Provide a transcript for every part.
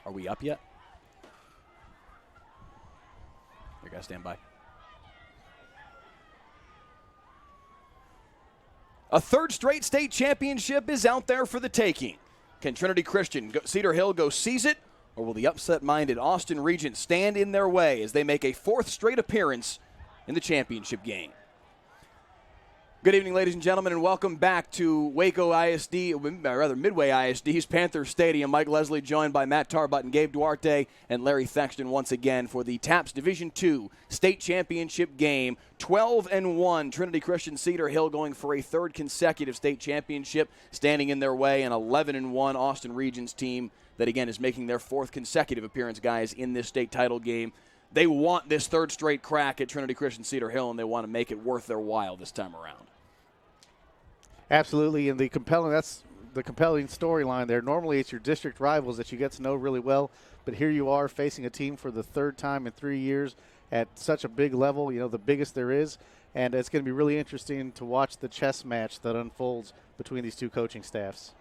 Are we up yet? You guys stand by. A third straight state championship is out there for the taking. Can Trinity Christian, Cedar Hill go seize it, or will the upset-minded Austin Regents stand in their way as they make a fourth straight appearance in the championship game? Good evening, ladies and gentlemen, and welcome back to Midway ISD's Panther Stadium. Mike Leslie joined by Matt Tarbutton, Gabe Duarte, and Larry Thexton once again for the TAPS Division II State Championship game. 12-1, Trinity Christian Cedar Hill going for a third consecutive state championship, standing in their way, an 11-1 Austin Regents team that, again, is making their fourth consecutive appearance, guys, in this state title game. They want this third straight crack at Trinity Christian Cedar Hill, and they want to make it worth their while this time around. Absolutely, and that's the compelling storyline there. Normally it's your district rivals that you get to know really well, but here you are facing a team for the third time in 3 years at such a big level, the biggest there is, and it's going to be really interesting to watch the chess match that unfolds between these two coaching staffs.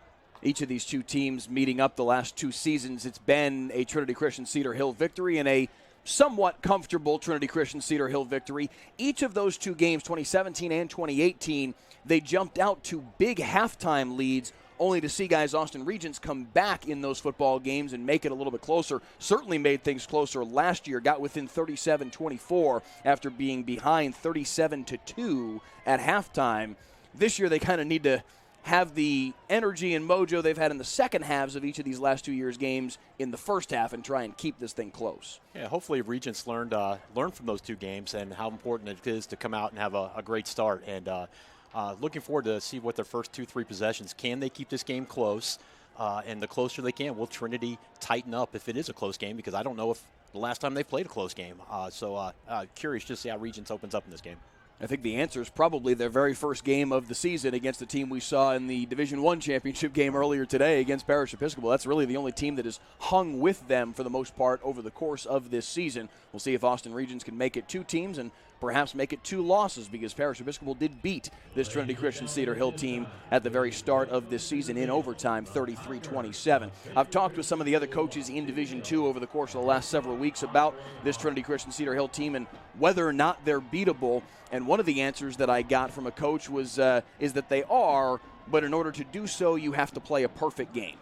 Each of these two teams meeting up the last two seasons, it's been a Trinity Christian Cedar Hill victory and a somewhat comfortable Trinity Christian Cedar Hill victory. Each of those two games, 2017 and 2018, they jumped out to big halftime leads, only to see guys Austin Regents come back in those football games and make it a little bit closer. Certainly made things closer last year, got within 37-24 after being behind 37-2 at halftime. This year they kind of need to have the energy and mojo they've had in the second halves of each of these last 2 years' games in the first half and try and keep this thing close. Yeah, hopefully Regents learned from those two games and how important it is to come out and have a great start. And looking forward to see what their first 2-3 possessions. Can they keep this game close? And the closer they can, will Trinity tighten up if it is a close game? Because I don't know if the last time they played a close game. So curious to see how Regents opens up in this game. I think the answer is probably their very first game of the season against the team we saw in the Division I championship game earlier today against Parish Episcopal. That's really the only team that has hung with them for the most part over the course of this season. We'll see if Austin Regents can make it two teams and perhaps make it two losses, because Parish Episcopal did beat this Trinity Christian Cedar Hill team at the very start of this season in overtime, 33-27. I've talked with some of the other coaches in Division II over the course of the last several weeks about this Trinity Christian Cedar Hill team and whether or not they're beatable. And one of the answers that I got from a coach was is that they are, but in order to do so, you have to play a perfect game.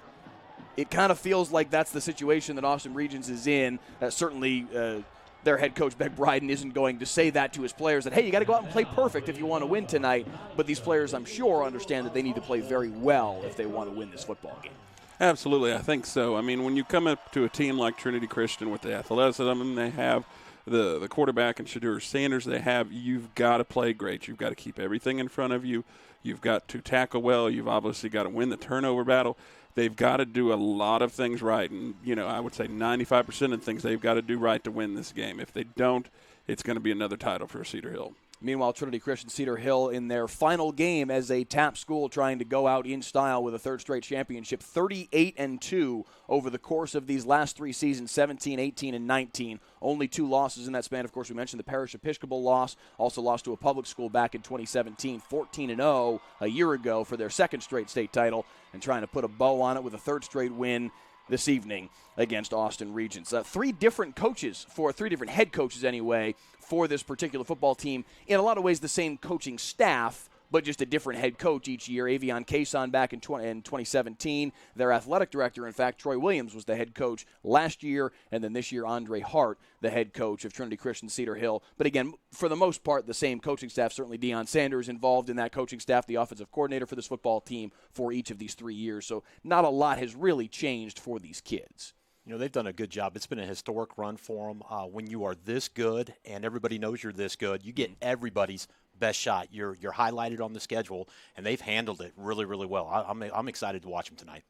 It kind of feels like that's the situation that Austin Regents is in. Certainly their head coach, Beck Bryden, isn't going to say that to his players, that, hey, you got to go out and play perfect if you want to win tonight. But these players, I'm sure, understand that they need to play very well if they want to win this football game. Absolutely, I think so. I mean, when you come up to a team like Trinity Christian with the athleticism they have, the quarterback and Shedeur Sanders they have, you've got to play great. You've got to keep everything in front of you. You've got to tackle well. You've obviously got to win the turnover battle. They've got to do a lot of things right. And, I would say 95% of things they've got to do right to win this game. If they don't, it's going to be another title for Cedar Hill. Meanwhile, Trinity Christian Cedar Hill in their final game as a TAP school trying to go out in style with a third straight championship, 38-2 over the course of these last three seasons, 17, 18, and 19. Only two losses in that span. Of course, we mentioned the Parish Episcopal loss, also lost to a public school back in 2017, 14-0 a year ago for their second straight state title, and trying to put a bow on it with a third straight win this evening against Austin Regents. Three different head coaches anyway, for this particular football team. In a lot of ways, the same coaching staff, but just a different head coach each year. Avion Cason back in 2017. Their athletic director, in fact, Troy Williams, was the head coach last year, and then this year, Andre Hart, the head coach of Trinity Christian Cedar Hill. But again, for the most part, the same coaching staff. Certainly Deion Sanders involved in that coaching staff, the offensive coordinator for this football team for each of these 3 years. So not a lot has really changed for these kids. They've done a good job. It's been a historic run for them. When you are this good and everybody knows you're this good, you get everybody's best shot. You're highlighted on the schedule, and they've handled it really, really well. I'm excited to watch them tonight.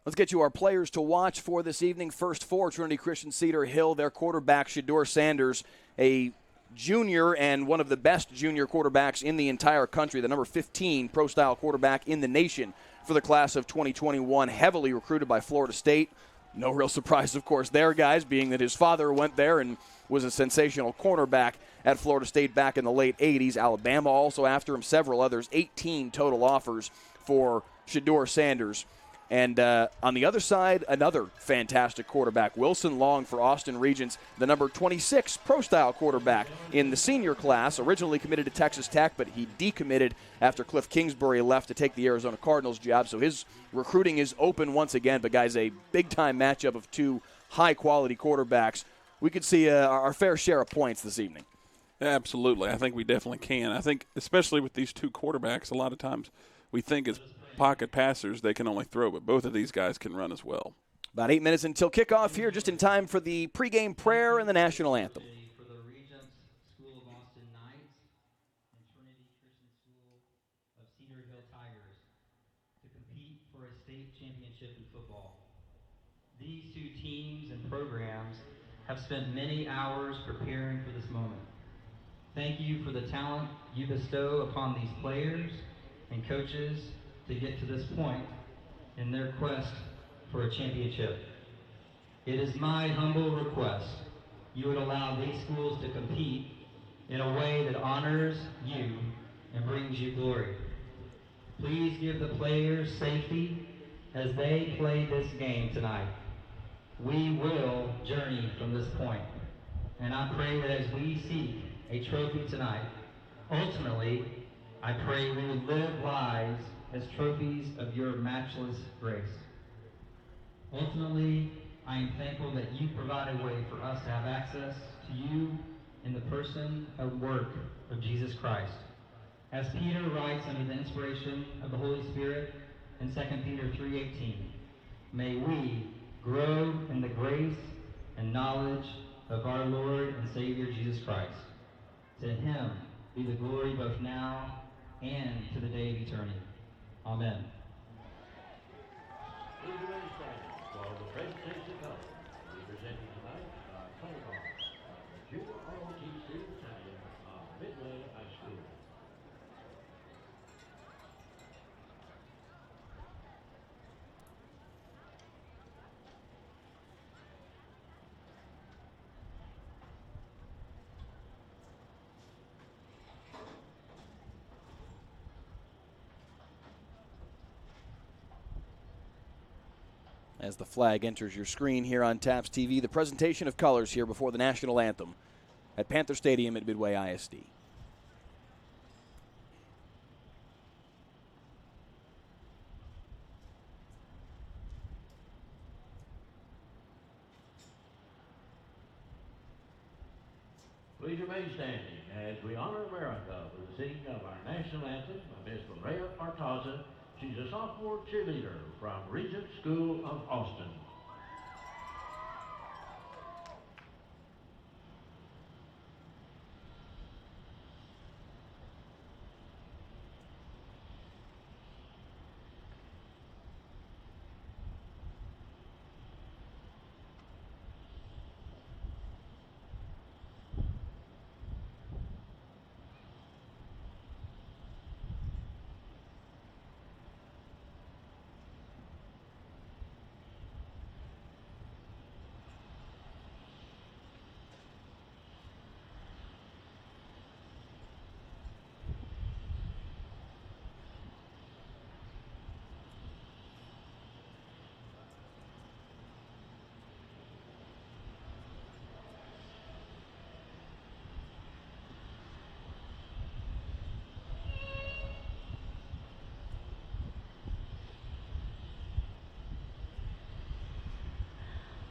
Let's get you our players to watch for this evening. First for Trinity Christian Cedar Hill, their quarterback, Shedeur Sanders, a junior and one of the best junior quarterbacks in the entire country, the number 15 pro-style quarterback in the nation for the class of 2021, heavily recruited by Florida State. No real surprise, of course, there, guys, being that his father went there and was a sensational cornerback at Florida State back in the late 80s. Alabama also after him, several others, 18 total offers for Shedeur Sanders. And on the other side, another fantastic quarterback, Wilson Long for Austin Regents, the number 26 pro-style quarterback in the senior class, originally committed to Texas Tech, but he decommitted after Cliff Kingsbury left to take the Arizona Cardinals job. So his recruiting is open once again. But, guys, a big-time matchup of two high-quality quarterbacks. We could see our fair share of points this evening. Absolutely. I think we definitely can. I think especially with these two quarterbacks, a lot of times we think as pocket passers they can only throw, but both of these guys can run as well. About 8 minutes until kickoff here, just in time for the pregame prayer and the national anthem. For the Regents School of Austin Knights and Trinity Christian School of Cedar Hill Tigers to compete for a state championship in football. These two teams and programs have spent many hours preparing for this moment. Thank you for the talent you bestow upon these players and coaches to get to this point in their quest for a championship. It is my humble request you would allow these schools to compete in a way that honors you and brings you glory. Please give the players safety as they play this game tonight. We will journey from this point, and I pray that as we seek a trophy tonight, ultimately, I pray we would live lives as trophies of your matchless grace. Ultimately, I am thankful that you provide a way for us to have access to you in the person and work of Jesus Christ. As Peter writes under the inspiration of the Holy Spirit in 2 Peter 3:18, may we grow in the grace and knowledge of our Lord and Savior Jesus Christ. To him be the glory both now and to the day of eternity. Amen. For the presentation of colors, we present you tonight color guard of the Junior ROTC Battalion of Midway High School. As the flag enters your screen here on TAPS TV, the presentation of colors here before the national anthem at Panther Stadium at Midway ISD. Please remain standing as we honor America with the singing of our national anthem by Ms. Maria Artaza. She's a sophomore cheerleader from Regents School of Austin.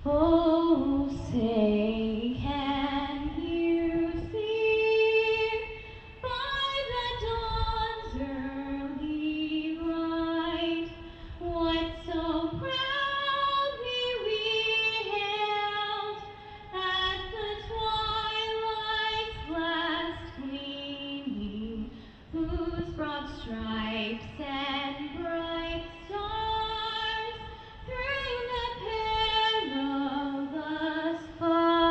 Oh, say, can you see by the dawn's early light what so proudly we hailed at the twilight's last gleaming, whose broad stripes and bright stars through the perilous fight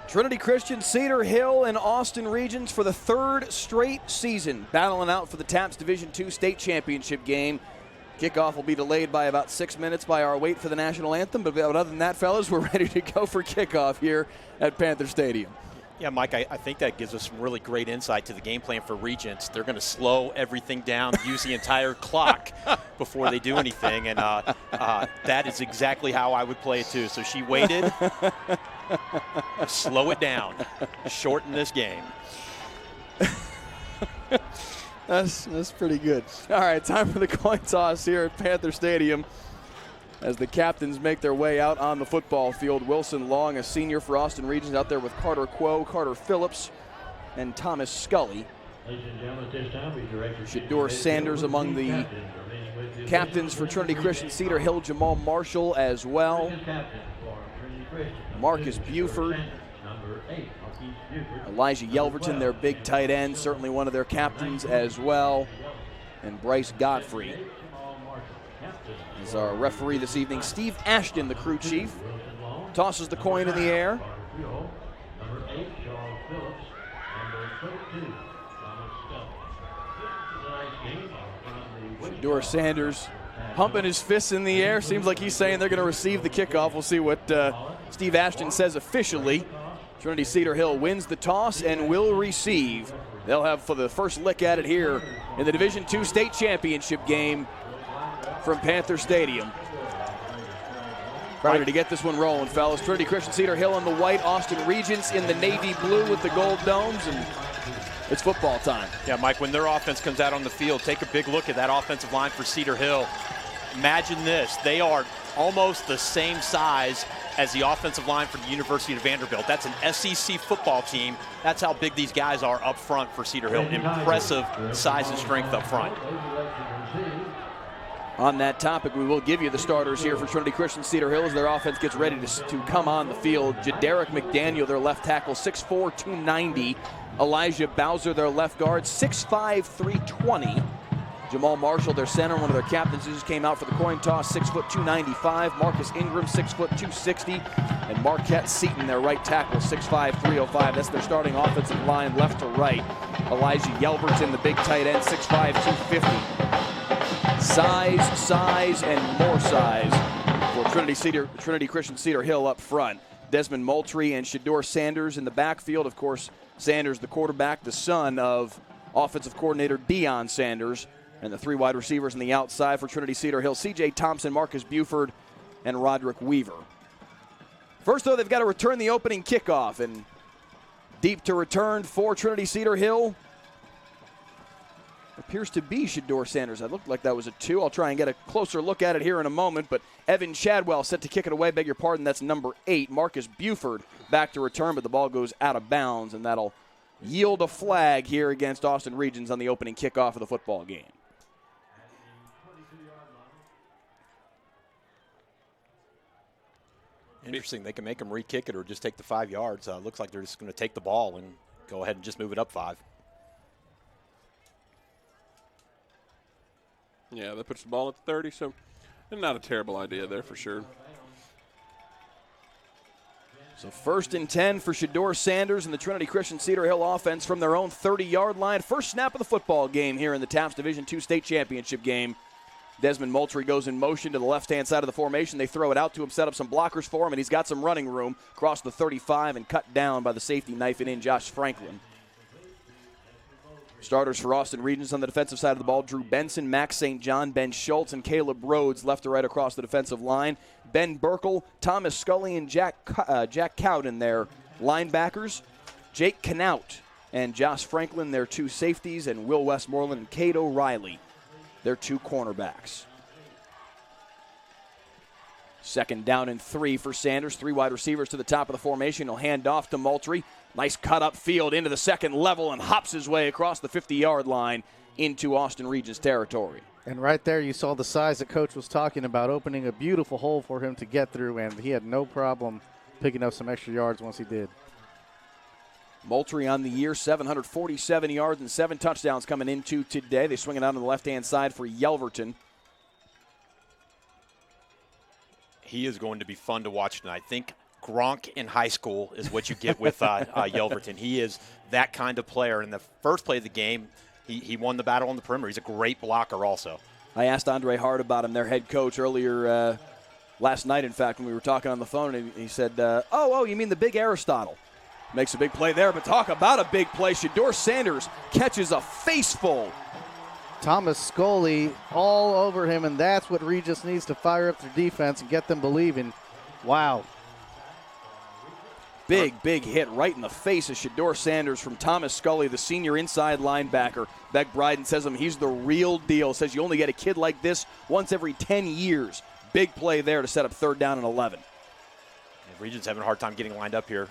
Trinity Christian, Cedar Hill, and Austin Regents for the third straight season battling out for the TAPS Division II state championship game. Kickoff will be delayed by about 6 minutes by our wait for the national anthem, but other than that, fellas, we're ready to go for kickoff here at Panther Stadium. Yeah, Mike, I think that gives us some really great insight to the game plan for Regents. They're going to slow everything down, use the entire clock before they do anything, and that is exactly how I would play it too. So she waited. Slow it down. Shorten this game. That's pretty good. All right, time for the coin toss here at Panther Stadium as the captains make their way out on the football field. Wilson Long, a senior for Austin Regents, out there with Carter Quo, Carter Phillips, and Thomas Scully. Shador Sanders among the captains for Trinity Christian Cedar Hill, Jamal Marshall as well. Marcus Buford, Elijah Yelverton, their big tight end, certainly one of their captains as well, and Bryce Godfrey is our referee this evening. Steve Ashton, the crew chief, tosses the coin in the air. Shador Sanders pumping his fists in the air. Seems like he's saying they're going to receive the kickoff. We'll see what Steve Ashton says officially. Trinity Cedar Hill wins the toss and will receive. They'll have for the first lick at it here in the Division II state championship game from Panther Stadium. Ready to get this one rolling, fellas. Trinity Christian Cedar Hill in the white, Austin Regents in the navy blue with the gold domes, and it's football time. Yeah, Mike, when their offense comes out on the field, take a big look at that offensive line for Cedar Hill. Imagine this. They are almost the same size as the offensive line for the University of Vanderbilt. That's an SEC football team. That's how big these guys are up front for Cedar Hill. Impressive size and strength up front. On that topic, we will give you the starters here for Trinity Christian Cedar Hill as their offense gets ready to come on the field. Jadarick McDaniel, their left tackle, 6'4", 290. Elijah Bowser, their left guard, 6'5", 320. Jamal Marshall, their center, one of their captains who just came out for the coin toss, 6', 295. Marcus Ingram, 6', 260. And Marquette Seaton, their right tackle, 6'5", 305. That's their starting offensive line, left to right. Elijah Yelverton, the big tight end, 6'5", 250. Size, and more size for Trinity Christian Cedar Hill up front. Desmond Moultrie and Shador Sanders in the backfield. Of course, Sanders, the quarterback, the son of offensive coordinator Deion Sanders. And the three wide receivers on the outside for Trinity Cedar Hill, C.J. Thompson, Marcus Buford, and Roderick Weaver. First, though, they've got to return the opening kickoff. And deep to return for Trinity Cedar Hill appears to be Shador Sanders. It looked like that was a 2. I'll try and get a closer look at it here in a moment. But Evan Chadwell set to kick it away. Beg your pardon, that's number 8. Marcus Buford back to return, but the ball goes out of bounds, and that'll yield a flag here against Austin Regents on the opening kickoff of the football game. Interesting. They can make them re-kick it or just take the 5 yards. Looks like they're just going to take the ball and go ahead and just move it up 5. Yeah, that puts the ball at 30, so not a terrible idea there for sure. So 1st and 10 for Shador Sanders and the Trinity Christian Cedar Hill offense from their own 30-yard line. First snap of the football game here in the TAPS Division II state championship game. Desmond Moultrie goes in motion to the left-hand side of the formation. They throw it out to him, set up some blockers for him, and he's got some running room across the 35 and cut down by the safety knifing in Josh Franklin. Starters for Austin Regents on the defensive side of the ball: Drew Benson, Max St. John, Ben Schultz, and Caleb Rhodes left to right across the defensive line. Ben Burkle, Thomas Scully, and Jack Cowden, their linebackers. Jake Knaut and Josh Franklin, their 2 safeties, and Will Westmoreland and Cade O'Reilly, their 2 cornerbacks. 2nd down and 3 for Sanders. 3 wide receivers to the top of the formation. He'll hand off to Moultrie. Nice cut up field into the second level and hops his way across the 50-yard line into Austin Regents territory. And right there you saw the size that Coach was talking about, opening a beautiful hole for him to get through, and he had no problem picking up some extra yards once he did. Moultrie on the year, 747 yards and 7 touchdowns coming into today. They swing it out on the left-hand side for Yelverton. He is going to be fun to watch tonight. Think Gronk in high school is what you get with Yelverton. He is that kind of player. In the first play of the game, he won the battle on the perimeter. He's a great blocker also. I asked Andre Hart about him, their head coach, earlier last night, in fact, when we were talking on the phone, and he said, oh, you mean the big Aristotle. Makes a big play there, but talk about a big play. Shedeur Sanders catches a faceful. Thomas Scully all over him, and that's what Regents needs to fire up their defense and get them believing. Wow. Big hit right in the face of Shedeur Sanders from Thomas Scully, the senior inside linebacker. Beck Bryden says he's the real deal. Says you only get a kid like this once every 10 years. Big play there to set up 3rd down and 11. Regents having a hard time getting lined up here.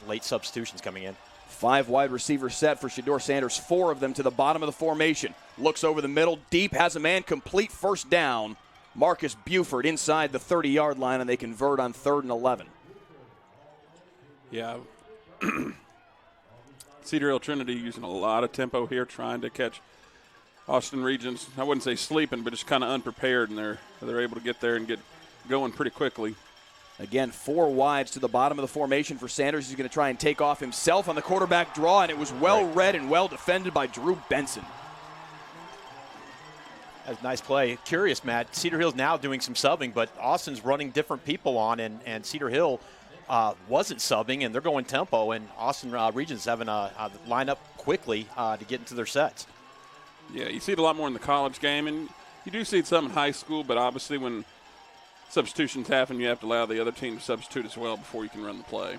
Late substitutions coming in. 5 wide receiver set for Shedeur Sanders, 4 of them to the bottom of the formation. Looks over the middle, deep, has a man, complete, 1st down. Marcus Buford inside the 30-yard line, and they convert on 3rd and 11. Yeah. Cedar Hill Trinity using a lot of tempo here, trying to catch Austin Regents. I wouldn't say sleeping, but just kind of unprepared, and they're able to get there and get going pretty quickly. Again, 4 wides to the bottom of the formation for Sanders. He's going to try and take off himself on the quarterback draw, and it was well read and well defended by Drew Benson. That's a nice play. Curious, Matt, Cedar Hill's now doing some subbing, but Austin's running different people on, and Cedar Hill wasn't subbing, and they're going tempo, and Austin Regents having a line up quickly to get into their sets. Yeah, you see it a lot more in the college game, and you do see it some in high school, but obviously when substitutions happen, you have to allow the other team to substitute as well before you can run the play.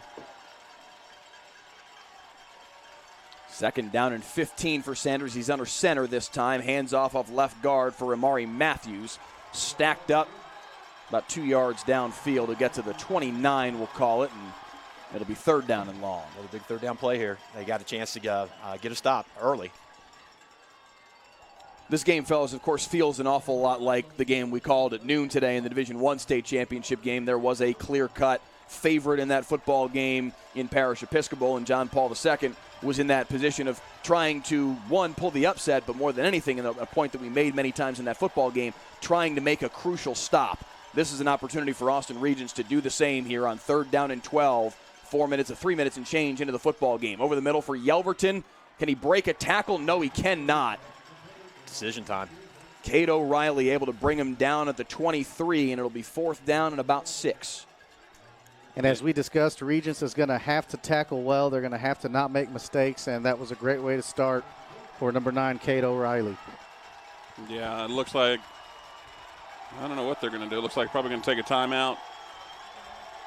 2nd down and 15 for Sanders. He's under center this time. Hands off left guard for Amari Matthews. Stacked up about 2 yards downfield to get to the 29, we'll call it, and it'll be 3rd down and long. Another big 3rd down play here. They got a chance to get a stop early. This game, fellas, of course, feels an awful lot like the game we called at noon today in the Division I state championship game. There was a clear-cut favorite in that football game in Parish Episcopal, and John Paul II was in that position of trying to, one, pull the upset, but more than anything, and a point that we made many times in that football game, trying to make a crucial stop. This is an opportunity for Austin Regents to do the same here on 3rd down and 12, 3 minutes and change into the football game. Over the middle for Yelverton. Can he break a tackle? No, he cannot. Decision time. Cade O'Reilly able to bring him down at the 23, and it'll be 4th down and about 6. And as we discussed, Regents is going to have to tackle well. They're going to have to not make mistakes, and that was a great way to start for number 9, Cade O'Reilly. Yeah, it looks like, I don't know what they're going to do. It looks like probably going to take a timeout,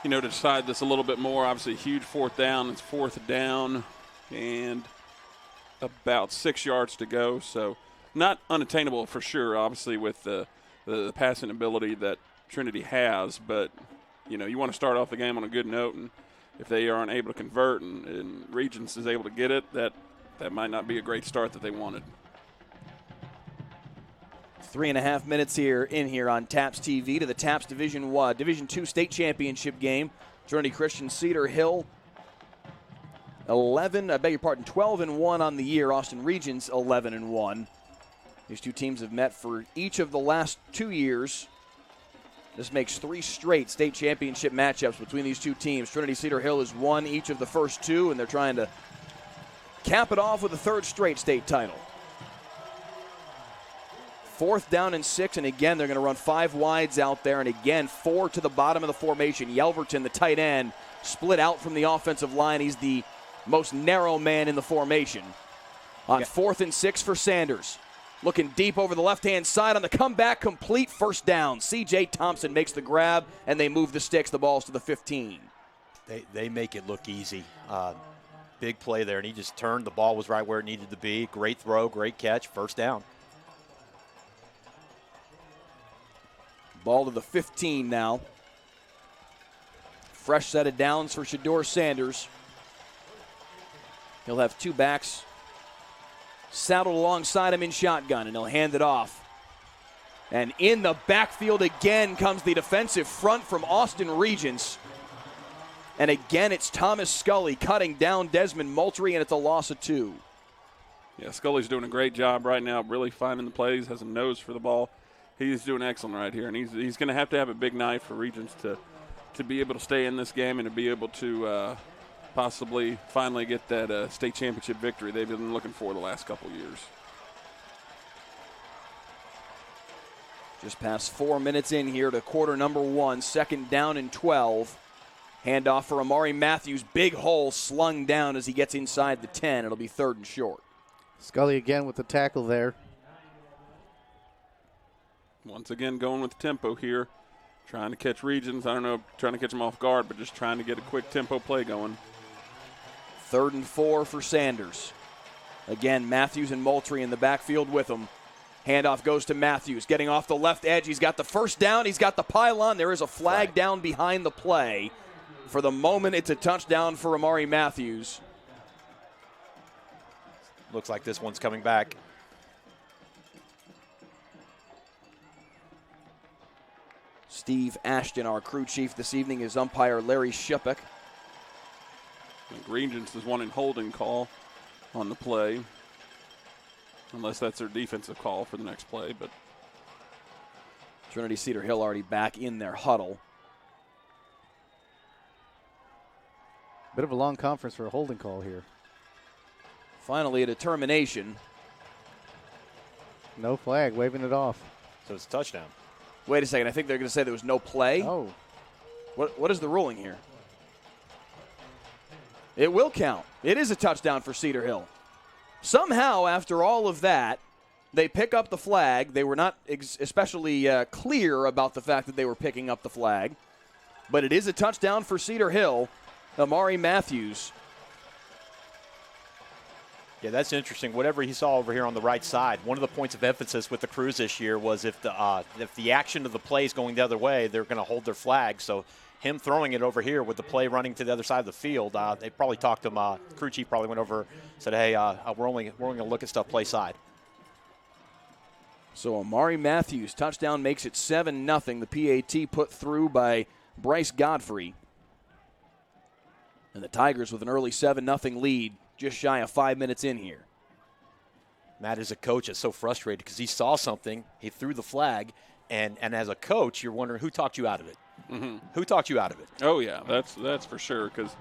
to decide this a little bit more. Obviously, a huge 4th down. It's 4th down and about 6 yards to go, so not unattainable for sure, obviously, with the passing ability that Trinity has. But, you want to start off the game on a good note, and if they aren't able to convert and Regents is able to get it, that might not be a great start that they wanted. 3.5 minutes here on TAPS TV to the TAPS Division II state championship game. Trinity Christian Cedar Hill 12-1 on the year. Austin Regents 11-1. These two teams have met for each of the last 2 years. This makes 3 straight state championship matchups between these two teams. Trinity Cedar Hill has won each of the first 2, and they're trying to cap it off with a 3rd straight state title. 4th down and 6, and again, they're going to run 5 wides out there, and again, 4 to the bottom of the formation. Yelverton, the tight end, split out from the offensive line. He's the most narrow man in the formation. On 4th and 6 for Sanders. Looking deep over the left-hand side on the comeback, complete 1st down. C.J. Thompson makes the grab, and they move the sticks. The ball's to the 15. They make it look easy. Big play there, and he just turned. The ball was right where it needed to be. Great throw, great catch, 1st down. Ball to the 15 now. Fresh set of downs for Shedeur Sanders. He'll have 2 backs saddled alongside him in shotgun, and he'll hand it off. And in the backfield again comes the defensive front from Austin Regents. And again, it's Thomas Scully cutting down Desmond Moultrie, and it's a loss of 2. Yeah, Scully's doing a great job right now, really finding the plays, has a nose for the ball. He's doing excellent right here, and he's going to have a big night for Regents to to be able to stay in this game and to be able to possibly finally get that state championship victory they've been looking for the last couple years. Just past 4 minutes in here to quarter number 1, 2nd down and 12. Handoff for Amari Matthews. Big hole slung down as he gets inside the 10. It'll be 3rd and short. Scully again with the tackle there. Once again, going with tempo here. Trying to catch Regents. I don't know, trying to catch them off guard, but just trying to get a quick tempo play going. 3rd and 4 for Sanders. Again, Matthews and Moultrie in the backfield with him. Handoff goes to Matthews, getting off the left edge. He's got the first down. He's got the pylon. There is a flag down behind the play. For the moment, it's a touchdown for Amari Matthews. Looks like this one's coming back. Steve Ashton, our crew chief this evening, is umpire Larry Shupik. I think Regents is wanting holding call on the play, unless that's their defensive call for the next play. But Trinity Cedar Hill already back in their huddle. Bit of a long conference for a holding call here. Finally, a determination. No flag, waving it off. So it's a touchdown. Wait a second. I think they're going to say there was no play. Oh. What is the ruling here? It will count. It is a touchdown for Cedar Hill. Somehow, after all of that, they pick up the flag. They were not especially clear about the fact that they were picking up the flag. But it is a touchdown for Cedar Hill. Amari Matthews. Yeah, that's interesting. Whatever he saw over here on the right side, one of the points of emphasis with the Crews this year was if the action of the play is going the other way, they're going to hold their flag. So him throwing it over here with the play running to the other side of the field, they probably talked to him. Crew chief probably went over, said, "Hey, we're only going to look at stuff play side." So Amari Matthews touchdown makes it 7-0. The PAT put through by Bryce Godfrey. And the Tigers with an early 7-0 lead, just shy of 5 minutes in here. Matt, as a coach, is so frustrated because he saw something, he threw the flag, and as a coach, you're wondering who talked you out of it. Mm-hmm. Who talked you out of it? Oh yeah, that's for sure. Because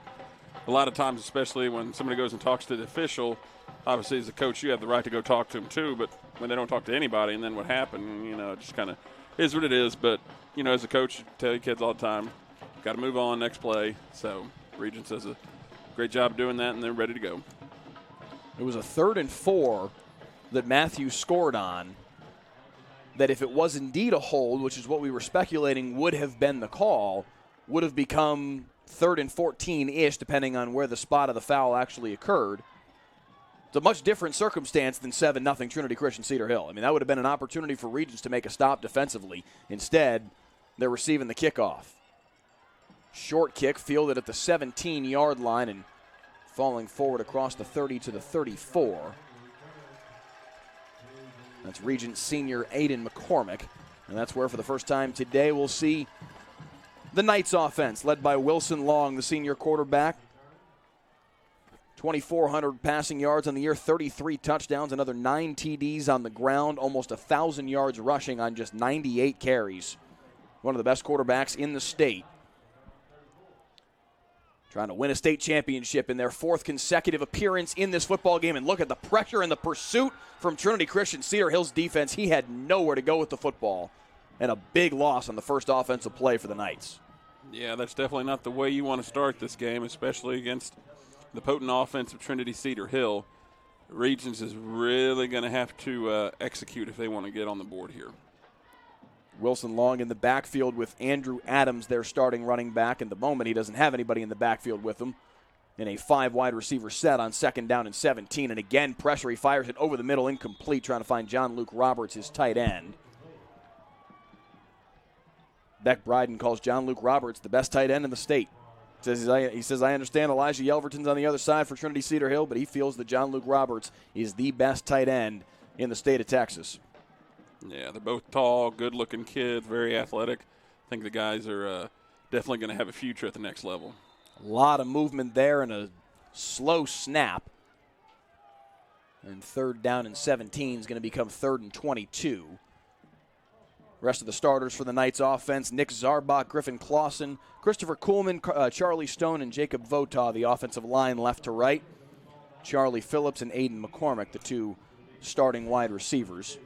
a lot of times, especially when somebody goes and talks to the official, obviously as a coach, you have the right to go talk to them too. But when they don't talk to anybody, and then what happened, it just kind of is what it is. But as a coach, you tell your kids all the time, got to move on, next play. So Regents does a great job doing that, and they're ready to go. It was a 3rd and 4 that Matthews scored on, that if it was indeed a hold, which is what we were speculating would have been the call, would have become 3rd and 14-ish, depending on where the spot of the foul actually occurred. It's a much different circumstance than 7-0 Trinity Christian Cedar Hill. I mean, that would have been an opportunity for Regents to make a stop defensively. Instead, they're receiving the kickoff. Short kick fielded at the 17-yard line and falling forward across the 30 to the 34. That's Regent senior Aiden McCormick. And that's where, for the first time today, we'll see the Knights offense, led by Wilson Long, the senior quarterback. 2,400 passing yards on the year, 33 touchdowns, another 9 TDs on the ground, almost 1,000 yards rushing on just 98 carries. One of the best quarterbacks in the state. Trying to win a state championship in their 4th consecutive appearance in this football game. And look at the pressure and the pursuit from Trinity Christian Cedar Hill's defense. He had nowhere to go with the football. And a big loss on the first offensive play for the Knights. Yeah, that's definitely not the way you want to start this game, especially against the potent offense of Trinity Cedar Hill. Regents is really going to have to execute if they want to get on the board here. Wilson Long in the backfield with Andrew Adams, their starting running back. In the moment, he doesn't have anybody in the backfield with him. In a 5 wide receiver set on 2nd down and 17. And again, pressure. He fires it over the middle, incomplete, trying to find John Luke Roberts, his tight end. Beck Bryden calls John Luke Roberts the best tight end in the state. He says, I understand Elijah Yelverton's on the other side for Trinity Cedar Hill, but he feels that John Luke Roberts is the best tight end in the state of Texas. Yeah, they're both tall, good-looking kids, very athletic. I think the guys are definitely going to have a future at the next level. A lot of movement there and a slow snap. And 3rd down and 17 is going to become 3rd and 22. Rest of the starters for the Knights offense: Nick Zarbach, Griffin Clausen, Christopher Kuhlman, Charlie Stone, and Jacob Votaw, the offensive line left to right. Charlie Phillips and Aiden McCormick, the two starting wide receivers.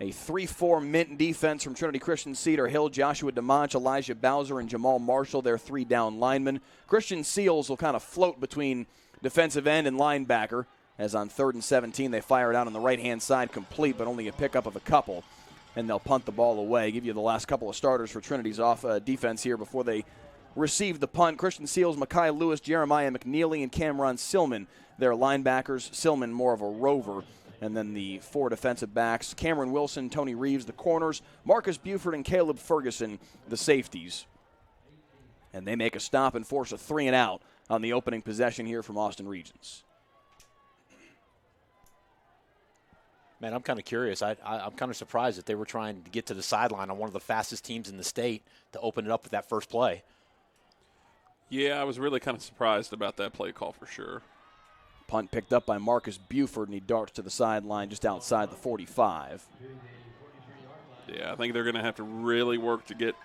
A 3-4 mint defense from Trinity Christian Cedar Hill. Joshua DeMonch, Elijah Bowser, and Jamal Marshall, their 3 down linemen. Christian Seals will kind of float between defensive end and linebacker, as on 3rd and 17 they fire it out on the right-hand side complete, but only a pickup of a couple, and they'll punt the ball away. Give you the last couple of starters for Trinity's defense here before they receive the punt. Christian Seals, Makai Lewis, Jeremiah McNeely, and Cameron Silman, their linebackers. Silman more of a rover. And then the 4 defensive backs: Cameron Wilson, Tony Reeves, the corners, Marcus Buford, and Caleb Ferguson, the safeties. And they make a stop and force a 3-and-out on the opening possession here from Austin Regents. Man, I'm kind of curious. I'm kind of surprised that they were trying to get to the sideline on one of the fastest teams in the state to open it up with that first play. Yeah, I was really kind of surprised about that play call for sure. Punt picked up by Marcus Buford, and he darts to the sideline just outside the 45. Yeah, I think they're going to have to really work to get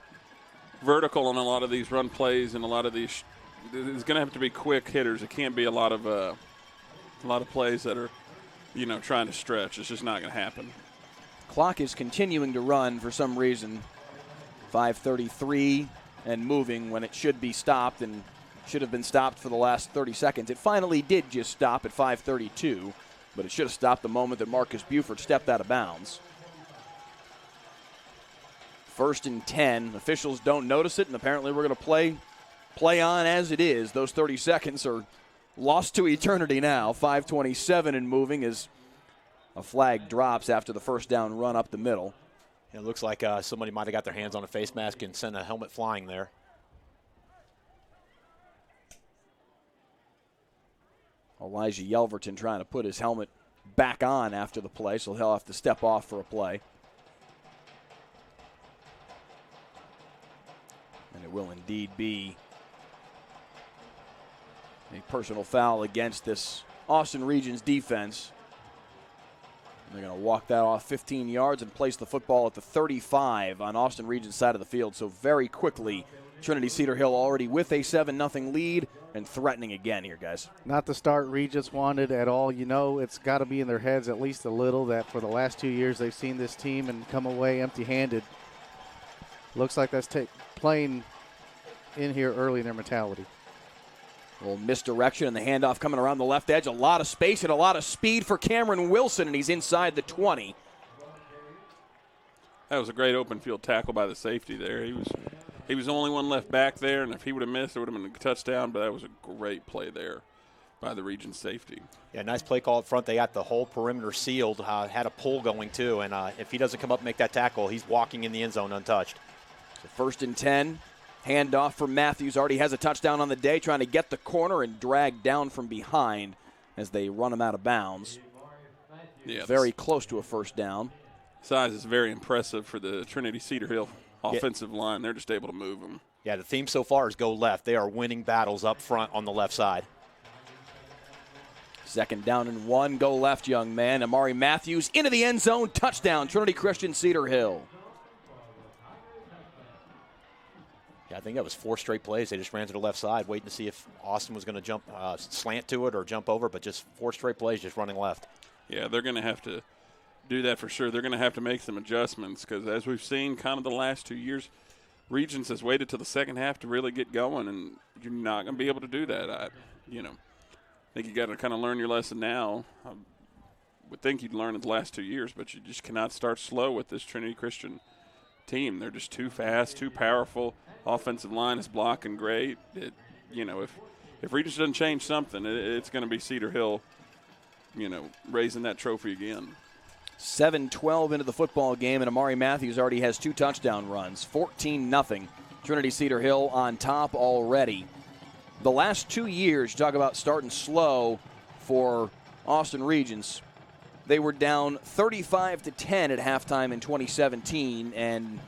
vertical on a lot of these run plays, and a lot of these. It's going to have to be quick hitters. It can't be a lot of plays that are, trying to stretch. It's just not going to happen. Clock is continuing to run for some reason. 5:33 and moving when it should be stopped and should have been stopped for the last 30 seconds. It finally did just stop at 5:32, but it should have stopped the moment that Marcus Buford stepped out of bounds. 1st and 10. Officials don't notice it, and apparently we're going to play on as it is. Those 30 seconds are lost to eternity now. 5:27 and moving as a flag drops after the first down run up the middle. It looks like somebody might have got their hands on a face mask and sent a helmet flying there. Elijah Yelverton trying to put his helmet back on after the play, so he'll have to step off for a play. And it will indeed be a personal foul against this Austin Regents defense. They're going to walk that off 15 yards and place the football at the 35 on Austin Regents' side of the field. So very quickly, Trinity Cedar Hill already with a 7-0 lead and threatening again here, guys. Not the start Regents wanted at all. It's got to be in their heads at least a little that for the last 2 years they've seen this team and come away empty-handed. Looks like that's playing in here early in their mentality. A little misdirection and the handoff coming around the left edge. A lot of space and a lot of speed for Cameron Wilson, and he's inside the 20. That was a great open field tackle by the safety there. He was the only one left back there, and if he would have missed, it would have been a touchdown, but that was a great play there by the Regents safety. Yeah, nice play call up front. They got the whole perimeter sealed, had a pull going too, and if he doesn't come up and make that tackle, he's walking in the end zone untouched. So 1st and 10. Handoff for Matthews. Already has a touchdown on the day, trying to get the corner and drag down from behind as they run him out of bounds. Yeah, very close to a first down. Size is very impressive for the Trinity Cedar Hill offensive line. They're just able to move them. Yeah, the theme so far is go left. They are winning battles up front on the left side. 2nd down and 1. Go left, young man. Amari Matthews into the end zone. Touchdown, Trinity Christian Cedar Hill. Yeah, I think that was 4 straight plays. They just ran to the left side, waiting to see if Austin was going to jump, slant to it or jump over, but just 4 straight plays just running left. Yeah, they're going to have to do that for sure. They're going to have to make some adjustments because, as we've seen kind of the last 2 years, Regents has waited till the second half to really get going, and you're not going to be able to do that. I think you got to kind of learn your lesson now. I would think you'd learn it the last 2 years, but you just cannot start slow with this Trinity Christian team. They're just too fast, too powerful. Offensive line is blocking great. If Regents doesn't change something, it's going to be Cedar Hill, raising that trophy again. 7-12 into the football game, and Amari Matthews already has 2 touchdown runs. 14-0. Trinity Cedar Hill on top already. The last 2 years, you talk about starting slow for Austin Regents. They were down 35-10 at halftime in 2017, and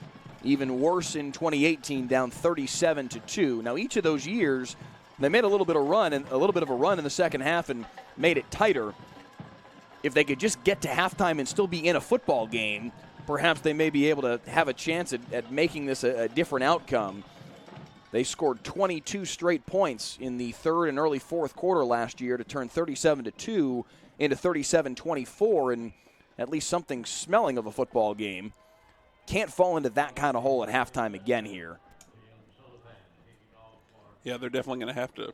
even worse in 2018, down 37-2. Now, each of those years, they made a little bit of a run in the second half and made it tighter. If they could just get to halftime and still be in a football game, perhaps they may be able to have a chance at making this a different outcome. They scored 22 straight points in the third and early fourth quarter last year to turn 37-2 into 37-24, and at least something smelling of a football game. Can't fall into that kind of hole at halftime again here. Yeah, they're definitely going to have to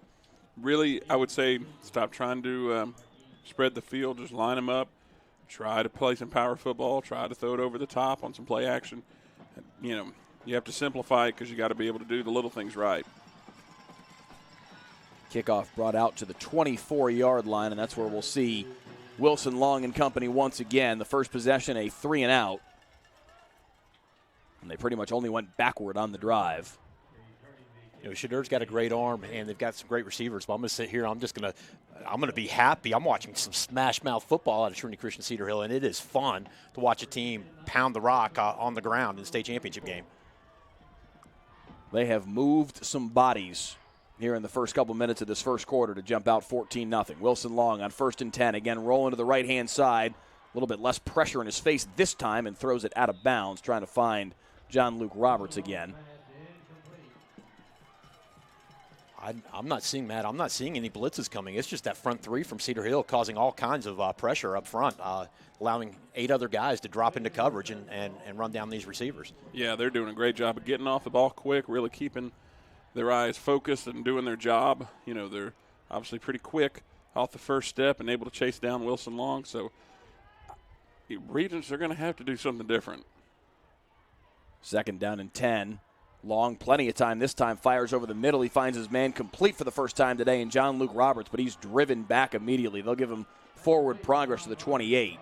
really, I would say, stop trying to spread the field, just line them up, try to play some power football, try to throw it over the top on some play action. You know, you have to simplify it because you got to be able to do the little things right. Kickoff brought out to the 24-yard line, and that's where we'll see Wilson Long and company once again. The first possession, a 3-and-out. And they pretty much only went backward on the drive. You know, Cedar's got a great arm, and they've got some great receivers. But I'm going to sit here. I'm going to be happy. I'm watching some smash-mouth football out of Trinity Christian Cedar Hill, and it is fun to watch a team pound the rock on the ground in the state championship game. They have moved some bodies here in the first couple minutes of this first quarter to jump out 14-0. Wilson Long on 1st and 10. Again, rolling to the right-hand side. A little bit less pressure in his face this time and throws it out of bounds, trying to find John Luke Roberts again. I'm not seeing, Matt, I'm not seeing any blitzes coming. It's just that front three from Cedar Hill causing all kinds of pressure up front, allowing 8 other guys to drop into coverage and run down these receivers. Yeah, they're doing a great job of getting off the ball quick, really keeping their eyes focused and doing their job. You know, they're obviously pretty quick off the first step and able to chase down Wilson Long. So Regents are going to have to do something different. 2nd down and 10. Long, plenty of time. This time fires over the middle. He finds his man complete for the first time today in John Luke Roberts, but he's driven back immediately. They'll give him forward progress to the 28.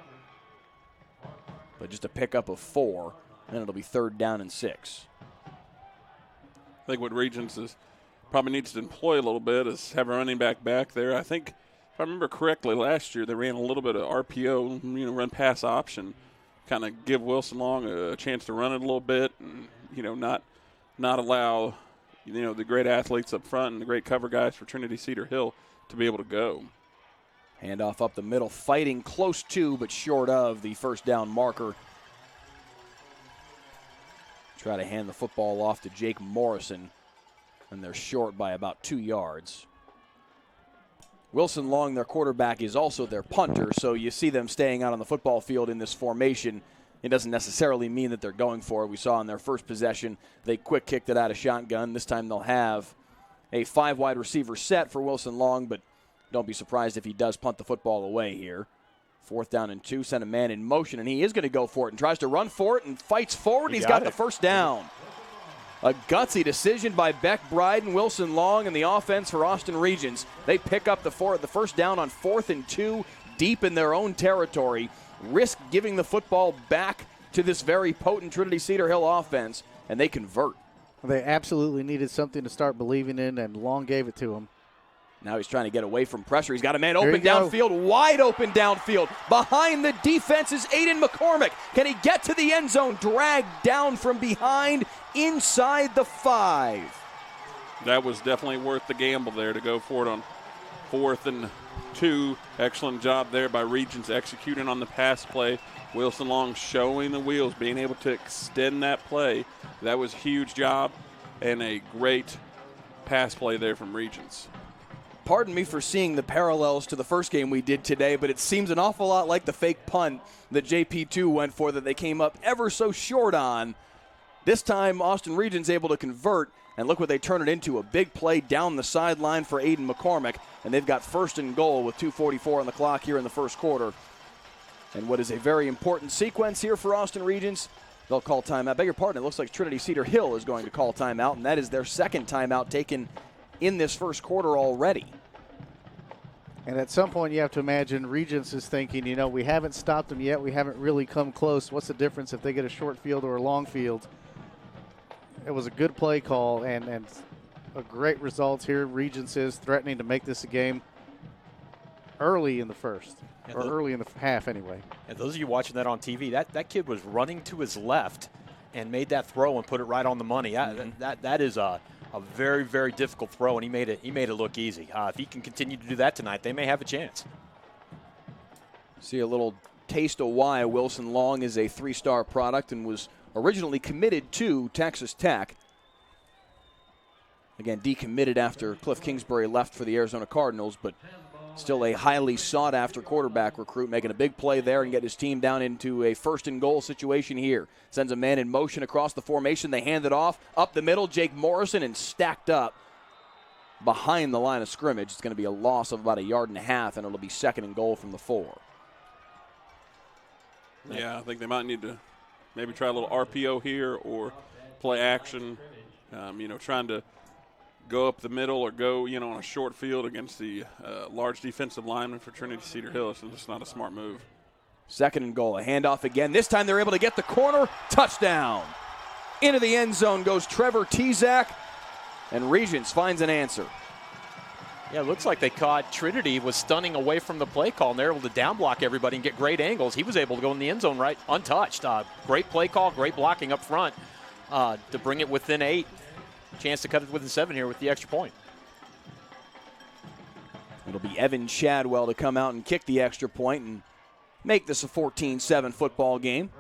But just a pickup of 4, and it'll be 3rd down and 6. I think what Regents probably needs to employ a little bit is have a running back there. I think, if I remember correctly, last year they ran a little bit of RPO, run pass option, kind of give Wilson Long a chance to run it a little bit and, not allow, the great athletes up front and the great cover guys for Trinity Cedar Hill to be able to go. Handoff up the middle, fighting close to but short of the first down marker. Try to hand the football off to Jake Morrison, and they're short by about 2 yards. Wilson Long, their quarterback, is also their punter, so you see them staying out on the football field in this formation. It doesn't necessarily mean that they're going for it. We saw in their first possession, they quick kicked it out of shotgun. This time they'll have a 5 wide receiver set for Wilson Long, but don't be surprised if he does punt the football away here. 4th down and 2, send a man in motion, and he is going to go for it and tries to run for it and fights forward, and he's got the first down. A gutsy decision by Beck Bryden, Wilson Long, and the offense for Austin Regents. They pick up the first down on 4th and 2, deep in their own territory. Risk giving the football back to this very potent Trinity Cedar Hill offense, and they convert. They absolutely needed something to start believing in, and Long gave it to them. Now he's trying to get away from pressure. He's got a man open downfield, wide open downfield. Behind the defense is Aiden McCormick. Can he get to the end zone? Dragged down from behind inside the 5. That was definitely worth the gamble there to go for it on 4th and 2. Excellent job there by Regents executing on the pass play. Wilson Long showing the wheels, being able to extend that play. That was a huge job and a great pass play there from Regents. Pardon me for seeing the parallels to the first game we did today, but it seems an awful lot like the fake punt that JP2 went for that they came up ever so short on. This time, Austin Regents able to convert, and look what they turn it into, a big play down the sideline for Aiden McCormick, and they've got 1st and goal with 2:44 on the clock here in the first quarter. And what is a very important sequence here for Austin Regents, they'll call timeout. Beg your pardon, it looks like Trinity Cedar Hill is going to call timeout, and that is their 2nd timeout taken in this first quarter already. And at some point you have to imagine Regents is thinking, we haven't stopped them yet. We haven't really come close. What's the difference if they get a short field or a long field? It was a good play call and a great result here. Regents is threatening to make this a game early in the first, or early in the half anyway. And those of you watching that on TV, that kid was running to his left and made that throw and put it right on the money. That is a very, very difficult throw, and he made it look easy. If he can continue to do that tonight, they may have a chance. See a little taste of why Wilson Long is a 3-star product and was originally committed to Texas Tech. Again, decommitted after Cliff Kingsbury left for the Arizona Cardinals, but still a highly sought-after quarterback recruit, making a big play there and get his team down into a first-and-goal situation here. Sends a man in motion across the formation. They hand it off up the middle. Jake Morrison, and stacked up behind the line of scrimmage. It's going to be a loss of about 1.5 yards, and it'll be 2nd and goal from the 4. Yeah, I think they might need to maybe try a little RPO here or play action, trying to go up the middle or go, on a short field against the large defensive lineman for Trinity Cedar Hill. It's just not a smart move. 2nd and goal. A handoff again. This time they're able to get the corner. Touchdown. Into the end zone goes Trevor Tezak, and Regents finds an answer. Yeah, it looks like they caught Trinity was stunning away from the play call, and they're able to down block everybody and get great angles. He was able to go in the end zone right untouched. Great play call, great blocking up front to bring it within 8. Chance to cut it within 7 here with the extra point. It'll be Evan Chadwell to come out and kick the extra point and make this a 14-7 football game.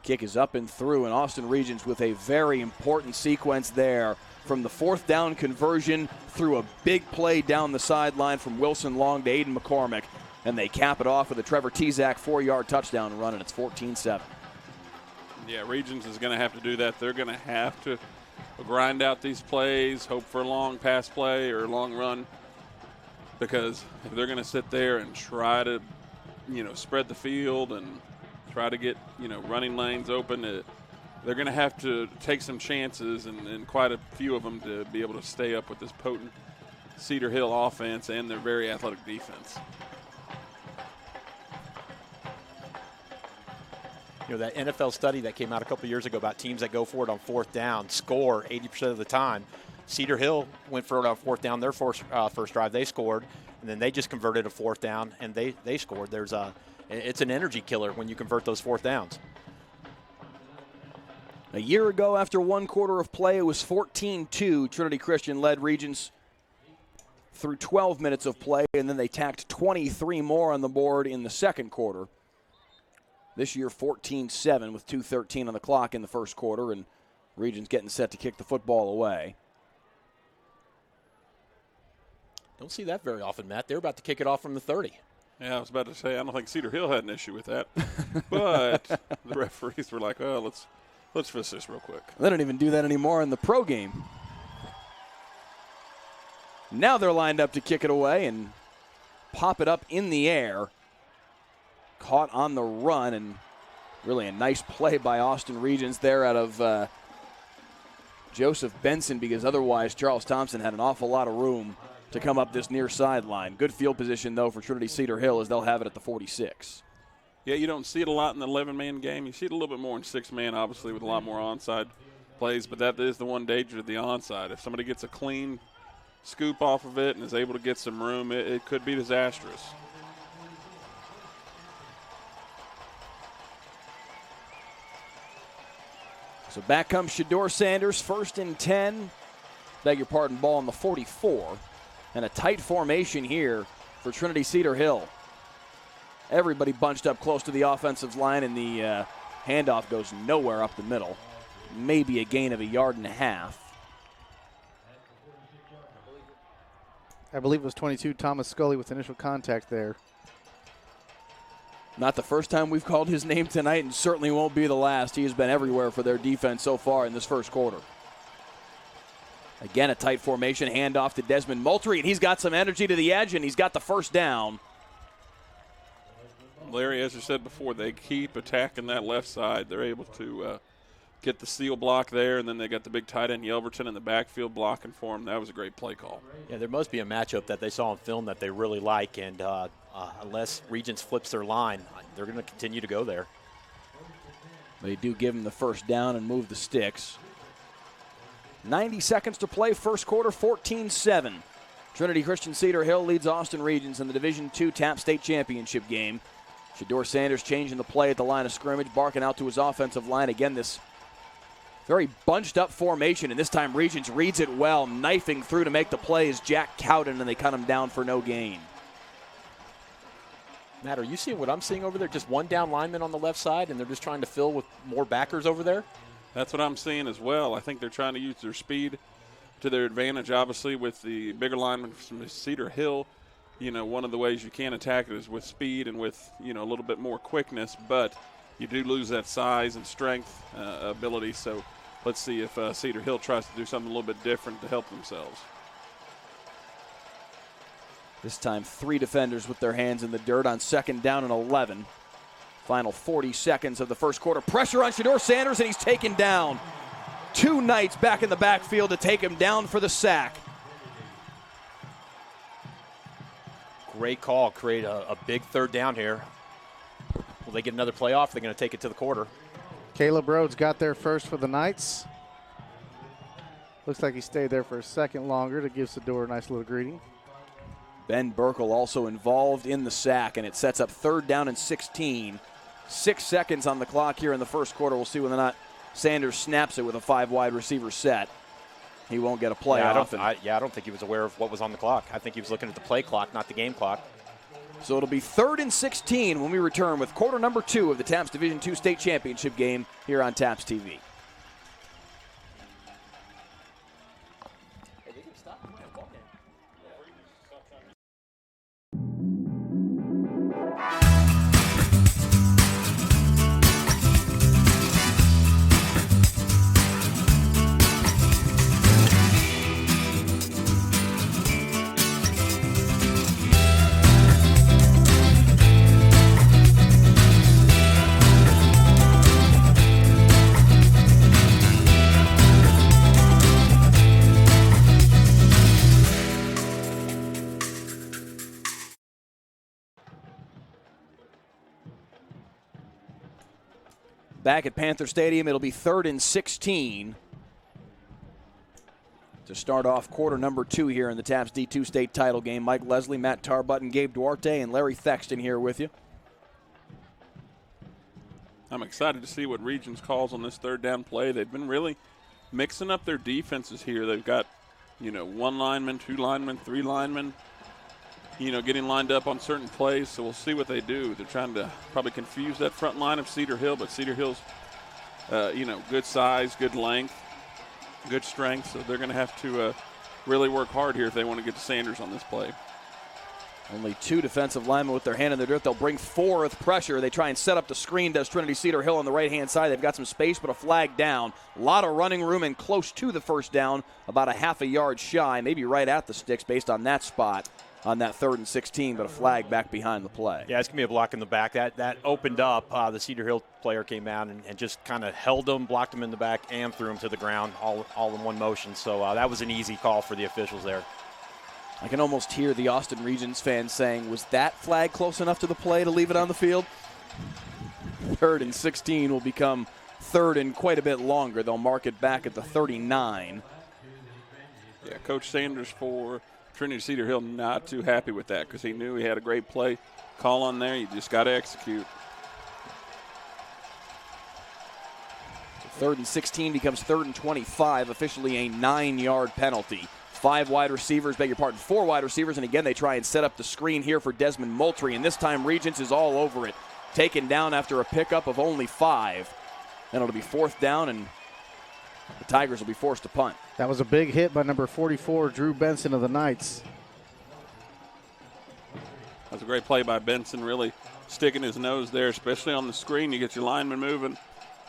Kick is up and through, and Austin Regents with a very important sequence there from the 4th down conversion through a big play down the sideline from Wilson Long to Aiden McCormick, and they cap it off with a Trevor Tezak 4-yard touchdown run, and it's 14-7. Yeah, Regents is going to have to do that. They're going to have to grind out these plays, hope for a long pass play or a long run, because if they're going to sit there and try to, spread the field and try to get, running lanes open, they're going to have to take some chances, and quite a few of them, to be able to stay up with this potent Cedar Hill offense and their very athletic defense. That NFL study that came out a couple years ago about teams that go for it on 4th down score 80% of the time. Cedar Hill went for it on 4th down. Their first drive, they scored, and then they just converted a 4th down, and they scored. It's an energy killer when you convert those 4th downs. A year ago, after 1 quarter of play, it was 14-2. Trinity Christian led Regents through 12 minutes of play, and then they tacked 23 more on the board in the 2nd quarter. This year, 14-7 with 2:13 on the clock in the 1st quarter, and Regents getting set to kick the football away. Don't see that very often, Matt. They're about to kick it off from the 30. Yeah, I was about to say, I don't think Cedar Hill had an issue with that. But the referees were like, oh, let's finish this real quick. They don't even do that anymore in the pro game. Now they're lined up to kick it away and pop it up in the air. Caught on the run, and really a nice play by Austin Regents there out of Joseph Benson, because otherwise Charles Thompson had an awful lot of room to come up this near sideline. Good field position, though, for Trinity Cedar Hill, as they'll have it at the 46. Yeah, you don't see it a lot in the 11-man game. You see it a little bit more in 6-man, obviously, with a lot more onside plays, but that is the one danger of the onside. If somebody gets a clean scoop off of it and is able to get some room, it could be disastrous. So back comes Shedeur Sanders, 1st and 10. Beg your pardon, ball on the 44. And a tight formation here for Trinity Cedar Hill. Everybody bunched up close to the offensive line, and the handoff goes nowhere up the middle. Maybe a gain of 1.5 yards. I believe it was 22, Thomas Scully with initial contact there. Not the first time we've called his name tonight, and certainly won't be the last. He has been everywhere for their defense so far in this 1st quarter. Again, a tight formation, handoff to Desmond Moultrie, and he's got some energy to the edge, and he's got the 1st down. Larry, as you said before, they keep attacking that left side. They're able to get the seal block there, and then they got the big tight end Yelverton in the backfield blocking for him. That was a great play call. Yeah, there must be a matchup that they saw on film that they really like, and unless Regents flips their line, they're going to continue to go there. They do give him the 1st down and move the sticks. 90 seconds to play, 1st quarter, 14-7. Trinity Christian Cedar Hill leads Austin Regents in the Division II TAP State Championship game. Shedeur Sanders changing the play at the line of scrimmage, barking out to his offensive line. Again, this very bunched up formation, and this time Regents reads it well, knifing through to make the play is Jack Cowden, and they cut him down for no gain. Matt, are you seeing what I'm seeing over there? Just one down lineman on the left side, and they're just trying to fill with more backers over there? That's what I'm seeing as well. I think they're trying to use their speed to their advantage, obviously, with the bigger lineman from Cedar Hill. One of the ways you can attack it is with speed and with, a little bit more quickness, but you do lose that size and strength ability. So let's see if Cedar Hill tries to do something a little bit different to help themselves. This time 3 defenders with their hands in the dirt on 2nd down and 11. Final 40 seconds of the first quarter. Pressure on Shedeur Sanders, and he's taken down. 2 Knights back in the backfield to take him down for the sack. Great call. Create a big 3rd down here. Will they get another play off? They're going to take it to the quarter. Caleb Rhodes got there first for the Knights. Looks like he stayed there for a second longer to give Cedar a nice little greeting. Ben Burkle also involved in the sack, and it sets up 3rd down and 16. 6 seconds on the clock here in the first quarter. We'll see whether or not Sanders snaps it with a 5 wide receiver set. He won't get a play off. I don't think he was aware of what was on the clock. I think he was looking at the play clock, not the game clock. So it'll be 3rd and 16 when we return with quarter number 2 of the TAPS Division II State Championship game here on TAPS TV. Back at Panther Stadium, it'll be 3rd and 16 to start off quarter number 2 here in the TAPS D2 state title game. Mike Leslie, Matt Tarbutton, Gabe Duarte, and Larry Thexton here with you. I'm excited to see what Regents calls on this 3rd down play. They've been really mixing up their defenses here. They've got, 1 lineman, 2 linemen, 3 linemen, getting lined up on certain plays, so we'll see what they do. They're trying to probably confuse that front line of Cedar Hill, but Cedar Hill's, good size, good length, good strength, so they're going to have to really work hard here if they want to get to Sanders on this play. Only 2 defensive linemen with their hand in the dirt. They'll bring 4 with pressure. They try and set up the screen, does Trinity Cedar Hill on the right-hand side. They've got some space, but a flag down. A lot of running room and close to the first down, about a half a yard shy, maybe right at the sticks based on that spot on that 3rd and 16, but a flag back behind the play. Yeah, it's going to be a block in the back. That opened up. The Cedar Hill player came out and just kind of held him, blocked him in the back, and threw him to the ground all in one motion. So that was an easy call for the officials there. I can almost hear the Austin Regents fans saying, was that flag close enough to the play to leave it on the field? 3rd and 16 will become 3rd and quite a bit longer. They'll mark it back at the 39. Yeah, Coach Sanders for Trinity Cedar Hill not too happy with that because he knew he had a great play call on there. You just got to execute. So 3rd and 16 becomes 3rd and 25, officially a 9-yard penalty. 4 wide receivers, and again they try and set up the screen here for Desmond Moultrie, and this time Regents is all over it. Taken down after a pickup of only 5. Then it'll be 4th down, and the Tigers will be forced to punt. That was a big hit by number 44, Drew Benson of the Knights. That's a great play by Benson, really sticking his nose there, especially on the screen. You get your lineman moving.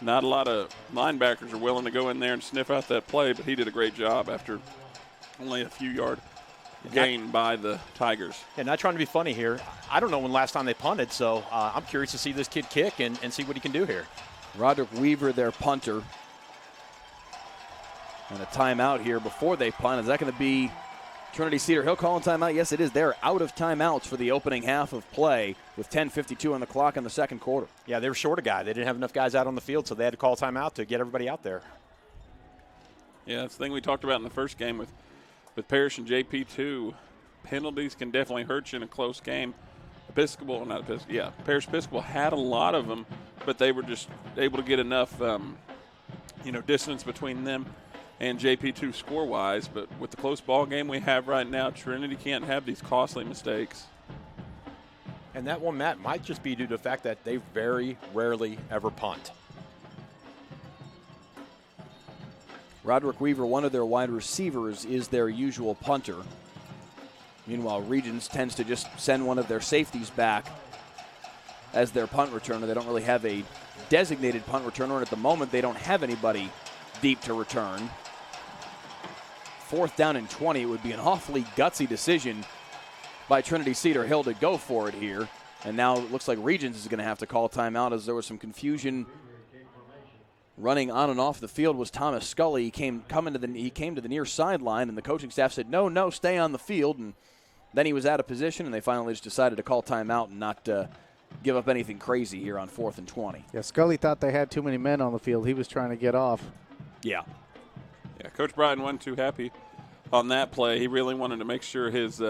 Not a lot of linebackers are willing to go in there and sniff out that play, but he did a great job after only a few yard gain by the Tigers. And not trying to be funny here, I don't know when last time they punted, so I'm curious to see this kid kick and see what he can do here. Roderick Weaver, their punter. And a timeout here before they punt. Is that going to be Trinity Cedar Hill calling timeout? Yes, it is. They're out of timeouts for the opening half of play with 10:52 on the clock in the second quarter. Yeah, they were short a guy. They didn't have enough guys out on the field, so they had to call timeout to get everybody out there. Yeah, that's the thing we talked about in the first game with Parrish and JP2. Penalties can definitely hurt you in a close game. Parrish Episcopal had a lot of them, but they were just able to get enough, distance between them and JP2 score-wise. But with the close ball game we have right now, Trinity can't have these costly mistakes. And that one, Matt, might just be due to the fact that they very rarely ever punt. Roderick Weaver, one of their wide receivers, is their usual punter. Meanwhile, Regents tends to just send one of their safeties back as their punt returner. They don't really have a designated punt returner, and at the moment they don't have anybody deep to return. 4th down and 20. It would be an awfully gutsy decision by Trinity Cedar Hill to go for it here. And now it looks like Regents is going to have to call timeout, as there was some confusion. Running on and off the field was Thomas Scully. He came to the near sideline, and the coaching staff said, no, stay on the field. And then he was out of position, and they finally just decided to call timeout and not give up anything crazy here on 4th and 20. Yeah, Scully thought they had too many men on the field. He was trying to get off. Yeah. Yeah, Coach Bryden wasn't too happy on that play. He really wanted to make sure his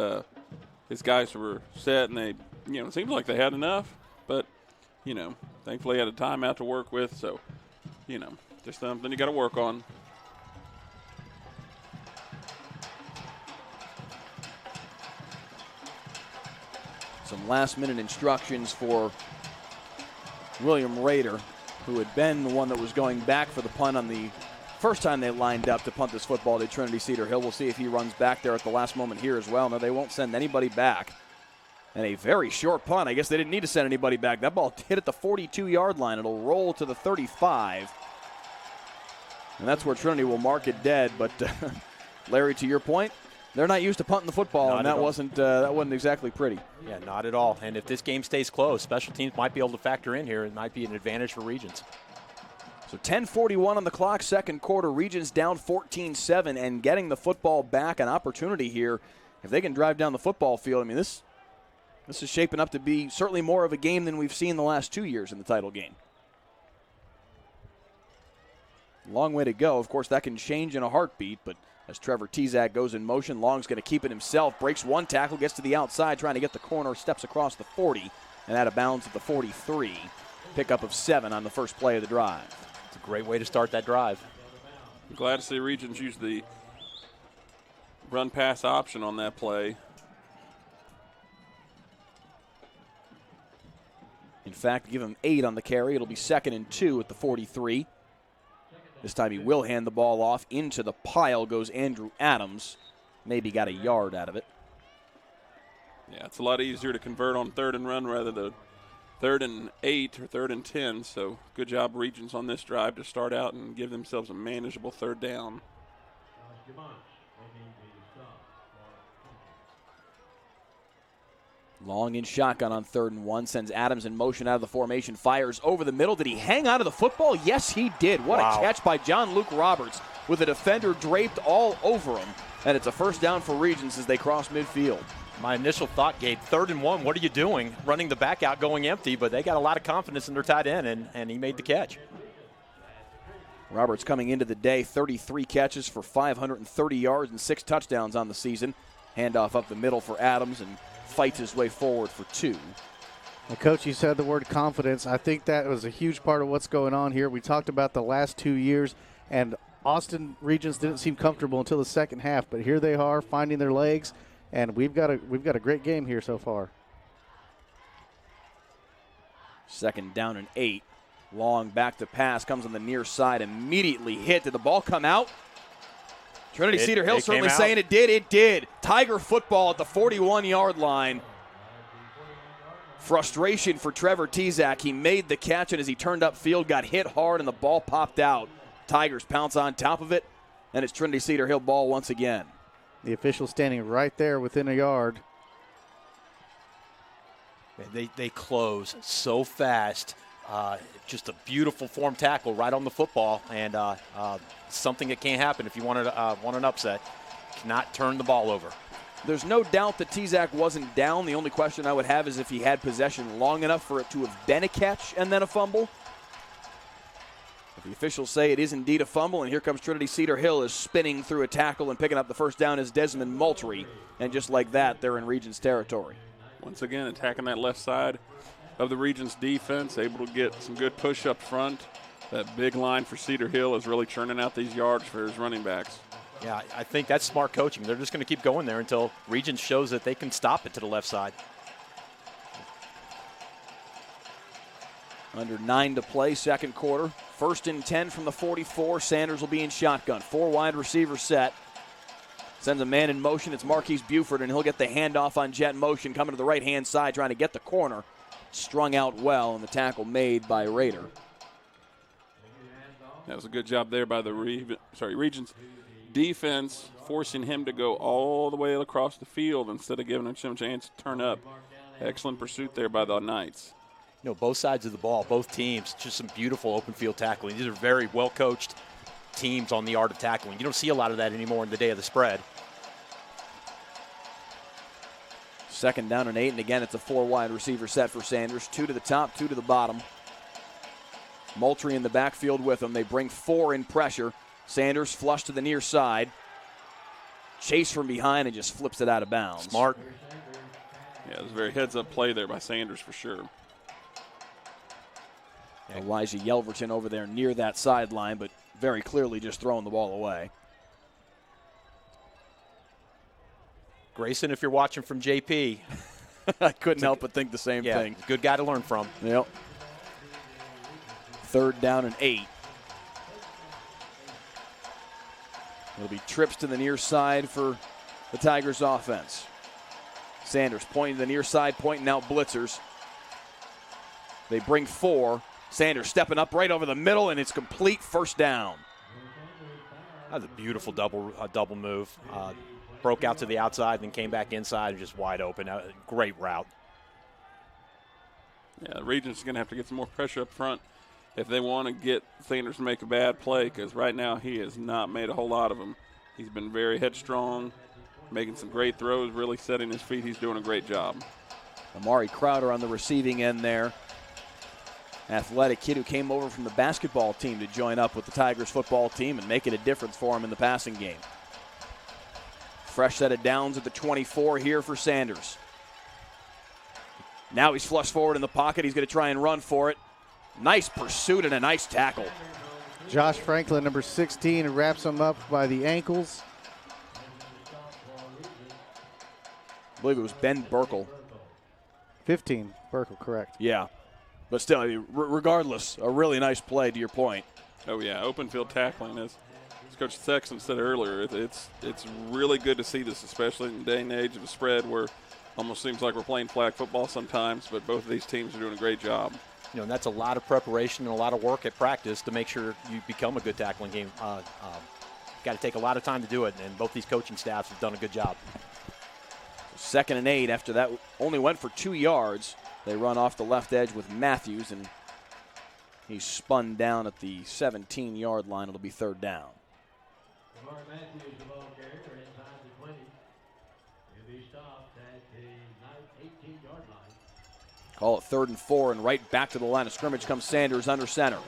guys were set, and they, it seems like they had enough, but, thankfully he had a timeout to work with, so, just something you got to work on. Some last-minute instructions for William Rader, who had been the one that was going back for the punt on the first time they lined up to punt this football to Trinity Cedar Hill. We'll see if he runs back there at the last moment here as well. No, they won't send anybody back. And a very short punt. I guess they didn't need to send anybody back. That ball hit at the 42-yard line. It'll roll to the 35. And that's where Trinity will mark it dead. But, Larry, to your point, they're not used to punting the football, Not and that wasn't exactly pretty. Yeah, not at all. And if this game stays close, special teams might be able to factor in here. It might be an advantage for Regents. So 10:41 on the clock, second quarter. Regents down 14-7 and getting the football back. An opportunity here. If they can drive down the football field, I mean, this is shaping up to be certainly more of a game than we've seen the last 2 years in the title game. Long way to go. Of course, that can change in a heartbeat, but as Trevor Tezak goes in motion, Long's going to keep it himself, breaks one tackle, gets to the outside, trying to get the corner, steps across the 40, and out of bounds at the 43. Pickup of 7 on the first play of the drive. It's a great way to start that drive. I'm glad to see Regents use the run-pass option on that play. In fact, give him 8 on the carry. It'll be 2nd and 2 at the 43. This time he will hand the ball off. Into the pile goes Andrew Adams. Maybe got a yard out of it. Yeah, it's a lot easier to convert on 3rd and run rather than 3rd and 8 or 3rd and 10. So good job, Regents, on this drive to start out and give themselves a manageable 3rd down. Long in shotgun on 3rd and 1. Sends Adams in motion out of the formation. Fires over the middle. Did he hang on to the football? Yes, he did. What a catch by John Luke Roberts with a defender draped all over him. And it's a first down for Regents as they cross midfield. My initial thought, Gabe, 3rd and 1, what are you doing? Running the back out, going empty, but they got a lot of confidence in their tight end, and he made the catch. Roberts coming into the day, 33 catches for 530 yards and 6 touchdowns on the season. Handoff up the middle for Adams, and fights his way forward for 2. Well, Coach, you said the word confidence. I think that was a huge part of what's going on here. We talked about the last 2 years, and Austin Regents didn't seem comfortable until the second half, but here they are finding their legs, and we've got a great game here so far. 2nd down and 8. Long back to pass, comes on the near side, immediately hit. Did the ball come out? Trinity Cedar Hill certainly saying it did. It did. Tiger football at the 41-yard line. Frustration for Trevor Tezak. He made the catch, and as he turned upfield, got hit hard, and the ball popped out. Tigers pounce on top of it, and it's Trinity Cedar Hill ball once again. The official standing right there within a yard. They close so fast. Just a beautiful form tackle right on the football, and something that can't happen if you want an upset. Cannot turn the ball over. There's no doubt that Tezak wasn't down. The only question I would have is if he had possession long enough for it to have been a catch and then a fumble. If the officials say it is indeed a fumble, and here comes Trinity Cedar Hill is spinning through a tackle and picking up the first down is Desmond Moultrie, and just like that, they're in Regents territory. Once again, attacking that left side of the Regents defense, able to get some good push up front. That big line for Cedar Hill is really churning out these yards for his running backs. Yeah, I think that's smart coaching. They're just going to keep going there until Regents shows that they can stop it to the left side. Under 9 to play, second quarter. 1st and 10 from the 44. Sanders will be in shotgun. 4 wide receiver set. Sends a man in motion. It's Marquise Buford, and he'll get the handoff on jet motion, coming to the right-hand side, trying to get the corner. Strung out well, and the tackle made by Rader. That was a good job there by the Regents defense, forcing him to go all the way across the field instead of giving him some chance to turn up. Excellent pursuit there by the Knights. You know, both sides of the ball, both teams, just some beautiful open field tackling. These are very well-coached teams on the art of tackling. You don't see a lot of that anymore in the day of the spread. 2nd down and 8, and again, it's a 4 wide receiver set for Sanders. 2 to the top, 2 to the bottom. Moultrie in the backfield with him. They bring 4 in pressure. Sanders flush to the near side. Chase from behind and just flips it out of bounds. Smart. Yeah, it was a very heads-up play there by Sanders for sure. Elijah Yelverton over there near that sideline, but very clearly just throwing the ball away. Grayson, if you're watching from JP. I couldn't help but think the same thing. Good guy to learn from. Yep. 3rd down and 8. It'll be trips to the near side for the Tigers offense. Sanders pointing to the near side, pointing out blitzers. They bring 4. Sanders stepping up right over the middle, and it's complete, 1st down. That was a beautiful double move. Broke out to the outside, then came back inside and just wide open. Great route. Yeah, the Regents are going to have to get some more pressure up front if they want to get Sanders to make a bad play, because right now he has not made a whole lot of them. He's been very headstrong, making some great throws, really setting his feet. He's doing a great job. Amari Crowder on the receiving end there. Athletic kid who came over from the basketball team to join up with the Tigers football team and make it a difference for him in the passing game. Fresh set of downs at the 24 here for Sanders. Now he's flushed forward in the pocket. He's going to try and run for it. Nice pursuit and a nice tackle. Josh Franklin, number 16, wraps him up by the ankles. I believe it was Ben Burkle. 15, Burkle, correct. Yeah. But still, I mean, regardless, a really nice play to your point. Oh, yeah, open field tackling, as Coach Thexton said earlier, it's really good to see this, especially in the day and age of the spread where almost seems like we're playing flag football sometimes, but both of these teams are doing a great job. You know, and that's a lot of preparation and a lot of work at practice to make sure you become a good tackling game. Got to take a lot of time to do it, and both these coaching staffs have done a good job. 2nd and 8 after that only went for 2 yards. They run off the left edge with Matthews, and he's spun down at the 17-yard line. It'll be 3rd down. Matthews, the ball carrier, inside the 20. He'll be stopped at the 18-yard line. Call it 3rd and 4, and right back to the line of scrimmage comes Sanders under center.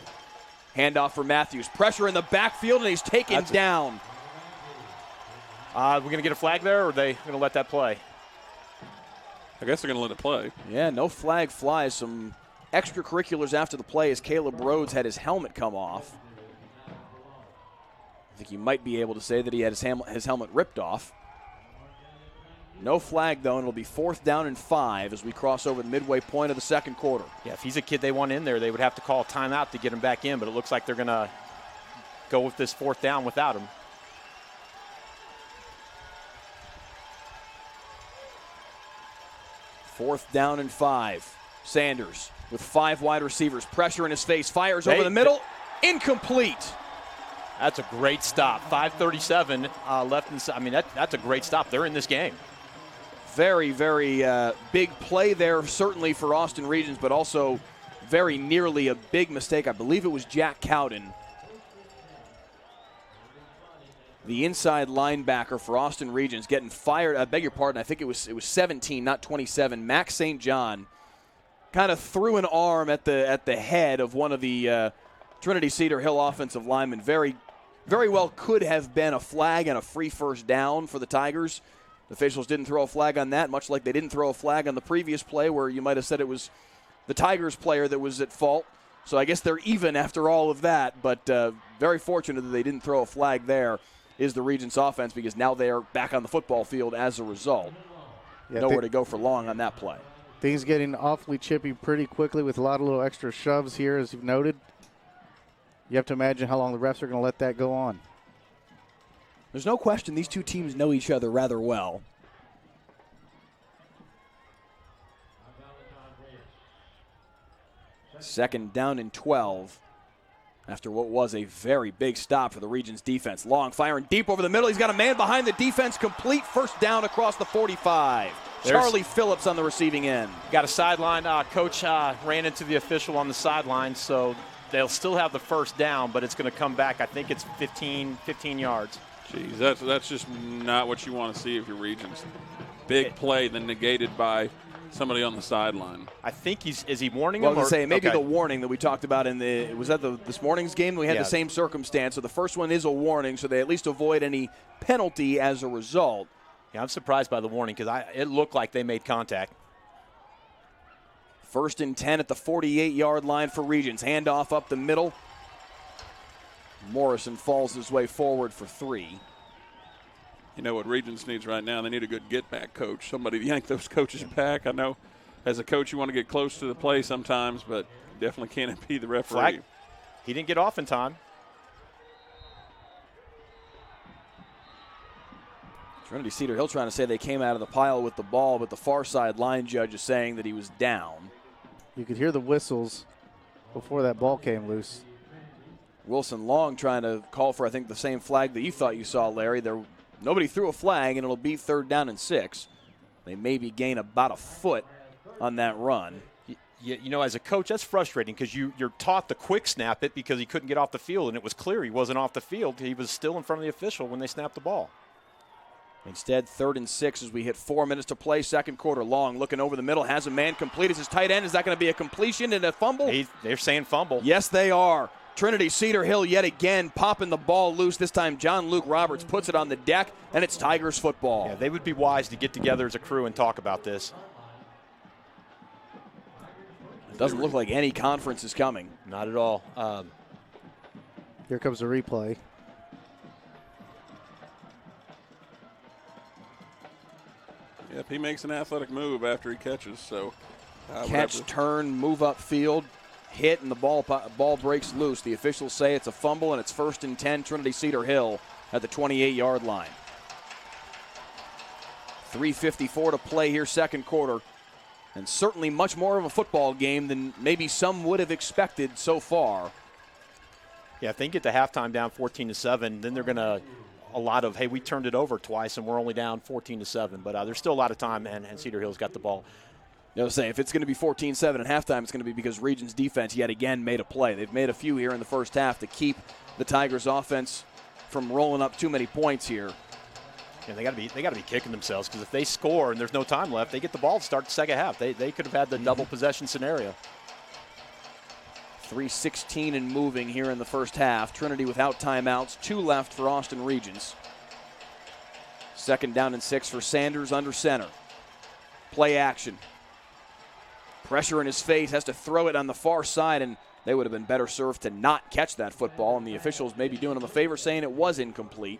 Handoff for Matthews. Pressure in the backfield, and he's taken down. We're going to get a flag there, or are they going to let that play? I guess they're going to let it play. Yeah, no flag flies. Some extracurriculars after the play as Caleb Rhodes had his helmet come off. I think you might be able to say that he had his helmet ripped off. No flag, though, and it'll be 4th down and 5 as we cross over the midway point of the 2nd quarter. Yeah, if he's a kid they want in there, they would have to call a timeout to get him back in, but it looks like they're going to go with this 4th down without him. Fourth down and 5. Sanders with 5 wide receivers. Pressure in his face. Fires over the middle. Incomplete. That's a great stop. 5:37 left inside. I mean, that's a great stop. They're in this game. Very, very big play there, certainly for Austin Regents, but also very nearly a big mistake. I believe it was Jack Cowden, the inside linebacker for Austin Regents, getting fired. I beg your pardon. I think it was 17, not 27. Max St. John kind of threw an arm at the head of one of the Trinity Cedar Hill offensive linemen. Very, very well could have been a flag and a free 1st down for the Tigers. The officials didn't throw a flag on that, much like they didn't throw a flag on the previous play where you might have said it was the Tigers player that was at fault. So I guess they're even after all of that, but very fortunate that they didn't throw a flag there is the Regents offense, because now they are back on the football field as a result. Yeah, nowhere to go for long on that play. Things getting awfully chippy pretty quickly with a lot of little extra shoves here, as you've noted. You have to imagine how long the refs are going to let that go on. There's no question these two teams know each other rather well. Second down and 12 after what was a very big stop for the Regents defense. Long, firing deep over the middle. He's got a man behind the defense. Complete first down across the 45. Charlie Phillips on the receiving end. Got a sideline. Coach ran into the official on the sideline, so they'll still have the first down, but it's going to come back. I think it's 15 yards. Jeez, that's just not what you want to see if you're Regents. Big play, then negated by somebody on the sideline. I think is he warning him? him? I was going to say, maybe the warning that we talked about was that this morning's game? We had the same circumstance. So the first one is a warning, so they at least avoid any penalty as a result. Yeah, I'm surprised by the warning because it looked like they made contact. First and 10 at the 48-yard line for Regents. Handoff up the middle. Morrison falls his way forward for 3. You know what Regents needs right now? They need a good get-back coach. Somebody to yank those coaches back. I know as a coach you want to get close to the play sometimes, but definitely can't be the referee. Flag. He didn't get off in time. Trinity Cedar Hill trying to say they came out of the pile with the ball, but the far side line judge is saying that he was down. You could hear the whistles before that ball came loose. Wilson Long trying to call for, I think, the same flag that you thought you saw, Larry. Nobody threw a flag, and it'll be 3rd down and 6. They maybe gain about a foot on that run. You know, as a coach, that's frustrating because you're taught to quick snap it because he couldn't get off the field, and it was clear he wasn't off the field. He was still in front of the official when they snapped the ball. Instead, 3rd and 6 as we hit 4 minutes to play, second quarter. Long looking over the middle, has a man complete as his tight end. Is that going to be a completion and a fumble? They're saying fumble. Yes, they are. Trinity Cedar Hill yet again popping the ball loose. This time John Luke Roberts puts it on the deck, and it's Tigers football. Yeah, they would be wise to get together as a crew and talk about this. It doesn't look like any conference is coming. Not at all. Here comes the replay. Yep, he makes an athletic move after he catches. So catch, turn, move up field, hit, and the ball breaks loose. The officials say it's a fumble, and it's 1st and 10, Trinity Cedar Hill at the 28-yard line. 3:54 to play here, second quarter, and certainly much more of a football game than maybe some would have expected so far. Yeah, if they get to halftime down 14-7, then they're going to a lot of, hey, we turned it over twice and we're only down 14-7. But there's still a lot of time, and Cedar Hill's got the ball. I was saying, if it's going to be 14-7 at halftime, it's going to be because Regents defense yet again made a play. They've made a few here in the first half to keep the Tigers offense from rolling up too many points here. Yeah, they got to be kicking themselves because if they score and there's no time left, they get the ball to start the second half. They could have had the double possession scenario. 3:16 and moving here in the first half. Trinity without timeouts, 2 left for Austin Regents. 2nd down and 6 for Sanders under center. Play action. Pressure in his face, has to throw it on the far side, and they would have been better served to not catch that football, and the officials may be doing him a favor saying it was incomplete.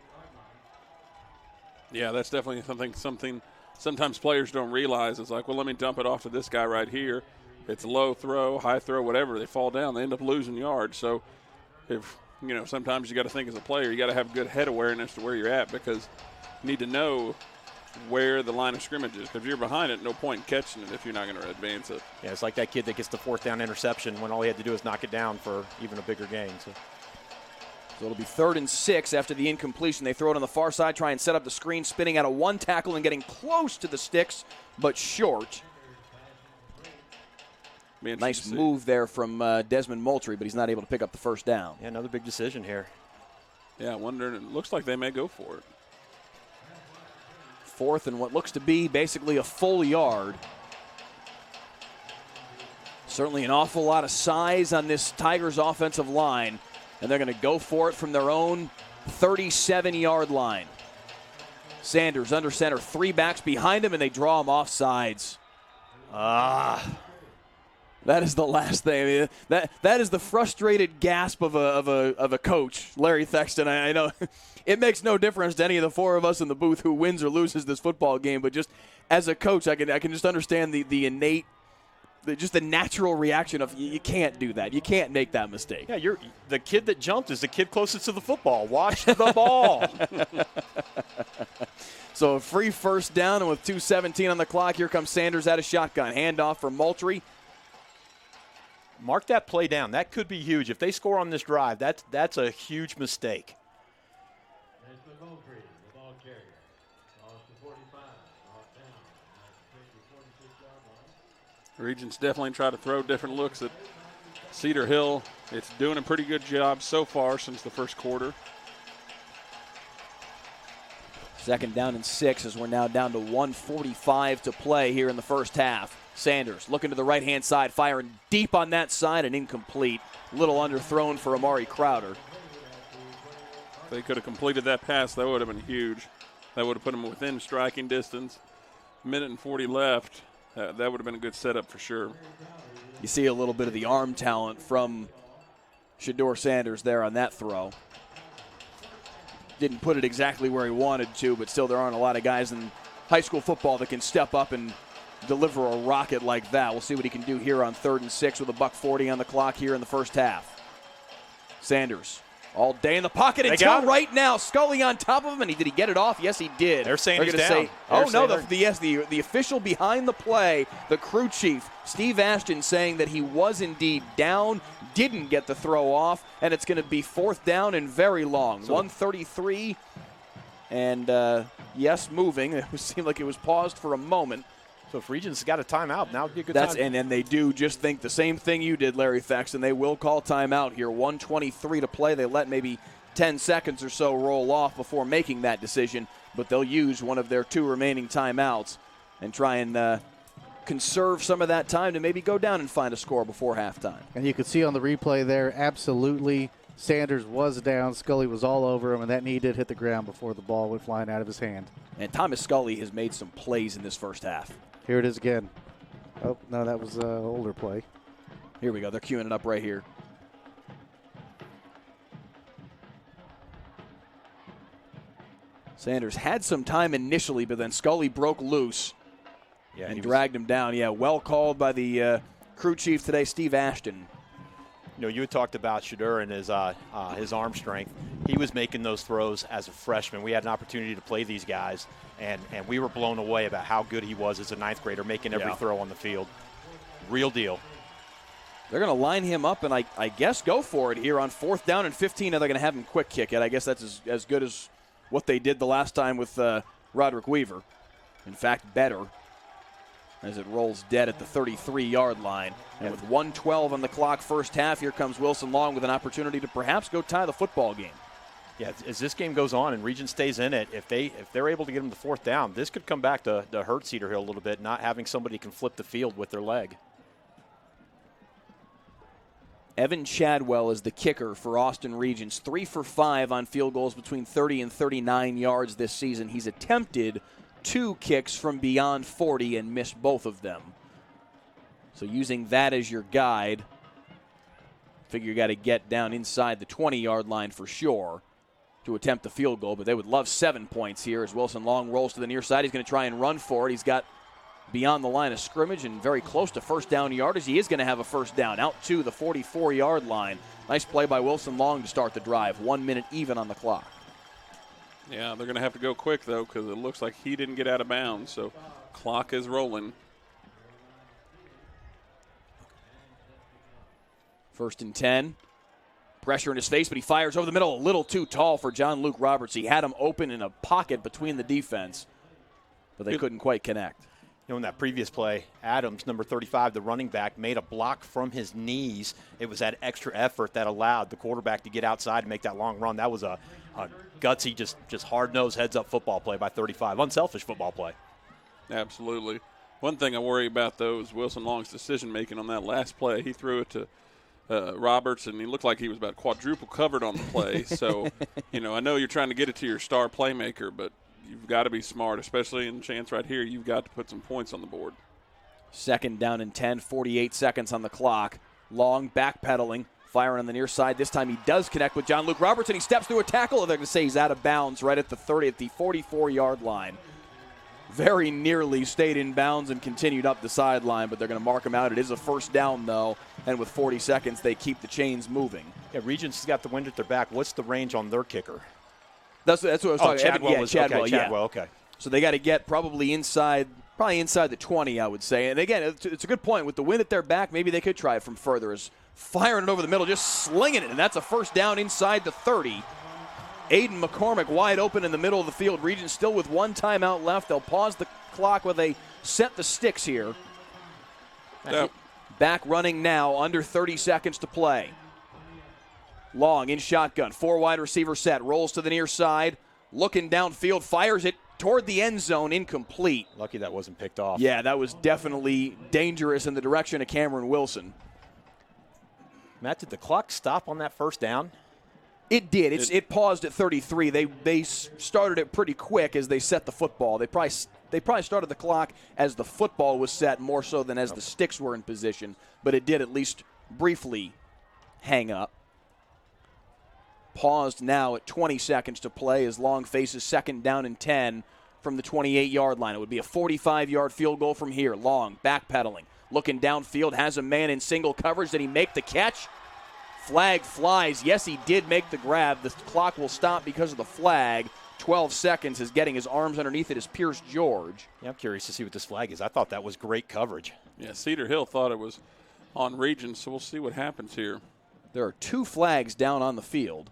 Yeah, that's definitely something sometimes players don't realize. It's like, well, let me dump it off to this guy right here. It's a low throw, high throw, whatever. They fall down. They end up losing yards. So, sometimes you got to think as a player, you got to have good head awareness to where you're at because you need to know where the line of scrimmage is. Because if you're behind it, no point in catching it if you're not going to advance it. Yeah, it's like that kid that gets the 4th down interception when all he had to do is knock it down for even a bigger gain. So it'll be 3rd and 6 after the incompletion. They throw it on the far side, try and set up the screen, spinning out of one tackle and getting close to the sticks, but short. Nice move there from Desmond Moultrie, but he's not able to pick up the first down. Yeah, another big decision here. Yeah, wondering. It looks like they may go for it. 4th and what looks to be basically a full yard. Certainly an awful lot of size on this Tigers offensive line, and they're going to go for it from their own 37-yard line. Sanders under center, 3 backs behind him, and they draw him off sides. That is the last thing. I mean, that is the frustrated gasp of a coach, Larry Thexton. I know it makes no difference to any of the four of us in the booth who wins or loses this football game, but just as a coach, I can just understand the innate, just the natural reaction of you can't do that. You can't make that mistake. Yeah, the kid that jumped is the kid closest to the football. Watch the ball. So a free first down, and with 2:17 on the clock, here comes Sanders at a shotgun. Handoff for Moultrie. Mark that play down. That could be huge. If they score on this drive, that's a huge mistake. It's the Moultrie, the ball carrier. Lost to 45, brought down at the 46-yard line. Regents definitely try to throw different looks at Cedar Hill. It's doing a pretty good job so far since the first quarter. 2nd down and 6 as we're now down to 1:45 to play here in the first half. Sanders looking to the right-hand side, firing deep on that side and incomplete. Little underthrown for Amari Crowder. If they could have completed that pass, that would have been huge. That would have put them within striking distance. Minute and 40 left. That would have been a good setup for sure. You see a little bit of the arm talent from Shedeur Sanders there on that throw. Didn't put it exactly where he wanted to, but still there aren't a lot of guys in high school football that can step up and deliver a rocket like that. We'll see what he can do here on 3rd and 6 with a $1:40 on the clock here in the first half. Sanders all day in the pocket until right now. Scully on top of him, and did he get it off? Yes, he did. They're saying he's down. The official behind the play, the crew chief, Steve Ashton, saying that he was indeed down, didn't get the throw off, and it's going to be 4th down and very long. 1:33, and yes, moving. It seemed like it was paused for a moment. So if Regents got a timeout, now would be a good time. And then they do just think the same thing you did, Larry Thexton. They will call timeout here. 1:23 to play. They let maybe 10 seconds or so roll off before making that decision, but they'll use one of their 2 remaining timeouts and try and conserve some of that time to maybe go down and find a score before halftime. And you could see on the replay there, absolutely, Sanders was down. Scully was all over him, and that knee did hit the ground before the ball went flying out of his hand. And Thomas Scully has made some plays in this first half. Here it is again. Oh, no, that was an older play. Here we go. They're queuing it up right here. Sanders had some time initially, but then Scully broke loose and dragged him down. Yeah, well called by the crew chief today, Steve Ashton. You know, you had talked about Shedeur and his arm strength. He was making those throws as a freshman. We had an opportunity to play these guys, and we were blown away about how good he was as a 9th grader, making every throw on the field. Real deal. They're going to line him up and I guess go for it here on 4th down and 15. Now they're going to have him quick kick it. I guess that's as good as what they did the last time with Roderick Weaver. In fact, better, as it rolls dead at the 33-yard line. And with 1:12 on the clock first half, here comes Wilson Long with an opportunity to perhaps go tie the football game. Yeah, as this game goes on and Regent stays in it, if they're able to get him to 4th down, this could come back to hurt Cedar Hill a little bit, not having somebody can flip the field with their leg. Evan Chadwell is the kicker for Austin Regents. 3 for 5 on field goals between 30 and 39 yards this season. He's attempted 2 kicks from beyond 40 and missed both of them. So using that as your guide, figure you got to get down inside the 20-yard line for sure to attempt the field goal, but they would love 7 points here as Wilson Long rolls to the near side. He's going to try and run for it. He's got beyond the line of scrimmage and very close to first down yardage. He is going to have a first down out to the 44-yard line. Nice play by Wilson Long to start the drive. 1 minute even on the clock. Yeah, they're going to have to go quick, though, because it looks like he didn't get out of bounds, so clock is rolling. 1st and 10. Pressure in his face, but he fires over the middle. A little too tall for John Luke Roberts. He had him open in a pocket between the defense, but they couldn't quite connect. You know, in that previous play, Adams, number 35, the running back, made a block from his knees. It was that extra effort that allowed the quarterback to get outside and make that long run. That was a gutsy, just hard-nosed, heads-up football play by 35. Unselfish football play. Absolutely. One thing I worry about, though, is Wilson Long's decision-making on that last play. He threw it to Roberts, and he looked like he was about quadruple covered on the play. So, you know, I know you're trying to get it to your star playmaker, but you've got to be smart, especially in the chance right here. You've got to put some points on the board. Second down and 10, 48 seconds on the clock. Long backpedaling, firing on the near side. This time he does connect with John Luke Robertson. He steps through a tackle, and they're going to say he's out of bounds right at the 44-yard line. Very nearly stayed in bounds and continued up the sideline, but they're going to mark him out. It is a first down, though, and with 40 seconds, they keep the chains moving. Yeah, Regents has got the wind at their back. What's the range on their kicker? That's what I was talking about. Chadwell, okay. So they got to get probably inside the 20, I would say. And again, it's a good point. With the wind at their back, maybe they could try it from further. As firing it over the middle, just slinging it, and that's a first down inside the 30. Aiden McCormick wide open in the middle of the field. Regents still with one timeout left. They'll pause the clock while they set the sticks here. Yep. Back running now, under 30 seconds to play. Long in shotgun, 4 wide receiver set, rolls to the near side, looking downfield, fires it toward the end zone, incomplete. Lucky that wasn't picked off. Yeah, that was definitely dangerous in the direction of Cameron Wilson. Matt, did the clock stop on that first down? It did. It paused at 33. They started it pretty quick as they set the football. They probably started the clock as the football was set more so than as the sticks were in position, but it did at least briefly hang up. Paused now at 20 seconds to play as Long faces second down and 10 from the 28-yard line. It would be a 45-yard field goal from here. Long backpedaling, looking downfield, has a man in single coverage. Did he make the catch? Flag flies. Yes, he did make the grab. The clock will stop because of the flag. 12 seconds is getting his arms underneath it is Pierce George. Yeah, I'm curious to see what this flag is. I thought that was great coverage. Yeah, Cedar Hill thought it was on Regents, so we'll see what happens here. There are 2 flags down on the field,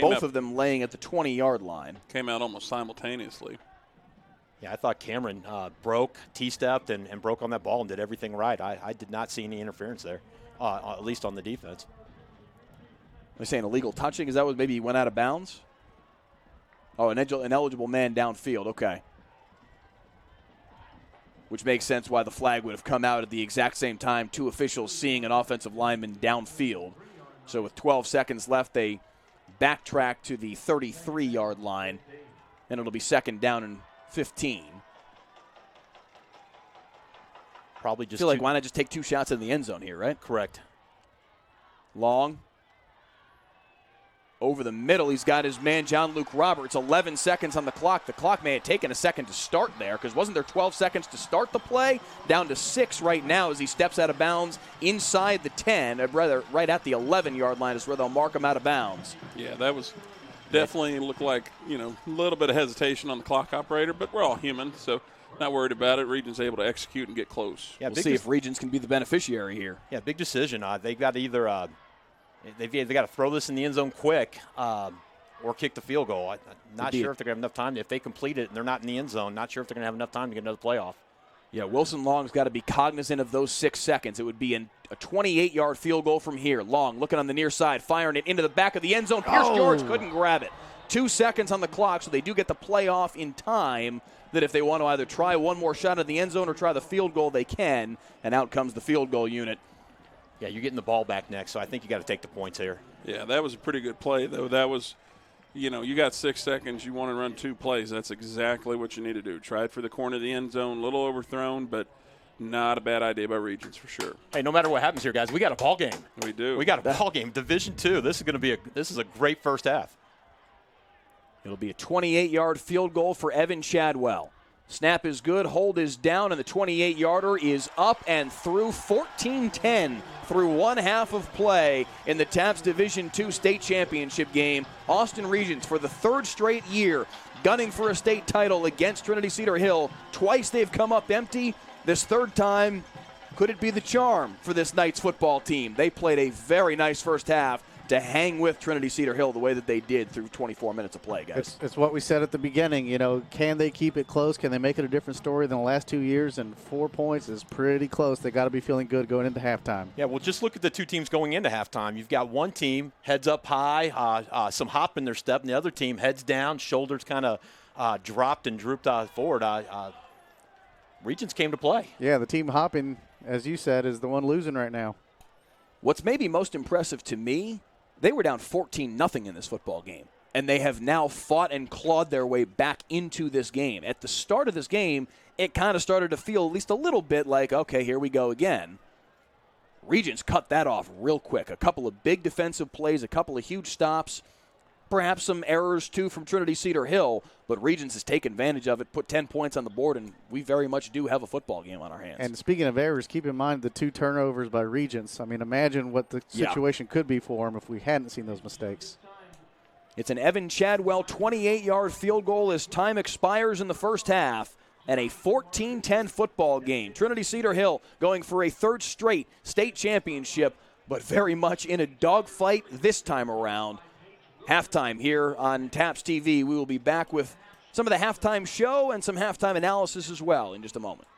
both of them laying at the 20-yard line. Came out almost simultaneously. Yeah, I thought Cameron broke, T-stepped, and broke on that ball and did everything right. I did not see any interference there, at least on the defense. They're saying illegal touching? Is that what maybe he went out of bounds? Oh, an eligible man downfield. Okay. Which makes sense why the flag would have come out at the exact same time. 2 officials seeing an offensive lineman downfield. So with 12 seconds left, they backtrack to the 33-yard line, and it'll be second down and 15. Probably just I feel like why not just take 2 shots in the end zone here, right? Correct. Long. Over the middle, he's got his man, John Luke Roberts. 11 seconds on the clock. The clock may have taken a second to start there because wasn't there 12 seconds to start the play? Down to 6 right now as he steps out of bounds inside the 10, or rather right at the 11-yard line is where they'll mark him out of bounds. Yeah, that was definitely looked like, a little bit of hesitation on the clock operator, but we're all human, so not worried about it. Regents able to execute and get close. Yeah, we'll see if Regents can be the beneficiary here. Yeah, big decision. They've got to either they've got to throw this in the end zone quick or kick the field goal. I'm not sure if they're going to have enough time. If they complete it and they're not in the end zone, not sure if they're going to have enough time to get another playoff. Yeah, Wilson Long's got to be cognizant of those 6 seconds. It would be a 28-yard field goal from here. Long looking on the near side, firing it into the back of the end zone. Pierce George couldn't grab it. 2 seconds on the clock, so they do get the playoff in time that if they want to either try one more shot at the end zone or try the field goal, they can, and out comes the field goal unit. Yeah, you're getting the ball back next, so I think you got to take the points here. Yeah, that was a pretty good play, though. That was, you got 6 seconds. You want to run 2 plays. That's exactly what you need to do. Try it for the corner of the end zone. A little overthrown, but not a bad idea by Regents for sure. Hey, no matter what happens here, guys, we got a ball game. We do. We got a ball game. Division II. This is a great first half. It'll be a 28-yard field goal for Evan Chadwell. Snap is good, hold is down, and the 28-yarder is up and through. 14-10 through 1 half of play in the TAPS Division II state championship game. Austin Regents for the 3rd straight year gunning for a state title against Trinity Cedar Hill. Twice they've come up empty. This 3rd time, could it be the charm for this Knights football team? They played a very nice first half to hang with Trinity Cedar Hill the way that they did through 24 minutes of play, guys. It's what we said at the beginning. Can they keep it close? Can they make it a different story than the last 2 years? And 4 points is pretty close. They got to be feeling good going into halftime. Yeah, well, just look at the 2 teams going into halftime. You've got one team heads up high, some hop in their step, and the other team heads down, shoulders kind of dropped and drooped forward. Regents came to play. Yeah, the team hopping, as you said, is the one losing right now. What's maybe most impressive to me, they were down 14-0 in this football game. And they have now fought and clawed their way back into this game. At the start of this game, it kind of started to feel at least a little bit like, okay, here we go again. Regents cut that off real quick. A couple of big defensive plays, a couple of huge stops, perhaps some errors too from Trinity Cedar Hill, but Regents has taken advantage of it, put 10 points on the board, and we very much do have a football game on our hands. And speaking of errors, keep in mind the 2 turnovers by Regents. I mean, imagine what the situation could be for them if we hadn't seen those mistakes. It's an Evan Chadwell 28-yard field goal as time expires in the first half, and a 14-10 football game. Trinity Cedar Hill going for a 3rd straight state championship, but very much in a dogfight this time around. Halftime here on TAPS TV. We will be back with some of the halftime show and some halftime analysis as well in just a moment.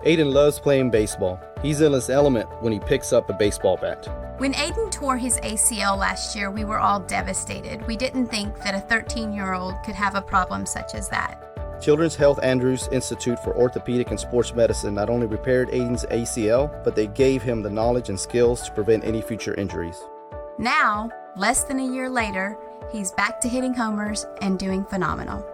Aiden loves playing baseball. He's in his element when he picks up a baseball bat. When Aiden tore his ACL last year, we were all devastated. We didn't think that a 13-year-old could have a problem such as that. Children's Health Andrews Institute for Orthopedic and Sports Medicine not only repaired Aiden's ACL, but they gave him the knowledge and skills to prevent any future injuries. Now, less than a year later, he's back to hitting homers and doing phenomenal.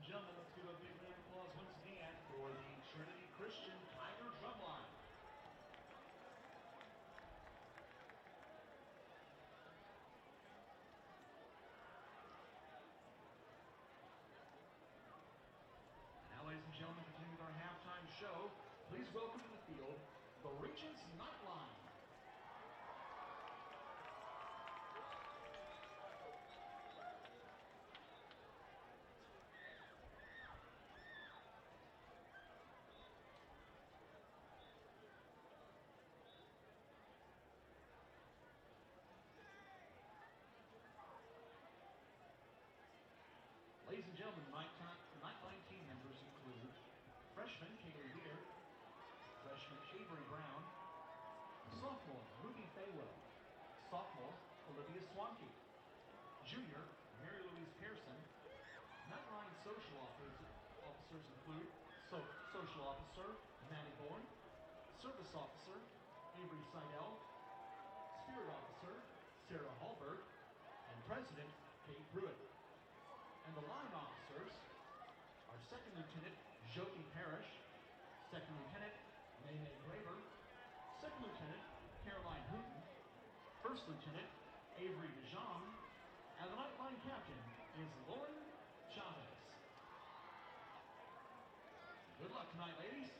Gentlemen, let's give a big round of applause once again for the Trinity Christian Tiger Drumline. Now, ladies and welcome to the field the Regents Nightline. Ladies and gentlemen, Nightline team members include freshman Kaylee Weir, freshman Avery Brown, sophomore Ruby Faywell, sophomore Olivia Swanke, junior Mary Louise Pearson. Nightline social officers include social officer Maddie Bourne, service officer Avery Seidel, spirit officer Sarah Hallberg, and president Kate Pruitt. And the line officers are Second Lieutenant Jody Parrish, Second Lieutenant May Graber, Second Lieutenant Caroline Hooten, First Lieutenant Avery DeJong, and the Nightline captain is Lauren Chavez. Good luck tonight, ladies.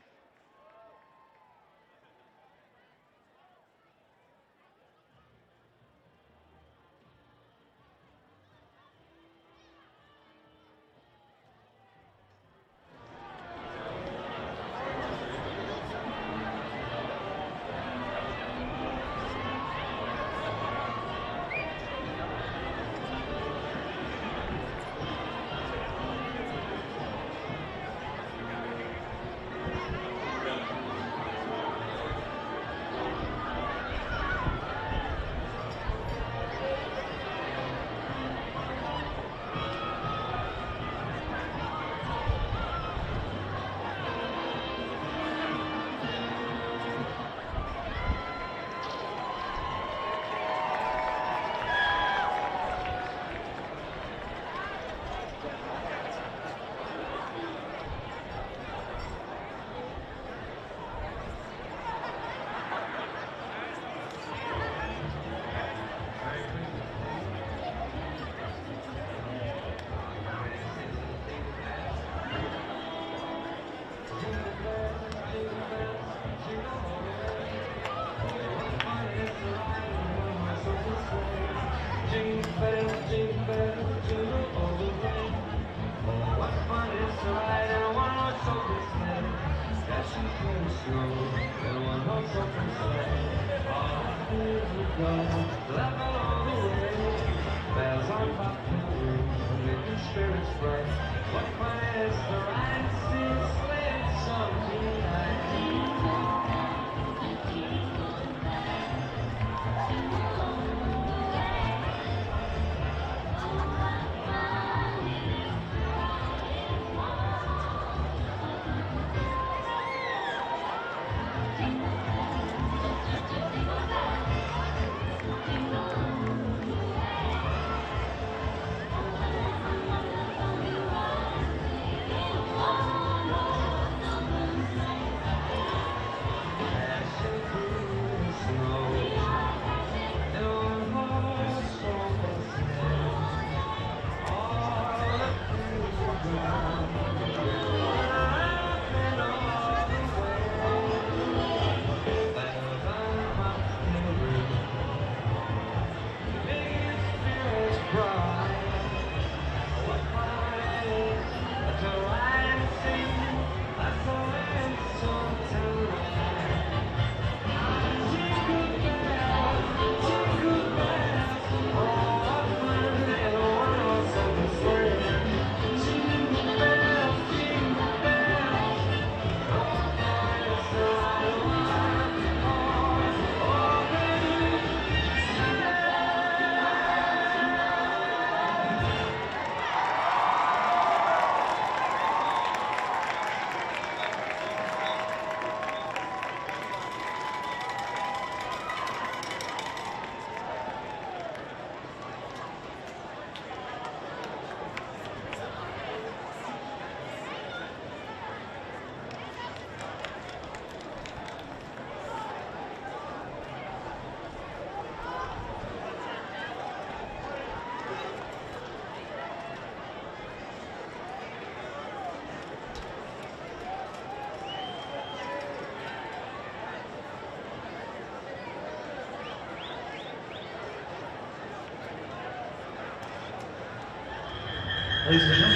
Ladies and gentlemen,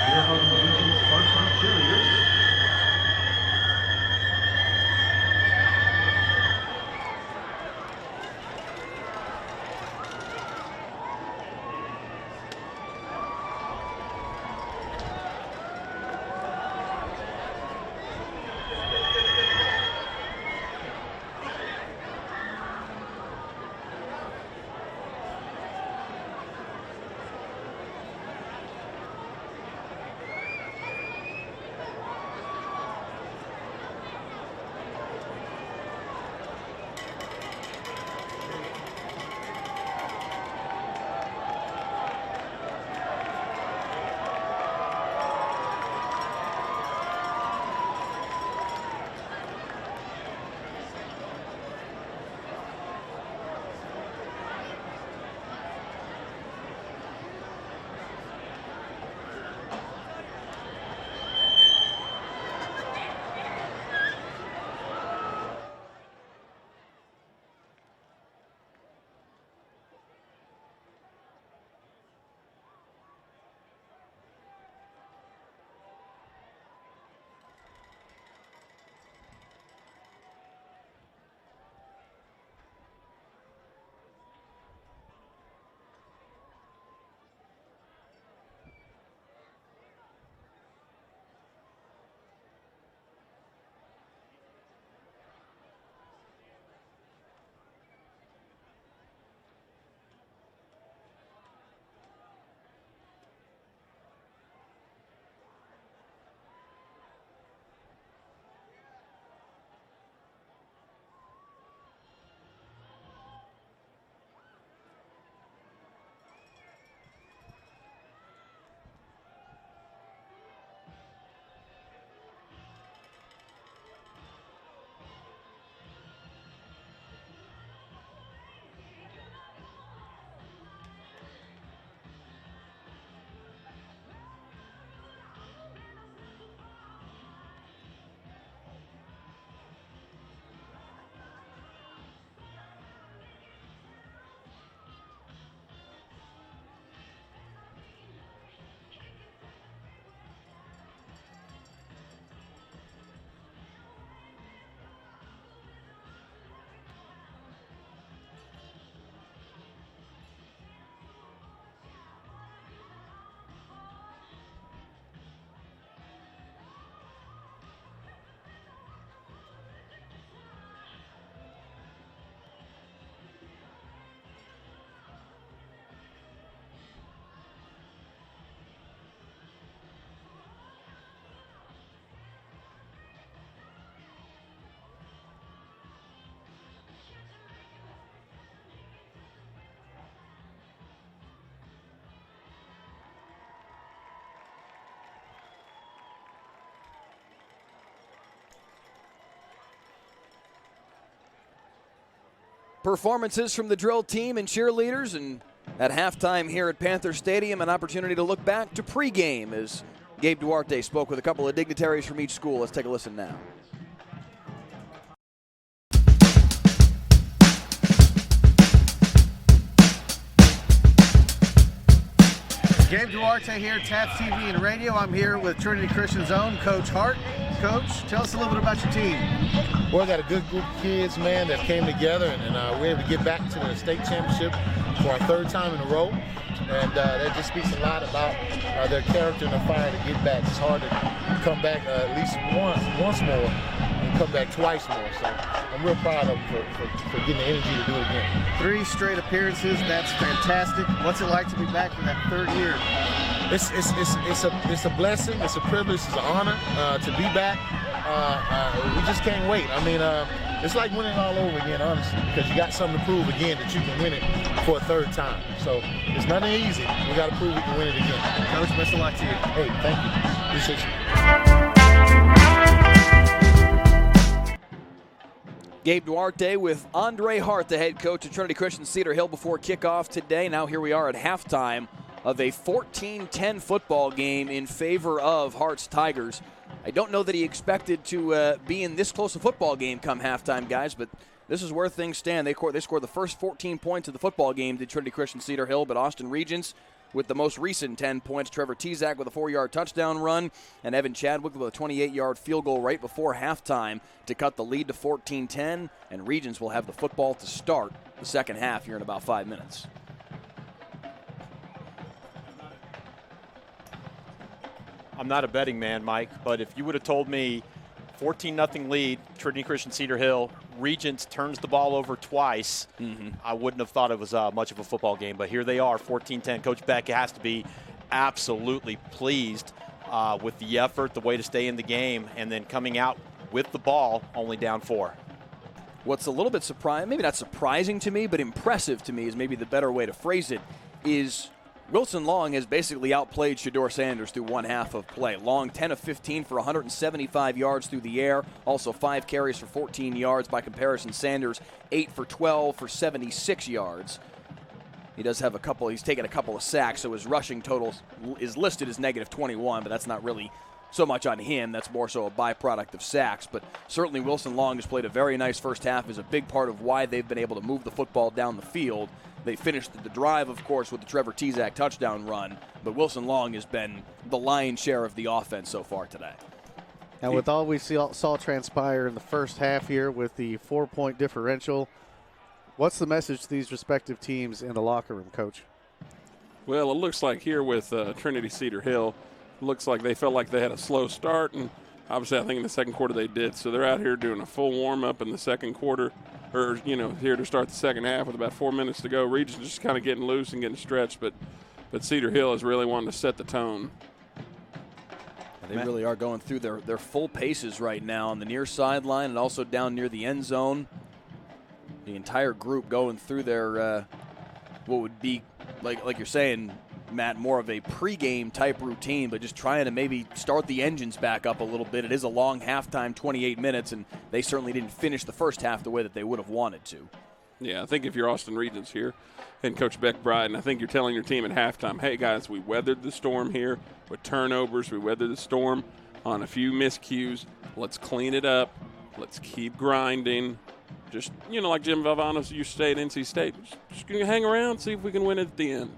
here are the Regents varsity cheerleaders. Performances from the drill team and cheerleaders, and at halftime here at Panther Stadium, an opportunity to look back to pregame as Gabe Duarte spoke with a couple of dignitaries from each school. Let's take a listen now. Gabe Duarte here, TAPS TV and radio. I'm here with Trinity Christian's own Coach Hart. Coach, tell us a little bit about your team. Well, I got a good group of kids, man, that came together, and we're able to get back to the state championship for our third time in a row. And that just speaks a lot about their character and their fire to get back. It's hard to come back at least once more and come back twice more. So I'm real proud of them for getting the energy to do it again. 3 straight appearances, that's fantastic. What's it like to be back for that third year? It's a blessing, it's a privilege, it's an honor to be back. We just can't wait. I mean, it's like winning all over again, honestly, because you got something to prove again that you can win it for a third time. So it's nothing easy. We got to prove we can win it again. Coach, best of luck to you. Hey, thank you. Appreciate you. Gabe Duarte with Andre Hart, the head coach of Trinity Christian Cedar Hill, before kickoff today. Now here we are at halftime of a 14-10 football game in favor of Hart's Tigers. I don't know that he expected to be in this close a football game come halftime, guys, but this is where things stand. They scored the first 14 points of the football game to Trinity Christian Cedar Hill, but Austin Regents with the most recent 10 points. Trevor Tezak with a 4-yard touchdown run, and Evan Chadwick with a 28-yard field goal right before halftime to cut the lead to 14-10, and Regents will have the football to start the second half here in about 5 minutes. I'm not a betting man, Mike, but if you would have told me 14-0 lead, Trinity Christian Cedar Hill, Regents turns the ball over twice, I wouldn't have thought it was much of a football game. But here they are, 14-10. Coach Beck has to be absolutely pleased with the effort, the way to stay in the game, and then coming out with the ball only down 4. What's a little bit surprising, maybe not surprising to me, but impressive to me is maybe the better way to phrase it, is Wilson Long has basically outplayed Shedeur Sanders through one half of play. Long 10 of 15 for 175 yards through the air, also 5 carries for 14 yards. By comparison, Sanders 8 for 12 for 76 yards. He does have he's taken a couple of sacks, so his rushing total is listed as negative 21, but that's not really so much on him. That's more so a byproduct of sacks. But certainly Wilson Long has played a very nice first half, is a big part of why they've been able to move the football down the field. They finished the drive, of course, with the Trevor Tezak touchdown run, but Wilson Long has been the lion's share of the offense so far today. And with all we saw transpire in the first half here with the 4-point differential, what's the message to these respective teams in the locker room, Coach? Well, it looks like here with Trinity Cedar Hill, it looks like they felt like they had a slow start, and obviously I think in the second quarter they did. So they're out here doing a full warm-up in the second quarter, or, here to start the second half with about 4 minutes to go. Regents just kind of getting loose and getting stretched, but Cedar Hill is really wanting to set the tone. They really are going through their full paces right now on the near sideline and also down near the end zone. The entire group going through their what would be, like you're saying, Matt, more of a pregame type routine, but just trying to maybe start the engines back up a little bit. It is a long halftime, 28 minutes, and they certainly didn't finish the first half the way that they would have wanted to. Yeah, I think if you're Austin Regents here and Coach Beck Bryden, I think you're telling your team at halftime, hey, guys, we weathered the storm here with turnovers. We weathered the storm on a few miscues. Let's clean it up. Let's keep grinding. Just, like Jim Valvanos used to say at NC State, just going to hang around, see if we can win at the end.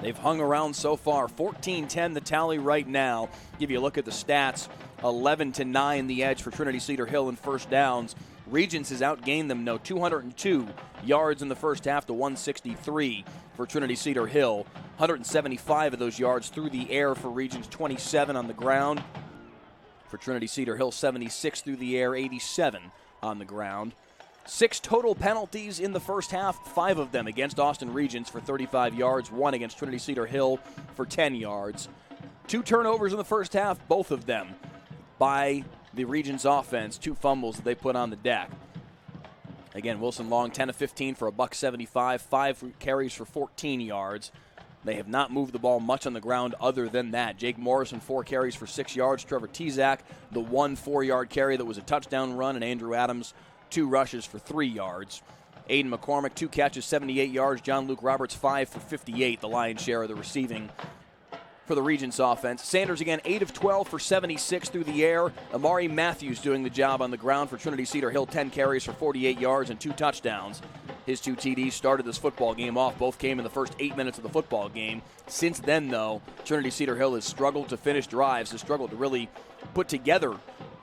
They've hung around so far. 14-10 the tally right now. Give you a look at the stats. 11-9 the edge for Trinity Cedar Hill in first downs. Regents has outgained them, 202 yards in the first half to 163 for Trinity Cedar Hill. 175 of those yards through the air for Regents, 27 on the ground. For Trinity Cedar Hill, 76 through the air, 87 on the ground. 6 total penalties in the first half, 5 of them against Austin Regents for 35 yards, 1 against Trinity Cedar Hill for 10 yards. 2 turnovers in the first half, both of them by the Regents offense, 2 fumbles that they put on the deck. Again, Wilson Long, 10 of 15 for $175, 5 carries for 14 yards. They have not moved the ball much on the ground other than that. Jake Morrison, 4 carries for 6 yards. Trevor Tezak, the 1 4-yard carry that was a touchdown run, and Andrew Adams, 2 rushes for 3 yards. Aiden McCormick, 2 catches, 78 yards. John Luke Roberts, 5 for 58, the lion's share of the receiving for the Regents offense. Sanders again, 8 of 12 for 76 through the air. Amari Matthews doing the job on the ground for Trinity Cedar Hill, 10 carries for 48 yards and 2 touchdowns. His 2 TDs started this football game off. Both came in the first 8 minutes of the football game. Since then, though, Trinity Cedar Hill has struggled to finish drives, has struggled to really put together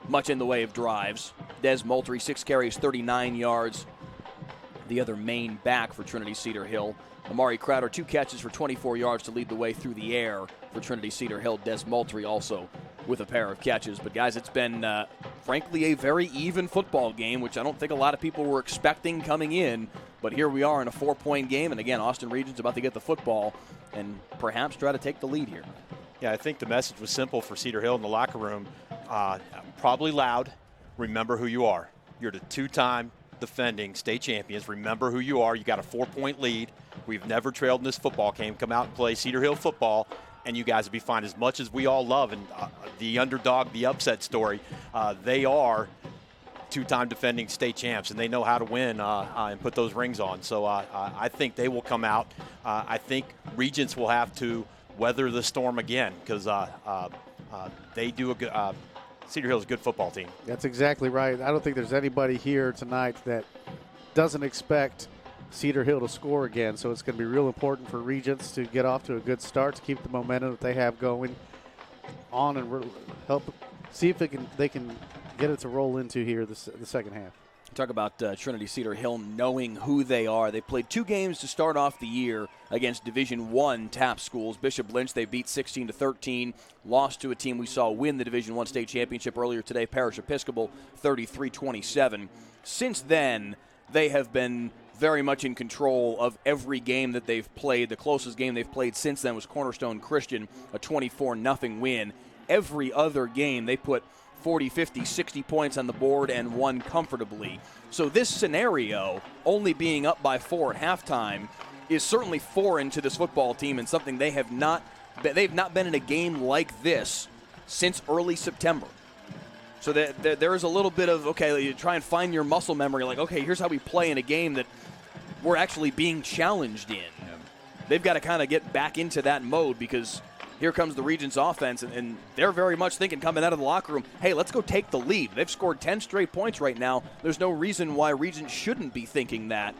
much in the way of drives. Des Moultrie, 6 carries, 39 yards. The other main back for Trinity Cedar Hill. Amari Crowder, 2 catches for 24 yards to lead the way through the air for Trinity Cedar Hill. Des Moultrie also with a pair of catches. But, guys, it's been, frankly, a very even football game, which I don't think a lot of people were expecting coming in. But here we are in a 4-point game. And, again, Austin Regents about to get the football and perhaps try to take the lead here. Yeah, I think the message was simple for Cedar Hill in the locker room. Probably loud. Remember who you are. You're the 2-time defending state champions. Remember who you are. You got a 4-point lead. We've never trailed in this football game. Come out and play Cedar Hill football, and you guys will be fine. As much as we all love and the underdog, the upset story, they are 2-time defending state champs, and they know how to win and put those rings on. So I think they will come out. I think Regents will have to weather the storm again because they do a good Cedar Hill is a good football team. That's exactly right. I don't think there's anybody here tonight that doesn't expect Cedar Hill to score again. So it's going to be real important for Regents to get off to a good start, to keep the momentum that they have going on, and help see if they can get it to roll into here the second half. Talk about Trinity Cedar Hill knowing who they are. They played 2 games to start off the year against Division I TAP schools. Bishop Lynch, they beat 16-13, lost to a team we saw win the Division I state championship earlier today, Parish Episcopal, 33-27. Since then, they have been very much in control of every game that they've played. The closest game they've played since then was Cornerstone Christian, a 24-0 win. Every other game, they put 40, 50, 60 points on the board and won comfortably. So this scenario, only being up by 4 at halftime, is certainly foreign to this football team and something they've not been in a game like this since early September. So there is a little bit of, okay, you try and find your muscle memory, like, okay, here's how we play in a game that we're actually being challenged in. They've got to kind of get back into that mode, because here comes the Regents offense, and they're very much thinking coming out of the locker room, hey, let's go take the lead. They've scored 10 straight points right now. There's no reason why Regents shouldn't be thinking that.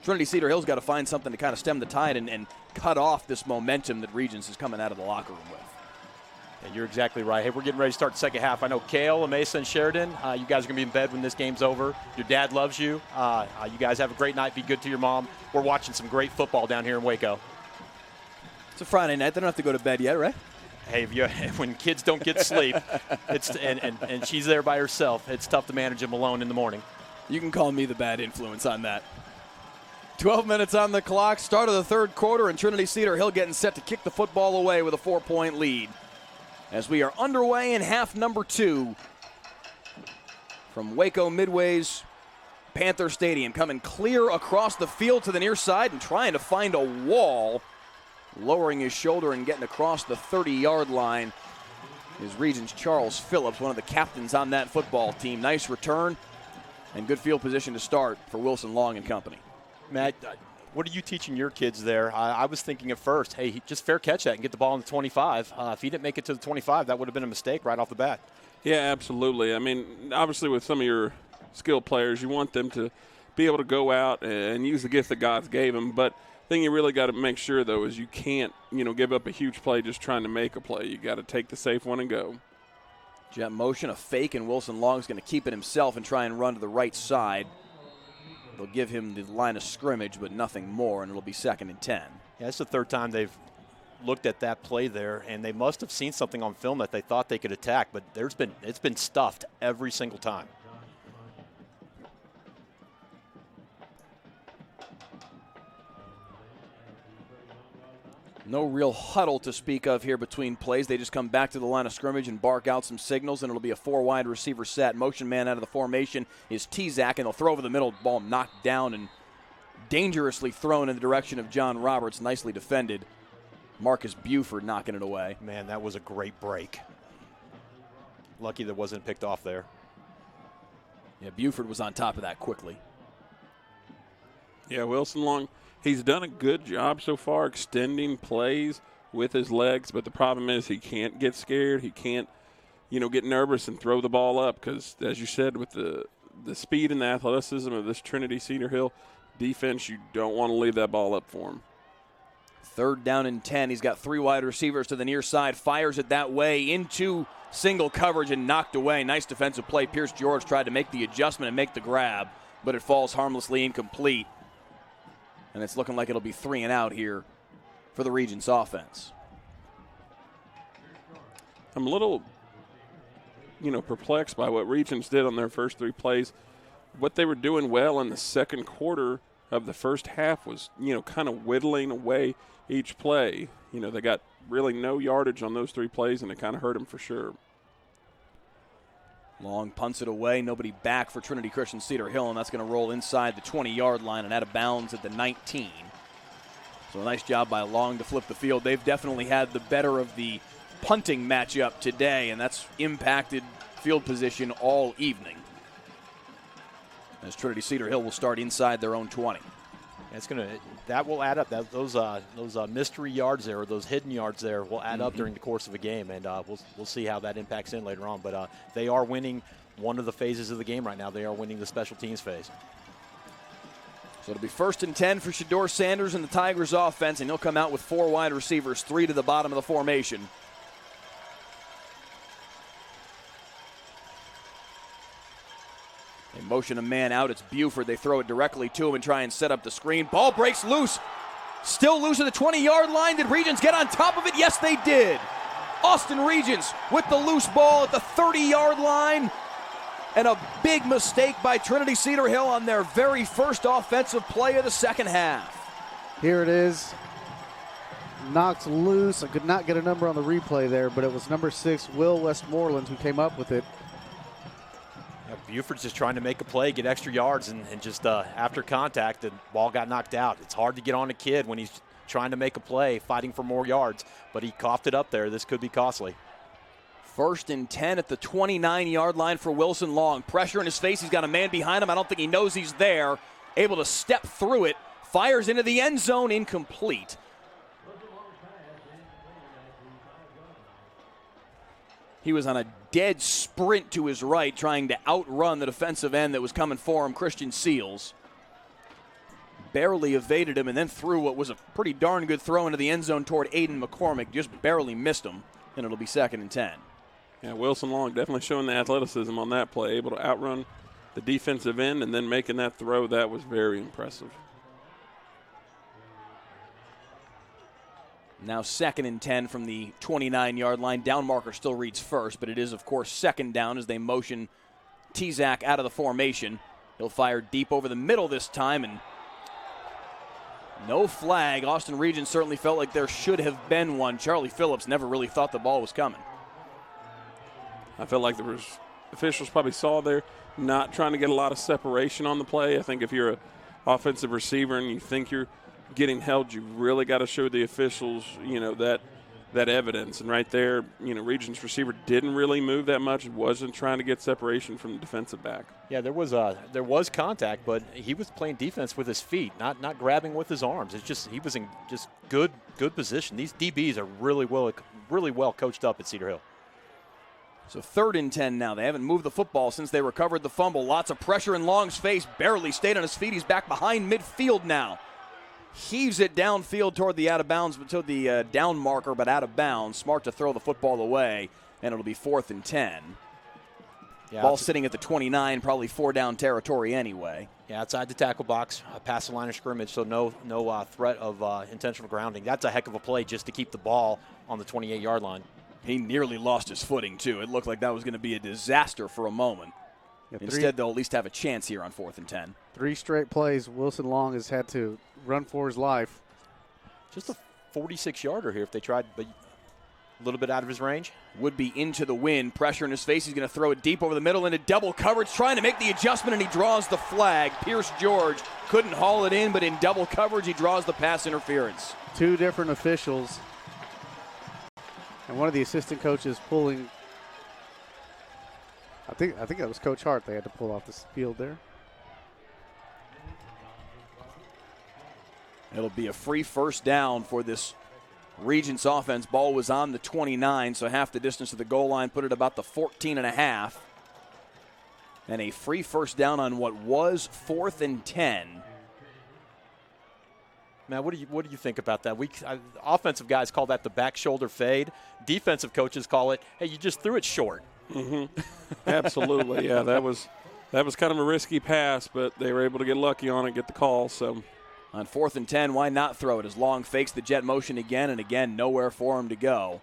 Trinity Cedar Hill's got to find something to kind of stem the tide and cut off this momentum that Regents is coming out of the locker room with. And you're exactly right. Hey, we're getting ready to start the second half. I know Kale, Amasa, and Sheridan, you guys are going to be in bed when this game's over. Your dad loves you. You guys have a great night. Be good to your mom. We're watching some great football down here in Waco. It's a Friday night. They don't have to go to bed yet, right? Hey, when kids don't get sleep, and she's there by herself, it's tough to manage them alone in the morning. You can call me the bad influence on that. 12 minutes on the clock, start of the third quarter, and Trinity Cedar Hill getting set to kick the football away with a 4-point lead. As we are underway in half number 2 from Waco Midway's Panther Stadium, coming clear across the field to the near side and trying to find a wall, lowering his shoulder and getting across the 30-yard line is Regents Charles Phillips, one of the captains on that football team. Nice return and good field position to start for Wilson Long and company. Matt, what are you teaching your kids there? I was thinking at first, hey, just fair catch that and get the ball in the 25. If he didn't make it to the 25, that would have been a mistake right off the bat. Yeah, absolutely. I mean, obviously with some of your skilled players, you want them to be able to go out and use the gift that God gave them. But the thing you really got to make sure, though, is you can't, give up a huge play just trying to make a play. You got to take the safe one and go. Jet motion, a fake, and Wilson Long's going to keep it himself and try and run to the right side. They'll give him the line of scrimmage, but nothing more, and it'll be 2nd and 10. Yeah, it's the third time they've looked at that play there, and they must have seen something on film that they thought they could attack, but it's been stuffed every single time. No real huddle to speak of here between plays. They just come back to the line of scrimmage and bark out some signals, and it'll be a 4-wide receiver set. Motion man out of the formation is T-Zack, and they'll throw over the middle. Ball knocked down and dangerously thrown in the direction of John Roberts. Nicely defended. Marcus Buford knocking it away. Man, that was a great break. Lucky that wasn't picked off there. Yeah, Buford was on top of that quickly. Yeah, Wilson Long, he's done a good job so far extending plays with his legs, but the problem is he can't get scared. He can't, get nervous and throw the ball up because, as you said, with the speed and the athleticism of this Trinity Cedar Hill defense, you don't want to leave that ball up for him. 3rd down and 10. He's got 3 wide receivers to the near side, fires it that way into single coverage and knocked away. Nice defensive play. Pierce George tried to make the adjustment and make the grab, but it falls harmlessly incomplete. And it's looking like it'll be 3 and out here for the Regents offense. I'm a little, perplexed by what Regents did on their first 3 plays. What they were doing well in the second quarter of the first half was, kind of whittling away each play. They got really no yardage on those 3 plays, and it kind of hurt them for sure. Long punts it away. Nobody back for Trinity Christian Cedar Hill, and that's going to roll inside the 20-yard line and out of bounds at the 19. So a nice job by Long to flip the field. They've definitely had the better of the punting matchup today, and that's impacted field position all evening. As Trinity Cedar Hill will start inside their own 20. That will add up. Those mystery yards there, or those hidden yards there, will add up during the course of a game, and we'll see how that impacts in later on. But they are winning one of the phases of the game right now. They are winning the special teams phase. So it'll be 1st and 10 for Shedeur Sanders and the Tigers offense, and he'll come out with 4 wide receivers, 3 to the bottom of the formation. They motion a man out. It's Buford. They throw it directly to him and try and set up the screen. Ball breaks loose. Still loose at the 20-yard line. Did Regents get on top of it? Yes, they did. Austin Regents with the loose ball at the 30-yard line. And a big mistake by Trinity Cedar Hill on their very first offensive play of the second half. Here it is. Knocked loose. I could not get a number on the replay there, but it was number 6, Will Westmoreland, who came up with it. Yeah, Buford's just trying to make a play, get extra yards, and just after contact, the ball got knocked out. It's hard to get on a kid when he's trying to make a play, fighting for more yards, but he coughed it up there. This could be costly. 1st and 10 at the 29-yard line for Wilson Long. Pressure in his face. He's got a man behind him. I don't think he knows he's there. Able to step through it. Fires into the end zone. Incomplete. He was on a dead sprint to his right, trying to outrun the defensive end that was coming for him, Christian Seals. Barely evaded him and then threw what was a pretty darn good throw into the end zone toward Aiden McCormick. Just barely missed him, and it'll be 2nd and 10. Yeah, Wilson Long definitely showing the athleticism on that play, able to outrun the defensive end and then making that throw. That was very impressive. Now 2nd and 10 from the 29-yard line. Down marker still reads first, but it is, of course, 2nd down as they motion Tizak out of the formation. He'll fire deep over the middle this time, and no flag. Austin Regents certainly felt like there should have been one. Charlie Phillips never really thought the ball was coming. I felt like there was officials probably saw there not trying to get a lot of separation on the play. I think if you're an offensive receiver and you think you're getting held, you really got to show the officials, that evidence. And right there, Regents receiver didn't really move that much. Wasn't trying to get separation from the defensive back. Yeah, there was contact, but he was playing defense with his feet, not grabbing with his arms. It's just he was in just good position. These DBs are really well coached up at Cedar Hill. So 3rd and 10 now. They haven't moved the football since they recovered the fumble. Lots of pressure in Long's face. Barely stayed on his feet. He's back behind midfield now. Heaves it downfield toward the out of bounds, to the down marker, but out of bounds. Smart to throw the football away, and it'll be 4th and 10. Yeah, ball sitting at the 29, probably 4-down territory anyway. Yeah, outside the tackle box, past the line of scrimmage, so no threat of intentional grounding. That's a heck of a play just to keep the ball on the 28-yard line. He nearly lost his footing, too. It looked like that was going to be a disaster for a moment. Yeah, instead, they'll at least have a chance here on 4th and 10. 3 straight plays. Wilson Long has had to run for his life. Just a 46-yarder here if they tried, but a little bit out of his range. Would be into the wind. Pressure in his face. He's going to throw it deep over the middle into double coverage, trying to make the adjustment, and he draws the flag. Pierce George couldn't haul it in, but in double coverage, he draws the pass interference. 2 different officials. And one of the assistant coaches pulling. I think that was Coach Hart. They had to pull off the field there. It'll be a free 1st down for this Regents offense. Ball was on the 29, so half the distance to the goal line, put it about the 14.5. And a free 1st down on what was 4th and 10. Matt, what do you think about that? Offensive guys call that the back shoulder fade. Defensive coaches call it, hey, you just threw it short. Mm-hmm. Absolutely, yeah. That was kind of a risky pass, but they were able to get lucky on it, get the call. So on 4th and 10, why not throw it? As Long fakes the jet motion again, and again, nowhere for him to go.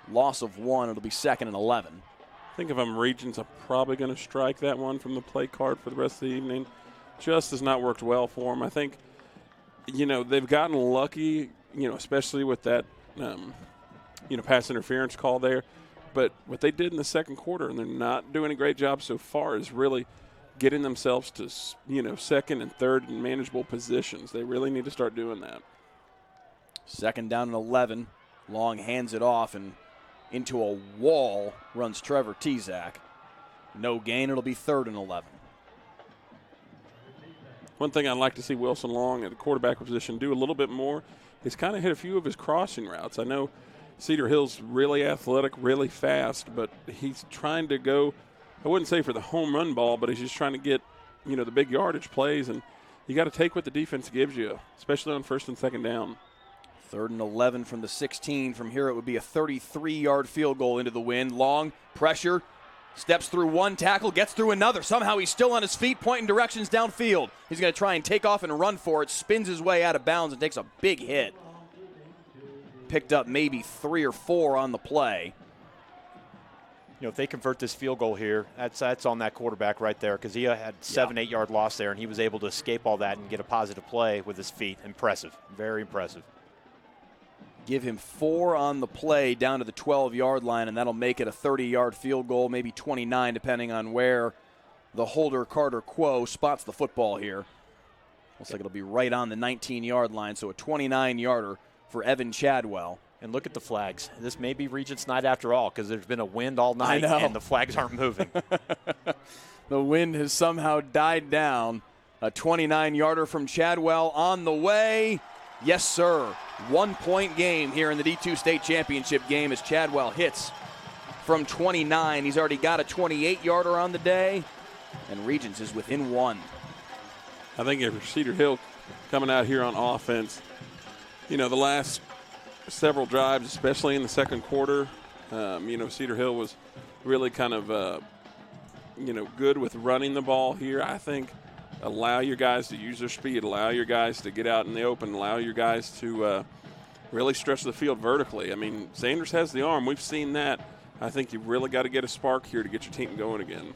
Loss of 1. It'll be 2nd and 11. I think if I'm Regents, I'm probably going to strike that one from the play card for the rest of the evening. Just has not worked well for them. I think, they've gotten lucky, especially with that, pass interference call there. But what they did in the second quarter, and they're not doing a great job so far, is really getting themselves to, 2nd and 3rd and manageable positions. They really need to start doing that. 2nd down and 11. Long hands it off, and into a wall runs Trevor Tizak. No gain. It'll be 3rd and 11. One thing I'd like to see Wilson Long at the quarterback position do a little bit more is kind of hit a few of his crossing routes. I know Cedar Hill's really athletic, really fast, but he's trying to go, I wouldn't say for the home run ball, but he's just trying to get, the big yardage plays. And you got to take what the defense gives you, especially on first and second down. 3rd and 11 from the 16. From here, it would be a 33-yard field goal into the wind. Long pressure, steps through one tackle, gets through another. Somehow he's still on his feet, pointing directions downfield. He's going to try and take off and run for it, spins his way out of bounds and takes a big hit. Picked up maybe 3 or 4 on the play. You know, if they convert this field goal here, that's on that quarterback right there, because he had 7-8 yard loss there, and he was able to escape all that and get a positive play with his feet. Impressive. Very impressive. Give him 4 on the play down to the 12-yard line, and that'll make it a 30-yard field goal, maybe 29, depending on where the holder, Carter Quo, spots the football here. Looks like it'll be right on the 19-yard line, so a 29-yarder for Evan Chadwell. And look at the flags. This may be Regents night after all, because there's been a wind all night, and the flags aren't moving. The wind has somehow died down. A 29-yarder from Chadwell on the way. Yes, sir. 1-point game here in the D2 State Championship game as Chadwell hits from 29. He's already got a 28-yarder on the day, and Regents is within 1. I think if Cedar Hill coming out here on offense, you know, the last several drives, especially in the second quarter, you know, Cedar Hill was really kind of, you know, good with running the ball here. I think allow your guys to use their speed, allow your guys to get out in the open, allow your guys to really stretch the field vertically. I mean, Sanders has the arm. We've seen that. I think you've really got to get a spark here to get your team going again.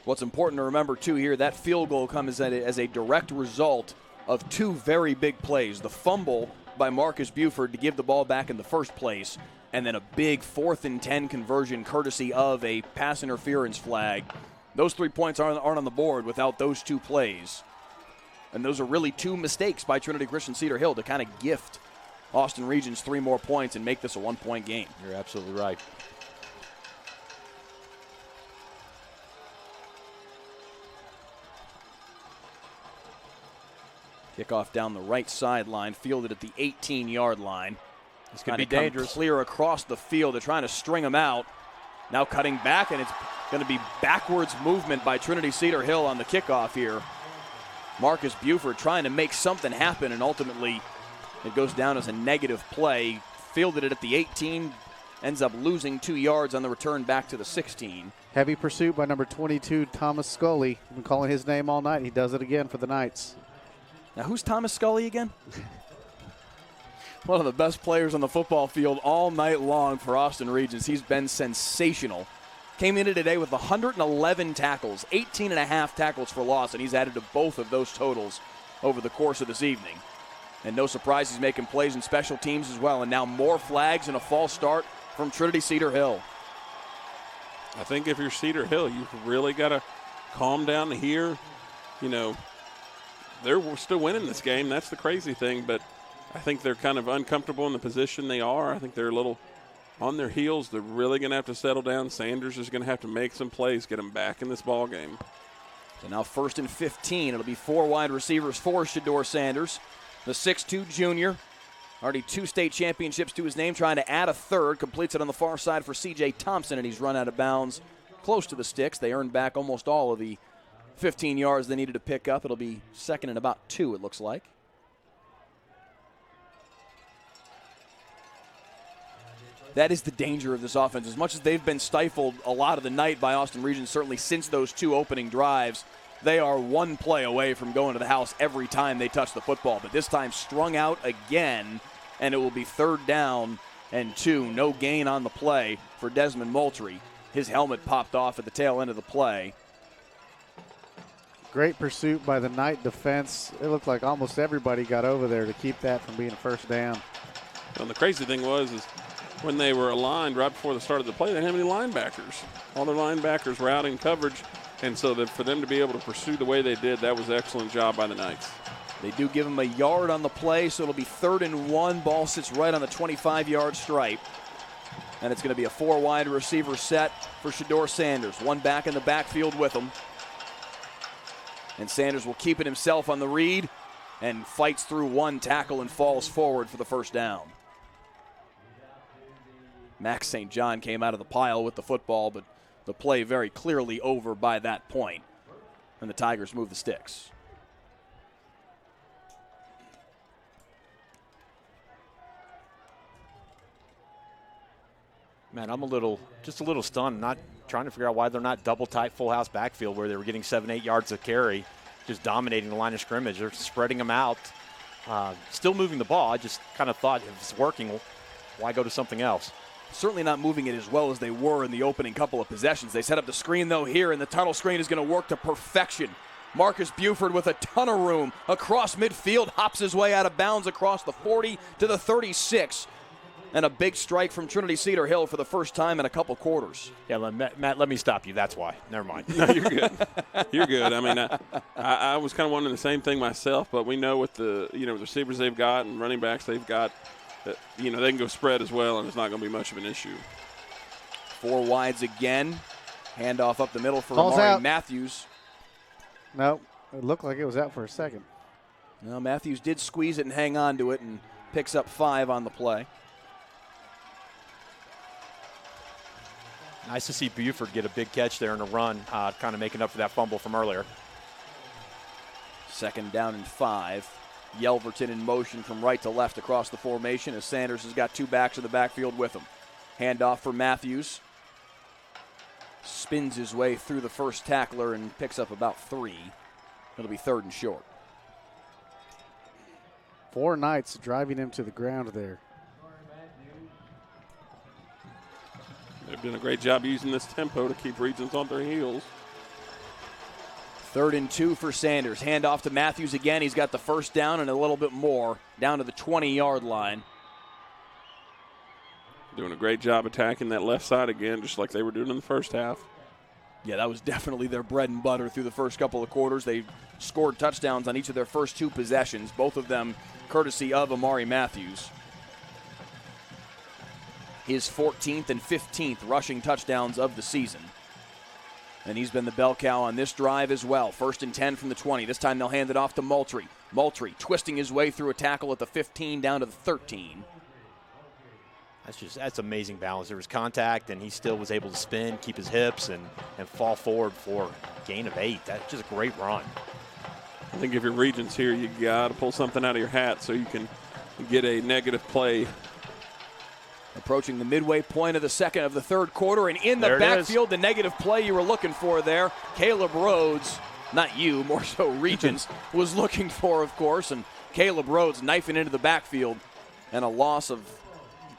What's important to remember, too, here, that field goal comes as a direct result of 2 very big plays. The fumble by Marcus Buford to give the ball back in the first place, and then a big 4th and 10 conversion courtesy of a pass interference flag. Those 3 points aren't on the board without those 2 plays. And those are really 2 mistakes by Trinity Christian Cedar Hill to kind of gift Austin Regents 3 more points and make this a 1-point game. You're absolutely right. Kickoff down the right sideline, fielded at the 18-yard line. This could be dangerous. Clear across the field. They're trying to string him out. Now cutting back, and it's going to be backwards movement by Trinity Cedar Hill on the kickoff here. Marcus Buford trying to make something happen, and ultimately it goes down as a negative play. Fielded it at the 18, ends up losing 2 yards on the return back to the 16. Heavy pursuit by number 22, Thomas Scully. I've been calling his name all night. He does it again for the Knights. Now, who's Thomas Scully again? One of the best players on the football field all night long for Austin Regents. He's been sensational. Came in today with 111 tackles, 18.5 tackles for loss, and he's added to both of those totals over the course of this evening. And no surprise, he's making plays in special teams as well. And now more flags and a false start from Trinity Cedar Hill. I think if you're Cedar Hill, you've really got to calm down here. You know, they're still winning this game. That's the crazy thing. But I think they're kind of uncomfortable in the position they are. I think they're a little on their heels. They're really going to have to settle down. Sanders is going to have to make some plays, get them back in this ball game. So now 1st and 15. It'll be 4 wide receivers for Shedeur Sanders, the 6'2 junior. Already 2 state championships to his name, trying to add a third. Completes it on the far side for C.J. Thompson, and he's run out of bounds close to the sticks. They earned back almost all of the 15 yards they needed to pick up. It'll be 2nd and about 2, it looks like. That is the danger of this offense. As much as they've been stifled a lot of the night by Austin Regents, certainly since those 2 opening drives, they are 1 play away from going to the house every time they touch the football. But this time strung out again, and it will be 3rd down and 2. No gain on the play for Desmond Moultrie. His helmet popped off at the tail end of the play. Great pursuit by the Knight defense. It looked like almost everybody got over there to keep that from being a 1st down. And the crazy thing was is when they were aligned right before the start of the play, they didn't have any linebackers. All their linebackers were out in coverage, and so that for them to be able to pursue the way they did, that was an excellent job by the Knights. They do give him a yard on the play, so it'll be 3rd and 1. Ball sits right on the 25-yard stripe. And it's going to be a 4 wide receiver set for Shedeur Sanders. 1 back in the backfield with him. And Sanders will keep it himself on the read and fights through 1 tackle and falls forward for the 1st down. Max St. John came out of the pile with the football, but the play very clearly over by that point. And the Tigers move the sticks. Man, I'm just a little stunned, not trying to figure out why they're not double tight full house backfield where they were getting 7-8 yards of carry, just dominating the line of scrimmage. They're spreading them out, still moving the ball. I just kind of thought if it's working, why go to something else? Certainly not moving it as well as they were in the opening couple of possessions. They set up the screen, though, here, and the tunnel screen is going to work to perfection. Marcus Buford with a ton of room across midfield, hops his way out of bounds across the 40 to the 36. And a big strike from Trinity Cedar Hill for the first time in a couple quarters. Yeah, Matt, let me stop you. That's why. Never mind. No, you're good. You're good. I mean, I was kind of wondering the same thing myself, but we know with the receivers they've got and running backs they've got, that, they can go spread as well, and it's not going to be much of an issue. 4 wides again. Handoff up the middle for Ball's Amari out. Matthews. No, it looked like it was out for a second. Now Matthews did squeeze it and hang on to it and picks up 5 on the play. Nice to see Buford get a big catch there in a run, kind of making up for that fumble from earlier. 2nd down and 5. Yelverton in motion from right to left across the formation as Sanders has got 2 backs in the backfield with him. Handoff for Matthews. Spins his way through the first tackler and picks up about 3. It'll be 3rd and short. 4 Knights driving him to the ground there. They've done a great job using this tempo to keep Regents on their heels. 3rd and 2 for Sanders. Handoff to Matthews again. He's got the first down and a little bit more down to the 20-yard line. Doing a great job attacking that left side again, just like they were doing in the first half. Yeah, that was definitely their bread and butter through the first couple of quarters. They scored touchdowns on each of their first 2 possessions, both of them courtesy of Amari Matthews. His 14th and 15th rushing touchdowns of the season. And he's been the bell cow on this drive as well. 1st and 10 from the 20. This time they'll hand it off to Moultrie. Moultrie twisting his way through a tackle at the 15 down to the 13. That's amazing balance. There was contact, and he still was able to spin, keep his hips, and fall forward for a gain of 8. That's just a great run. I think if you're Regents here, you got to pull something out of your hat so you can get a negative play. Approaching the midway point of the 3rd quarter, and in the backfield, the negative play you were looking for there. Caleb Rhodes, not you, more so Regents, was looking for, of course, and Caleb Rhodes knifing into the backfield, and a loss of,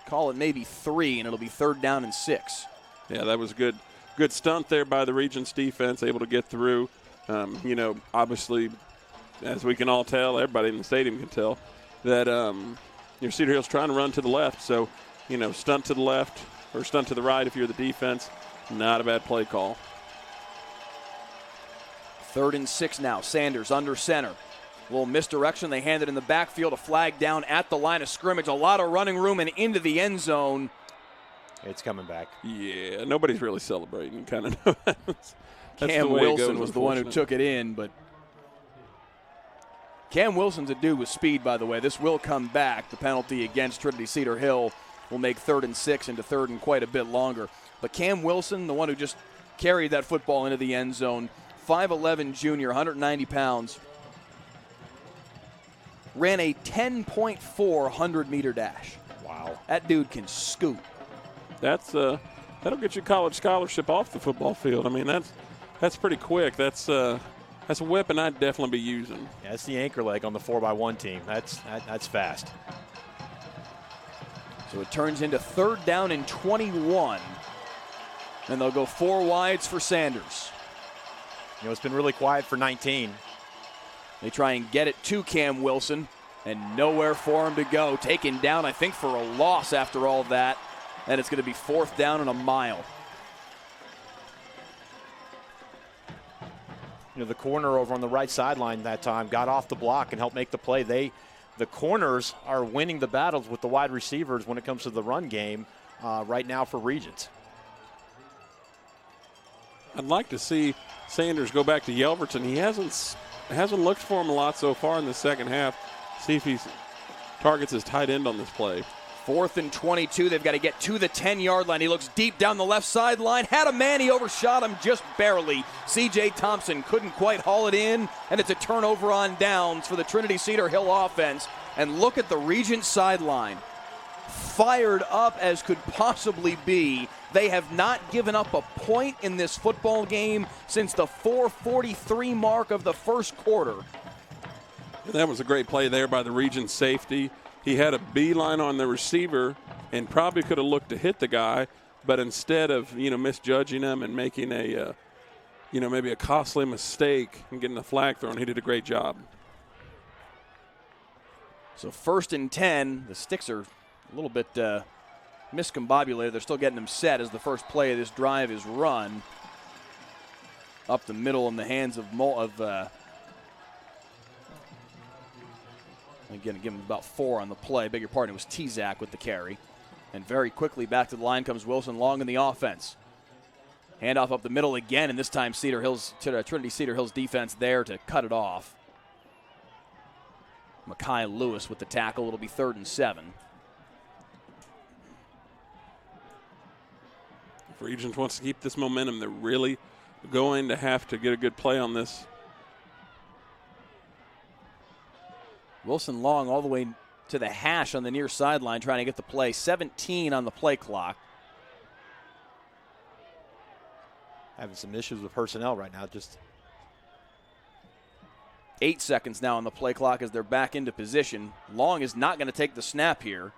call it maybe 3, and it'll be 3rd down and 6. Yeah, that was good stunt there by the Regents defense, able to get through. Obviously, as we can all tell, everybody in the stadium can tell, that Cedar Hill's trying to run to the left, so stunt to the left or stunt to the right if you're the defense. Not a bad play call. 3rd and 6 now. Sanders under center. A little misdirection. They hand it in the backfield. A flag down at the line of scrimmage. A lot of running room and into the end zone. It's coming back. Yeah, nobody's really celebrating. Kind of know that's Cam Wilson was the one who took it in, but Cam Wilson's a dude with speed, by the way. This will come back. The penalty against Trinity Cedar Hill will make 3rd and 6 into 3rd and quite a bit longer. But Cam Wilson, the one who just carried that football into the end zone, 5'11 junior, 190 pounds, ran a 10.4 100-meter dash. Wow. That dude can scoot. That'll get you a college scholarship off the football field. I mean, that's pretty quick. That's a weapon I'd definitely be using. Yeah, that's the anchor leg on the 4x1 team. That's fast. So it turns into 3rd down and 21. And they'll go 4 wides for Sanders. It's been really quiet for 19. They try and get it to Cam Wilson, and nowhere for him to go. Taken down, I think, for a loss after all of that. And it's going to be 4th down and a mile. The corner over on the right sideline that time got off the block and helped make the play. The corners are winning the battles with the wide receivers when it comes to the run game right now for Regents. I'd like to see Sanders go back to Yelverton. He hasn't looked for him a lot so far in the second half. See if he targets his tight end on this play. 4th and 22. They've got to get to the 10-yard line. He looks deep down the left sideline. Had a man. He overshot him just barely. C.J. Thompson couldn't quite haul it in, and it's a turnover on downs for the Trinity Cedar Hill offense. And look at the Regents sideline. fired up as could possibly be. They have not given up a point in this football game since the 4:43 mark of the first quarter. That was a great play there by the Regents safety. He had a beeline on the receiver and probably could have looked to hit the guy, but instead of, misjudging him and making a, maybe a costly mistake and getting the flag thrown, he did a great job. So 1st and 10, the Sticks are a little bit miscombobulated. They're still getting them set as the first play of this drive is run up the middle in the hands of again, give him about 4 on the play. Beg your pardon, it was T-Zack with the carry. And very quickly back to the line comes Wilson Long in the offense. Handoff up the middle again, and this time Trinity Cedar Hill's defense there to cut it off. Mekhi Lewis with the tackle. It'll be 3rd and 7. If Regents wants to keep this momentum, they're really going to have to get a good play on this. Wilson Long all the way to the hash on the near sideline trying to get the play. 17 on the play clock. Having some issues with personnel right now. Just 8 seconds now on the play clock as they're back into position. Long is not going to take the snap here.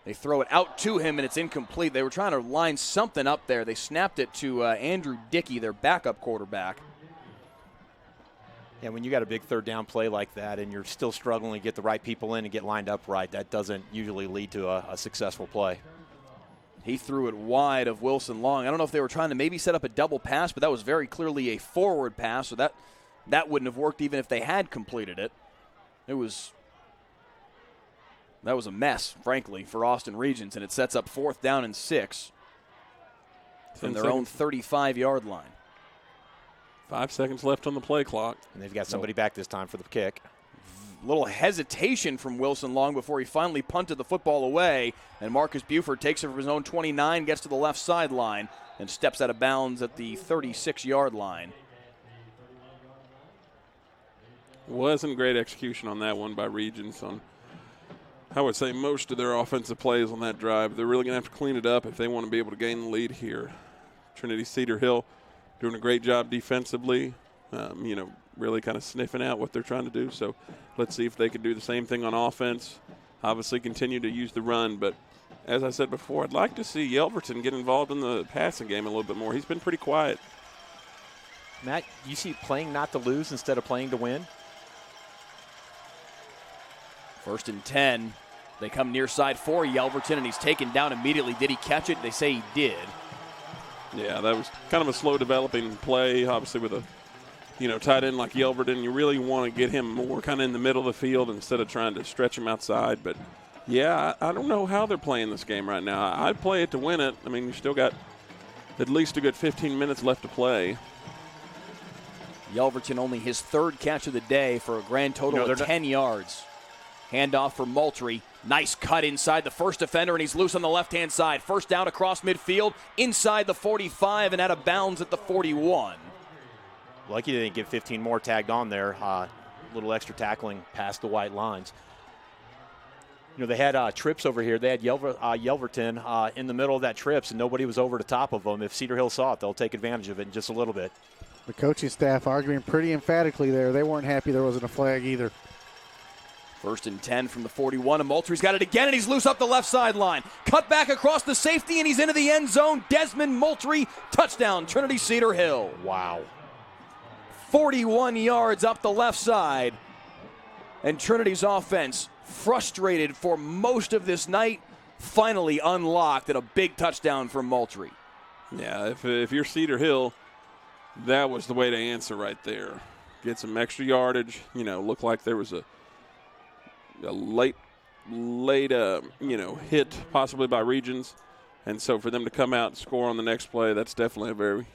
They throw it out to him, and it's incomplete. They were trying to line something up there. They snapped it to Andrew Dickey, their backup quarterback. And when you got a big 3rd down play like that and you're still struggling to get the right people in and get lined up right, that doesn't usually lead to a successful play. He threw it wide of Wilson Long. I don't know if they were trying to maybe set up a double pass, but that was very clearly a forward pass, so that wouldn't have worked even if they had completed it. That was a mess, frankly, for Austin Regents, and it sets up 4th down and 6 from their own 35-yard line. 5 seconds left on the play clock. And they've got somebody back this time for the kick. Little hesitation from Wilson Long before he finally punted the football away. And Marcus Buford takes it from his own 29, gets to the left sideline, and steps out of bounds at the 36-yard line. Wasn't great execution on that one by Regents on, I would say, most of their offensive plays on that drive. They're really going to have to clean it up if they want to be able to gain the lead here. Trinity Cedar Hill doing a great job defensively, really kind of sniffing out what they're trying to do. So let's see if they can do the same thing on offense. Obviously continue to use the run, but as I said before, I'd like to see Yelverton get involved in the passing game a little bit more. He's been pretty quiet. Matt, you see playing not to lose instead of playing to win? 1st and 10. They come near side for Yelverton, and he's taken down immediately. Did he catch it? They say he did. Yeah, that was kind of a slow developing play, obviously with a tight end like Yelverton. You really want to get him more kind of in the middle of the field instead of trying to stretch him outside. But, yeah, I don't know how they're playing this game right now. I'd play it to win it. I mean, you still got at least a good 15 minutes left to play. Yelverton only his 3rd catch of the day for a grand total of 10 yards. Handoff for Moultrie. Nice cut inside the first defender, and he's loose on the left-hand side. 1st down across midfield, inside the 45 and out of bounds at the 41. Lucky they didn't get 15 more tagged on there. Little extra tackling past the white lines. They had trips over here. They had Yelverton in the middle of that trips, and nobody was over the top of them. If Cedar Hill saw it, they'll take advantage of it in just a little bit. The coaching staff arguing pretty emphatically there. They weren't happy there wasn't a flag either. 1st and 10 from the 41, and Moultrie's got it again, and he's loose up the left sideline. Cut back across the safety, and he's into the end zone. Desmond Moultrie, touchdown, Trinity Cedar Hill. Wow. 41 yards up the left side. And Trinity's offense, frustrated for most of this night, finally unlocked, and a big touchdown from Moultrie. Yeah, if you're Cedar Hill, that was the way to answer right there. Get some extra yardage. Looked like there was a late hit possibly by Regents. And so for them to come out and score on the next play, that's definitely a very,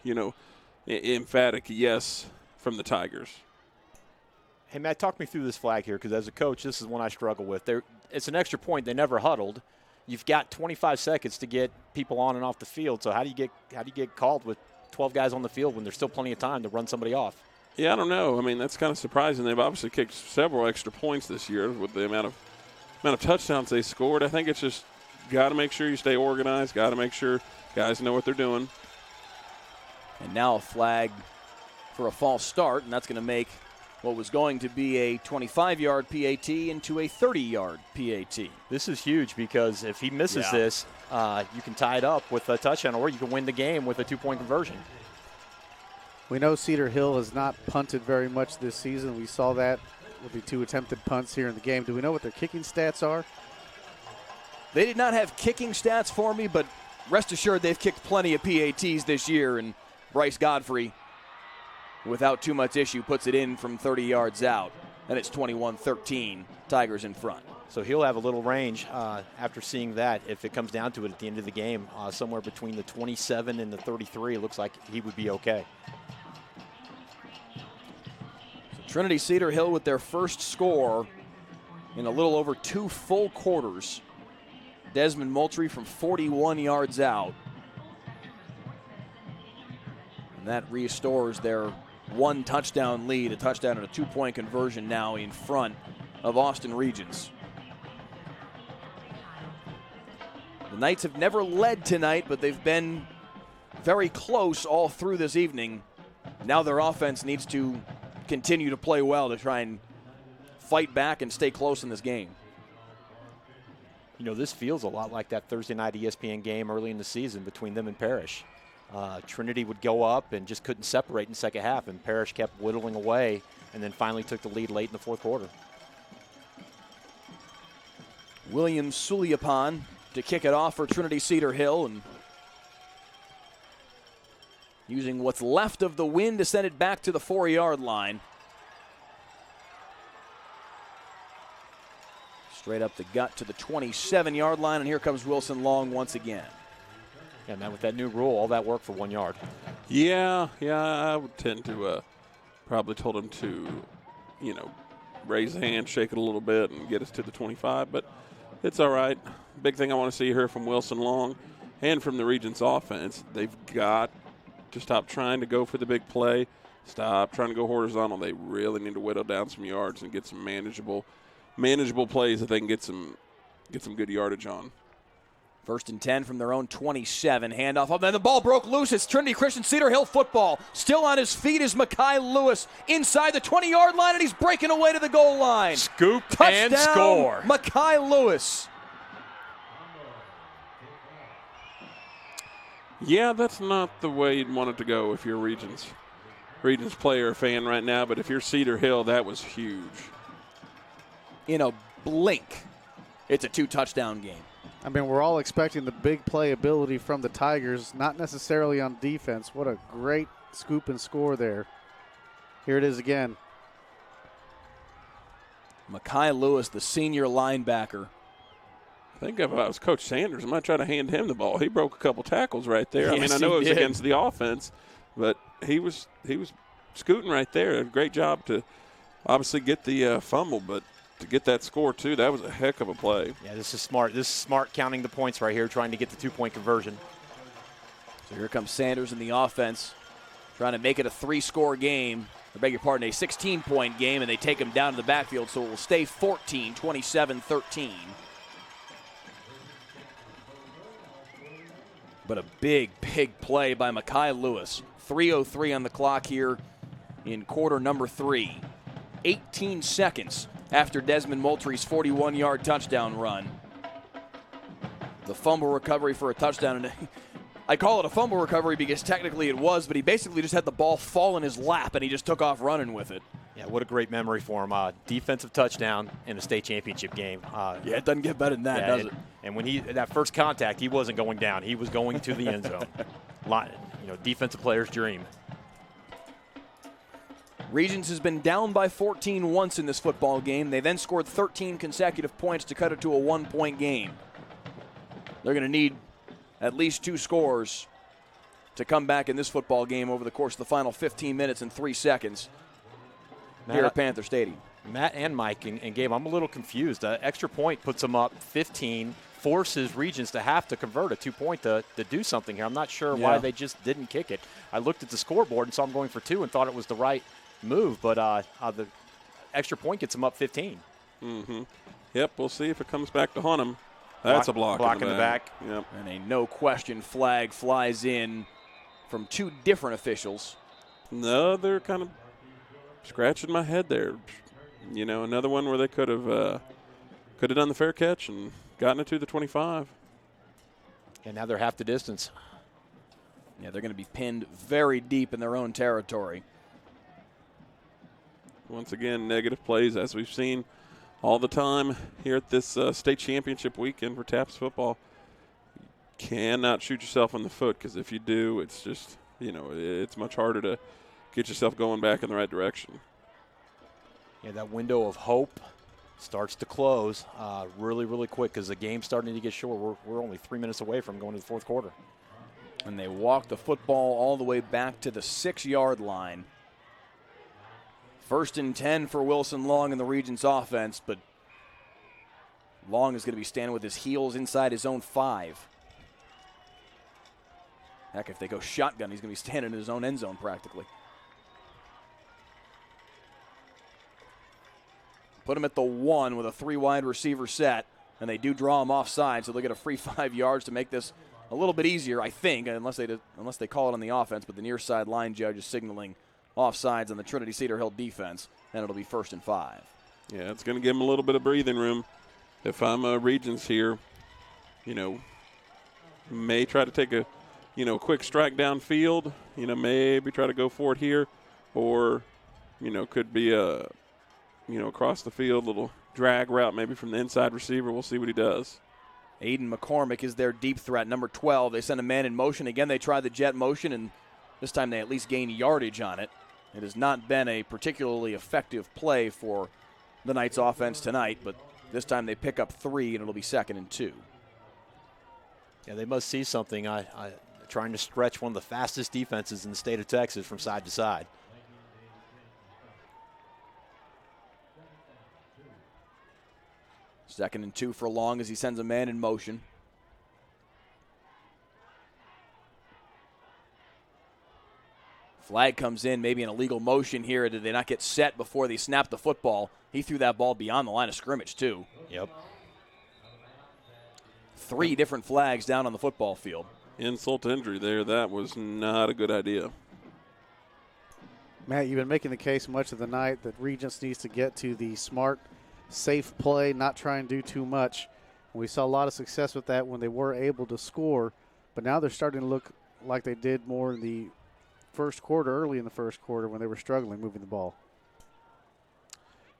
emphatic yes from the Tigers. Hey, Matt, talk me through this flag here, because as a coach, this is one I struggle with. It's an extra point. They never huddled. You've got 25 seconds to get people on and off the field. So how do you get called with 12 guys on the field when there's still plenty of time to run somebody off? Yeah, I don't know. I mean, that's kind of surprising. They've obviously kicked several extra points this year with the amount of amount of touchdowns they scored. I think it's just got to make sure you stay organized, got to make sure guys know what they're doing. And now a flag for a false start, and that's going to make what was going to be a 25-yard PAT into a 30-yard PAT. This is huge because if he misses this, you can tie it up with a touchdown, or you can win the game with a 2-point conversion. We know Cedar Hill has not punted very much this season. We saw that with the 2 attempted punts here in the game. Do we know what their kicking stats are? They did not have kicking stats for me, but rest assured they've kicked plenty of PATs this year, and Bryce Godfrey, without too much issue, puts it in from 30 yards out, and it's 21-13, Tigers in front. So he'll have a little range after seeing that. If it comes down to it at the end of the game, somewhere between the 27 and the 33, it looks like he would be okay. So Trinity Cedar Hill with their first score in a little over 2 full quarters. Desmond Moultrie from 41 yards out. And that restores their 1 touchdown lead, a touchdown and a 2-point conversion now in front of Austin Regents. The Knights have never led tonight, but they've been very close all through this evening. Now their offense needs to continue to play well to try and fight back and stay close in this game. You know, this feels a lot like that Thursday night ESPN game early in the season between them and Parrish. Trinity would go up and just couldn't separate in the second half, and Parrish kept whittling away and then finally took the lead late in the fourth quarter. William Suliapan to kick it off for Trinity Cedar Hill, and using what's left of the wind to send it back to the 4-yard line. Straight up the gut to the 27-yard line, and here comes Wilson Long once again. Yeah, man, with that new rule, all that work for 1 yard. Yeah, I would tend to probably told him to, raise the hand, shake it a little bit, and get us to the 25, but it's all right. Big thing I want to see here from Wilson Long and from the Regents offense, they've got to stop trying to go for the big play, stop trying to go horizontal. They really need to whittle down some yards and get some manageable plays that they can get some good yardage on. 1st and 10 from their own 27. Handoff up, then the ball broke loose. It's Trinity Christian Cedar Hill football. Still on his feet is Mekhi Lewis inside the 20-yard line, and he's breaking away to the goal line. Scoop Touchdown, and score. Mekhi Lewis. Yeah, that's not the way you'd want it to go if you're a Regents player or fan right now, but if you're Cedar Hill, that was huge. In a blink, it's a 2-touchdown game. I mean, we're all expecting the big playability from the Tigers, not necessarily on defense. What a great scoop and score there. Here it is again. Mekhi Lewis, the senior linebacker. I think if I was Coach Sanders, I might try to hand him the ball. He broke a couple tackles right there. Yes, I know it was did. against the offense, but he was scooting right there. A great job to obviously get the fumble, but to get that score too, that was a heck of a play. Yeah, this is smart. This is smart counting the points right here, trying to get the 2-point conversion. So here comes Sanders in the offense, trying to make it a 3-score game. I beg your pardon, a 16-point game, and they take him down to the backfield, so it will stay 14, 27-13. But a big play by Mekhi Lewis. 3:03 on the clock here in quarter number 3. 18 seconds after Desmond Moultrie's 41-yard touchdown run. The fumble recovery for a touchdown. And I call it a fumble recovery because technically it was, but he basically just had the ball fall in his lap, and he just took off running with it. Yeah, what a great memory for him. Defensive touchdown in a state championship game. Yeah, it doesn't get better than that, does it? And when that first contact, he wasn't going down. He was going to the end zone. Defensive player's dream. Regents has been down by 14 once in this football game. They then scored 13 consecutive points to cut it to a 1-point game. They're going to need at least 2 scores to come back in this football game over the course of the final 15 minutes and 3 seconds here at Panther Stadium. Matt and Mike and Gabe, I'm a little confused. Extra point puts them up 15, forces Regents to have to convert a 2-point to do something here. I'm not sure why they just didn't kick it. I looked at the scoreboard and saw them going for 2 and thought it was the right move, but the extra point gets them up 15. Mm-hmm. Yep, we'll see if it comes back to haunt him. That's a block in the back. Yep. And a no-question flag flies in from two different officials. No, they're kind of scratching my head there. You know, another one where they could have done the fair catch and gotten it to the 25. And now they're half the distance. Yeah, they're going to be pinned very deep in their own territory. Once again, negative plays, as we've seen all the time here at this state championship weekend for TAPS football. You cannot shoot yourself in the foot, because if you do, it's just, you know, it's much harder to get yourself going back in the right direction. Yeah, that window of hope starts to close really, really quick, because the game's starting to get short. We're only 3 minutes away from going to the fourth quarter. And they walk the football all the way back to the 6-yard line. 1st and 10 for Wilson Long in the Regents offense, but Long is going to be standing with his heels inside his own 5. Heck, if they go shotgun, he's going to be standing in his own end zone practically. Put him at the 1 with a 3-wide receiver set, and they do draw him offside, so they'll get a free 5 yards to make this a little bit easier, I think, unless they call it on the offense, but the near side line judge is signaling offsides on the Trinity Cedar Hill defense, and it'll be 1st and 5. Yeah, it's going to give them a little bit of breathing room. If I'm Regents here, you know, may try to take a, you know, quick strike downfield, you know, maybe try to go for it here, or, you know, could be a, you know, across the field, little drag route maybe from the inside receiver. We'll see what he does. Aiden McCormick is their deep threat, number 12. They send a man in motion. Again, they try the jet motion, and this time they at least gain yardage on it. It has not been a particularly effective play for the Knights offense tonight, but this time they pick up 3, and it'll be 2nd and 2. Yeah, they must see something. Trying to stretch one of the fastest defenses in the state of Texas from side to side. Second and 2 for Long as he sends a man in motion. Flag comes in, maybe an illegal motion here. Did they not get set before they snapped the football? He threw that ball beyond the line of scrimmage, too. Yep. 3 different flags down on the football field. Insult to injury there. That was not a good idea. Matt, you've been making the case much of the night that Regents needs to get to the smart, safe play, not try and do too much. We saw a lot of success with that when they were able to score, but now they're starting to look like they did more in the early in the first quarter when they were struggling moving the ball.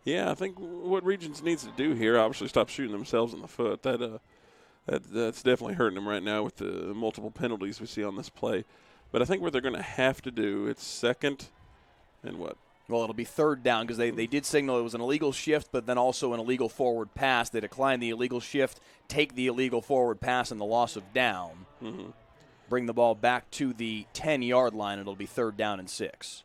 Yeah, I think what Regents needs to do here, obviously stop shooting themselves in the foot. That's definitely hurting them right now with the multiple penalties we see on this play. But I think what they're going to have to do, it's 2nd and what? Well, it'll be 3rd down because they did signal it was an illegal shift, but then also an illegal forward pass. They declined the illegal shift, take the illegal forward pass, and the loss of down. Mm-hmm. Bring the ball back to the 10-yard line. It'll be 3rd down and 6.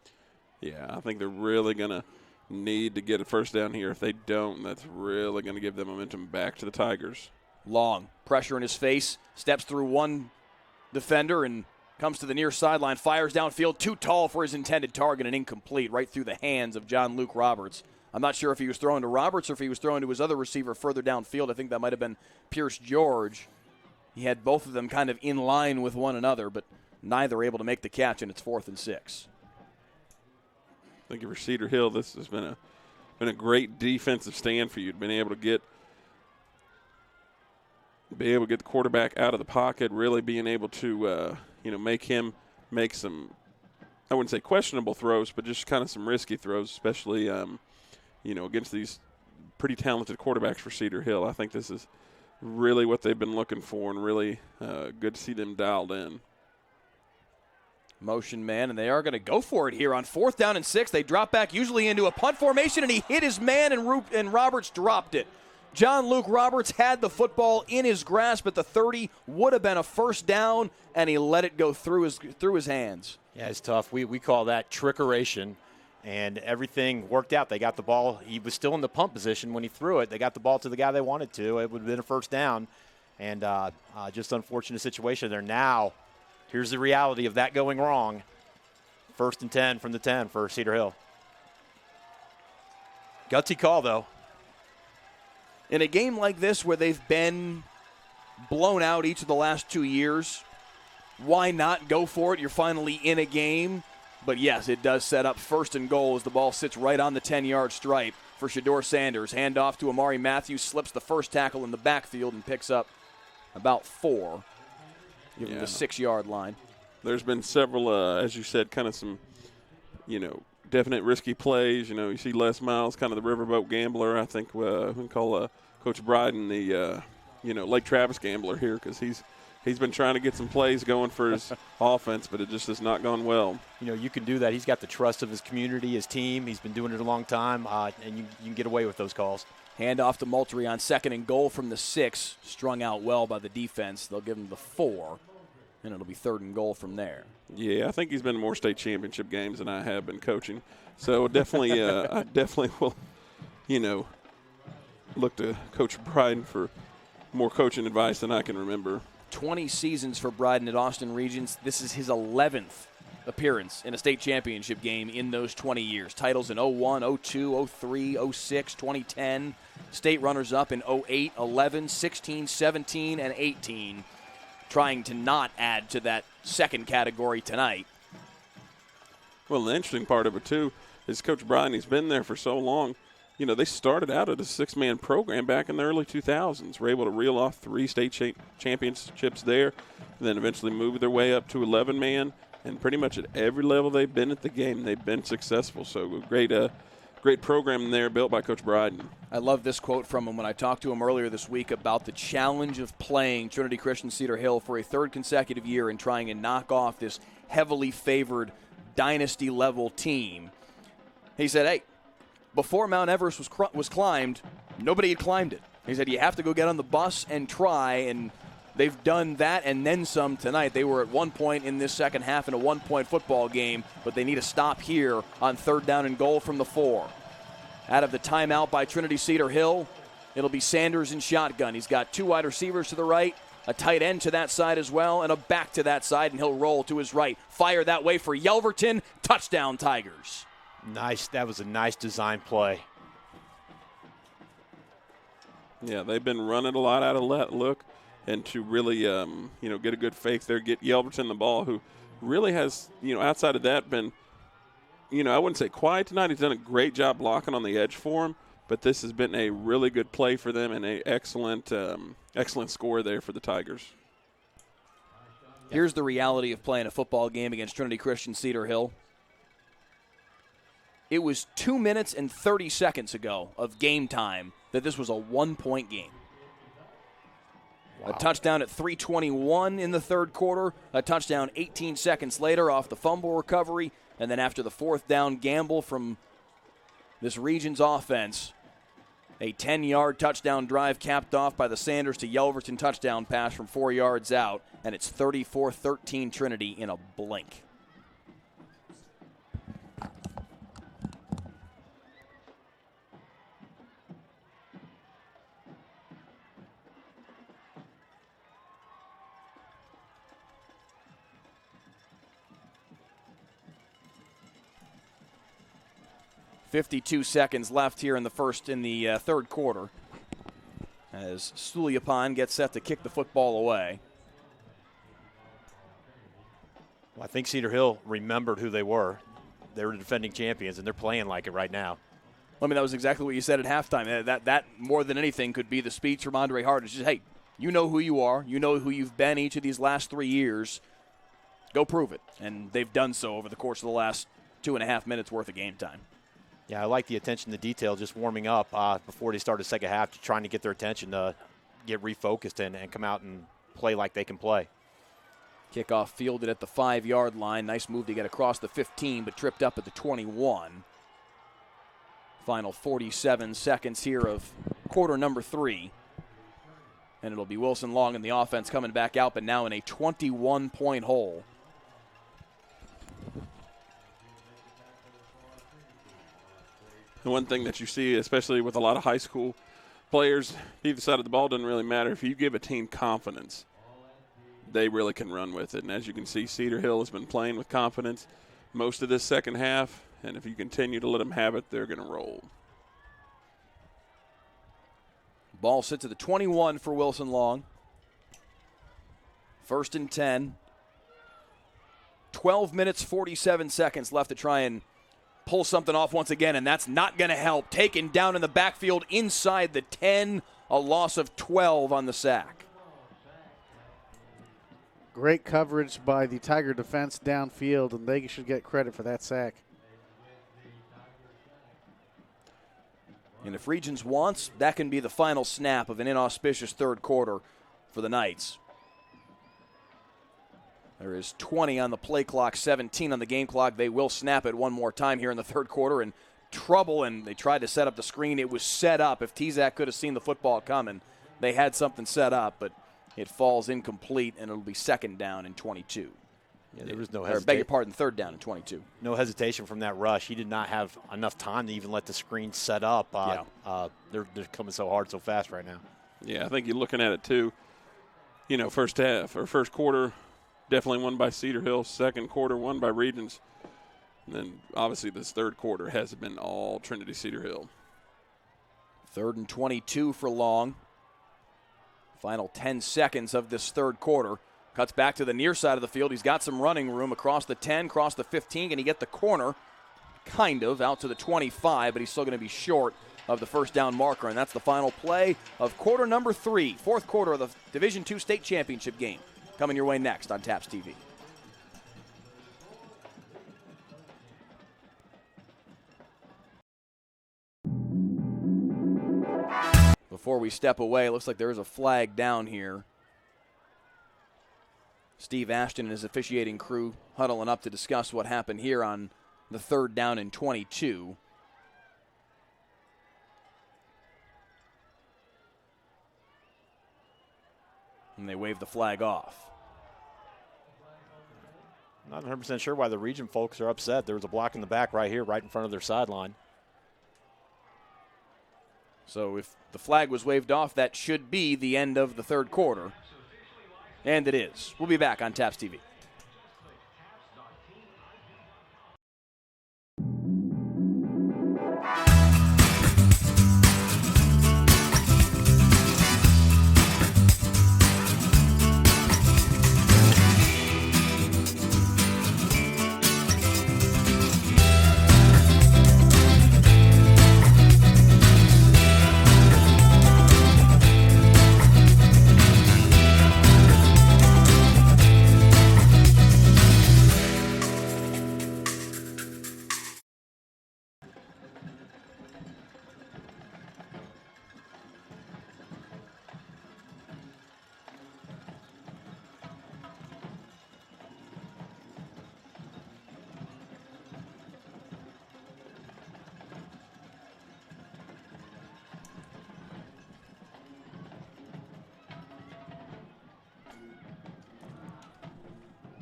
Yeah, I think they're really going to need to get a 1st down here. If they don't, that's really going to give them momentum back to the Tigers. Long, pressure in his face, steps through one defender and comes to the near sideline, fires downfield, too tall for his intended target and incomplete, right through the hands of John Luke Roberts. I'm not sure if he was throwing to Roberts or if he was throwing to his other receiver further downfield. I think that might have been Pierce George. He had both of them kind of in line with one another, but neither able to make the catch, and it's 4th and 6. I think for Cedar Hill, this has been a great defensive stand for you. Been able to get the quarterback out of the pocket, really being able to make him make some, I wouldn't say questionable throws, but just kind of some risky throws, especially against these pretty talented quarterbacks for Cedar Hill. I think this is really what they've been looking for, and really good to see them dialed in. Motion man, and they are going to go for it here on 4th down and 6. They drop back usually into a punt formation, and he hit his man, and Roberts dropped it. John Luke Roberts had the football in his grasp at the 30, would have been a 1st down, and he let it go through his hands. Yeah, it's tough. We call that trickeration, and everything worked out. They got the ball. He was still in the punt position when he threw it. They got the ball to the guy they wanted to. It would have been a 1st down, and just unfortunate situation there. Now, here's the reality of that going wrong. 1st and 10 from the 10 for Cedar Hill. Gutsy call, though. In a game like this where they've been blown out each of the last 2 years, why not go for it? You're finally in a game. But yes, it does set up 1st and goal as the ball sits right on the 10-yard stripe for Shedeur Sanders. Handoff to Amari Matthews, slips the first tackle in the backfield and picks up about 4, given the 6-yard line. There's been several, as you said, kind of some, definite risky plays. You see Les Miles, kind of the riverboat gambler. I think we can call Coach Bryden the, Lake Travis gambler here, because he's been trying to get some plays going for his offense, but it just has not gone well. You can do that. He's got the trust of his community, his team. He's been doing it a long time, and you can get away with those calls. Handoff to Moultrie on 2nd and goal from the 6, strung out well by the defense. They'll give him the 4, and it'll be 3rd and goal from there. Yeah, I think he's been in more state championship games than I have been coaching. So definitely, I definitely will, look to Coach Bryden for more coaching advice than I can remember. 20 seasons for Bryden at Austin Regents. This is his 11th appearance in a state championship game in those 20 years. Titles in 01, 02, 03, 06, 2010. State runners-up in 08, 11, 16, 17, and 18. Trying to not add to that second category tonight. Well, the interesting part of it, too, is Coach Bryden, he's been there for so long. They started out at a 6-man program back in the early 2000s. Were able to reel off 3 state championships there, then eventually moved their way up to 11-man. And pretty much at every level they've been at the game, they've been successful. So great program there built by Coach Bryden. I love this quote from him when I talked to him earlier this week about the challenge of playing Trinity Christian Cedar Hill for a 3rd consecutive year and trying to knock off this heavily favored dynasty-level team. He said, hey, before Mount Everest was climbed, nobody had climbed it. He said, you have to go get on the bus and try, and they've done that and then some tonight. They were at one point in this second half in a 1-point football game, but they need a stop here on 3rd down and goal from the 4. Out of the timeout by Trinity Cedar Hill, it'll be Sanders in shotgun. He's got 2 wide receivers to the right, a tight end to that side as well, and a back to that side, and he'll roll to his right. Fire that way for Yelverton. Touchdown, Tigers. Nice. That was a nice design play. Yeah, they've been running a lot out of that look, and to really, get a good fake there, get Yelverton the ball, who really has, outside of that been, I wouldn't say quiet tonight. He's done a great job blocking on the edge for him, but this has been a really good play for them and an excellent score there for the Tigers. Here's the reality of playing a football game against Trinity Christian Cedar Hill. It was 2 minutes and 30 seconds ago of game time that this was a 1-point game. Wow. A touchdown at 3:21 in the 3rd quarter, a touchdown 18 seconds later off the fumble recovery, and then after the 4th down gamble from this Regents offense, a 10-yard touchdown drive capped off by the Sanders to Yelverton touchdown pass from 4 yards out, and it's 34-13 Trinity in a blink. .52 seconds left here in the 3rd quarter as Suliapan gets set to kick the football away. Well, I think Cedar Hill remembered who they were. They were the defending champions, and they're playing like it right now. I mean, that was exactly what you said at halftime. That more than anything could be the speech from Andre Hart. It's just, hey, you know who you are. You know who you've been each of these last 3 years. Go prove it. And they've done so over the course of the last 2.5 minutes worth of game time. Yeah, I like the attention to detail, just warming up before they start the second half, trying to get their attention to get refocused and come out and play like they can play. Kickoff fielded at the 5-yard line. Nice move to get across the 15, but tripped up at the 21. Final 47 seconds here of quarter number 3. And it'll be Wilson Long in the offense coming back out, but now in a 21-point hole. The one thing that you see, especially with a lot of high school players, either side of the ball doesn't really matter. If you give a team confidence, they really can run with it. And as you can see, Cedar Hill has been playing with confidence most of this second half. And if you continue to let them have it, they're going to roll. Ball sits at the 21 for Wilson Long. 1st and 10. 12 minutes, 47 seconds left to try and pull something off once again, and that's not going to help. Taken down in the backfield inside the 10, a loss of 12 on the sack. Great coverage by the Tiger defense downfield, and they should get credit for that sack. And if Regents wants, that can be the final snap of an inauspicious third quarter for the Knights. There is 20 on the play clock, 17 on the game clock. They will snap it one more time here in the third quarter. And trouble, and they tried to set up the screen. It was set up. If Tezak could have seen the football coming, they had something set up, but it falls incomplete, and it'll be 2nd down and 22. Yeah, there was no hesitation. Beg your pardon, 3rd down and 22. No hesitation from that rush. He did not have enough time to even let the screen set up. They're coming so hard, so fast right now. Yeah, I think you're looking at it too. First half or first quarter, definitely won by Cedar Hill. Second quarter, won by Regents. And then obviously this third quarter has been all Trinity Cedar Hill. 3rd and 22 for Long. Final 10 seconds of this third quarter. Cuts back to the near side of the field. He's got some running room across the 10, across the 15. Can he get the corner? Kind of, out to the 25, but he's still going to be short of the first down marker. And that's the final play of quarter number 3, fourth quarter of the Division II state championship game. Coming your way next on TAPS TV. Before we step away, it looks like there is a flag down here. Steve Ashton and his officiating crew huddling up to discuss what happened here on the 3rd down and 22. And they wave the flag off. Not 100% sure why the region folks are upset. There was a block in the back right here, right in front of their sideline. So if the flag was waved off, that should be the end of the third quarter. And it is. We'll be back on TAPS TV.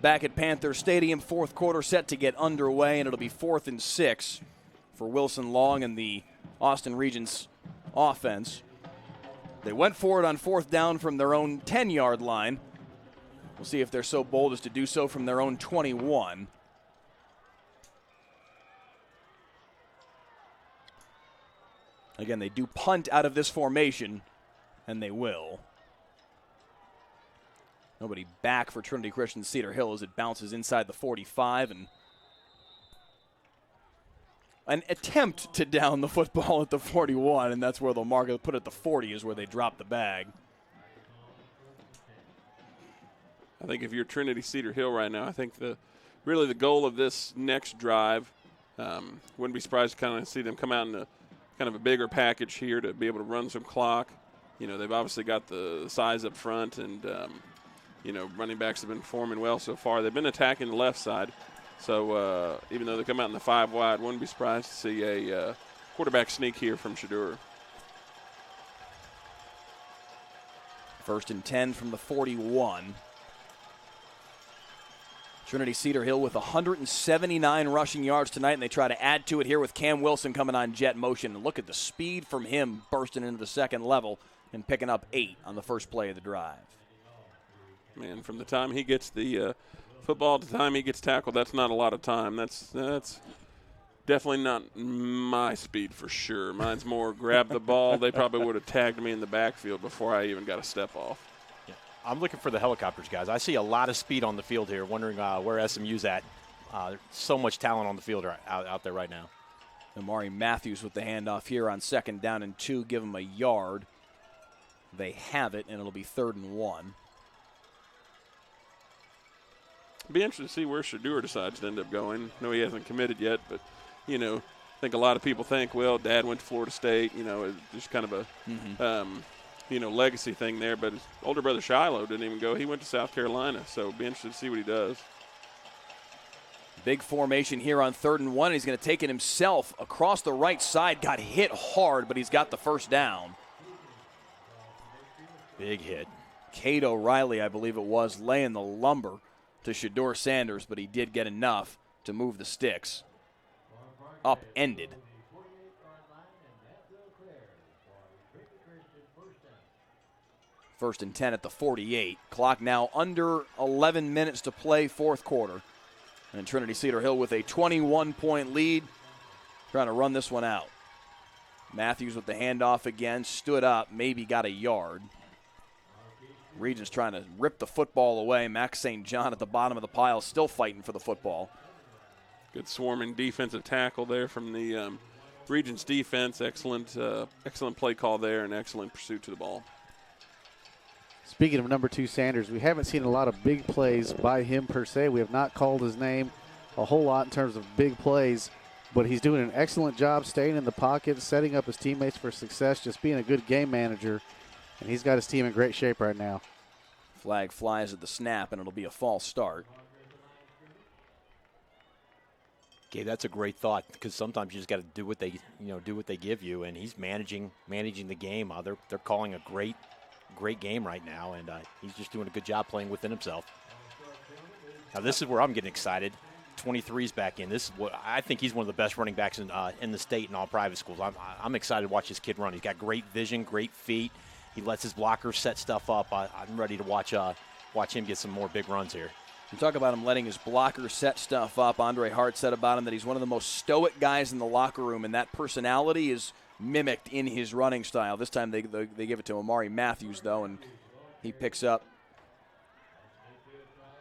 Back at Panther Stadium, fourth quarter set to get underway, and it'll be 4th and 6 for Wilson Long and the Austin Regents offense. They went for it on 4th down from their own 10-yard line. We'll see if they're so bold as to do so from their own 21. Again, they do punt out of this formation, and they will. Nobody back for Trinity Christian Cedar Hill as it bounces inside the 45, and an attempt to down the football at the 41, and that's where they'll mark it. Put it at the 40 is where they drop the bag. I think if you're Trinity Cedar Hill right now, I think really the goal of this next drive, wouldn't be surprised to kind of see them come out in a kind of a bigger package here to be able to run some clock. They've obviously got the size up front, and running backs have been performing well so far. They've been attacking the left side. So even though they come out in the 5 wide, wouldn't be surprised to see a quarterback sneak here from Cedar. 1st and 10 from the 41. Trinity Cedar Hill with 179 rushing yards tonight, and they try to add to it here with Cam Wilson coming on jet motion. And look at the speed from him bursting into the second level and picking up 8 on the first play of the drive. Man, from the time he gets the football to the time he gets tackled, that's not a lot of time. That's Definitely not my speed for sure. Mine's more grab the ball. They probably would have tagged me in the backfield before I even got a step off. Yeah. I'm looking for the helicopters, guys. I see a lot of speed on the field here, wondering where SMU's at. There's so much talent on the field out there right now. Amari Matthews with the handoff here on 2nd down and 2. Give him a yard. They have it, and it'll be 3rd and 1. Be interested to see where Shedeur decides to end up going. No, he hasn't committed yet, but, you know, I think a lot of people think, well, Dad went to Florida State, you know, it's just kind of a, you know, legacy thing there. But his older brother Shiloh didn't even go. He went to South Carolina, so be interested to see what he does. Big formation here on 3rd and 1. He's going to take it himself across the right side. Got hit hard, but he's got the first down. Big hit. Cade O'Reilly, I believe it was, laying the lumber to Shedeur Sanders, but he did get enough to move the sticks. Upended. 1st and 10 at the 48. Clock now under 11 minutes to play, 4th quarter. And Trinity Cedar Hill with a 21-point lead, trying to run this one out. Matthews with the handoff again, stood up, maybe got a yard. Regents trying to rip the football away. Max St. John at the bottom of the pile, still fighting for the football. Good swarming defensive tackle there from the Regents defense. Excellent play call there and excellent pursuit to the ball. Speaking of number 2 Sanders, we haven't seen a lot of big plays by him per se. We have not called his name a whole lot in terms of big plays, but he's doing an excellent job staying in the pocket, setting up his teammates for success, just being a good game manager, and he's got his team in great shape right now. Flag flies at the snap, and it'll be a false start. Okay, that's a great thought, because sometimes you just got to do what they give you, and he's managing the game. They're calling a great game right now, and he's just doing a good job playing within himself. Now this is where I'm getting excited. 23's back in. This is what I think he's one of the best running backs in the state and all private schools. I'm excited to watch this kid run. He's got great vision, great feet. He lets his blockers set stuff up. I'm ready to watch him get some more big runs here. You talk about him letting his blockers set stuff up. Andre Hart said about him that he's one of the most stoic guys in the locker room, and that personality is mimicked in his running style. This time they give it to Amari Matthews, though, and he picks up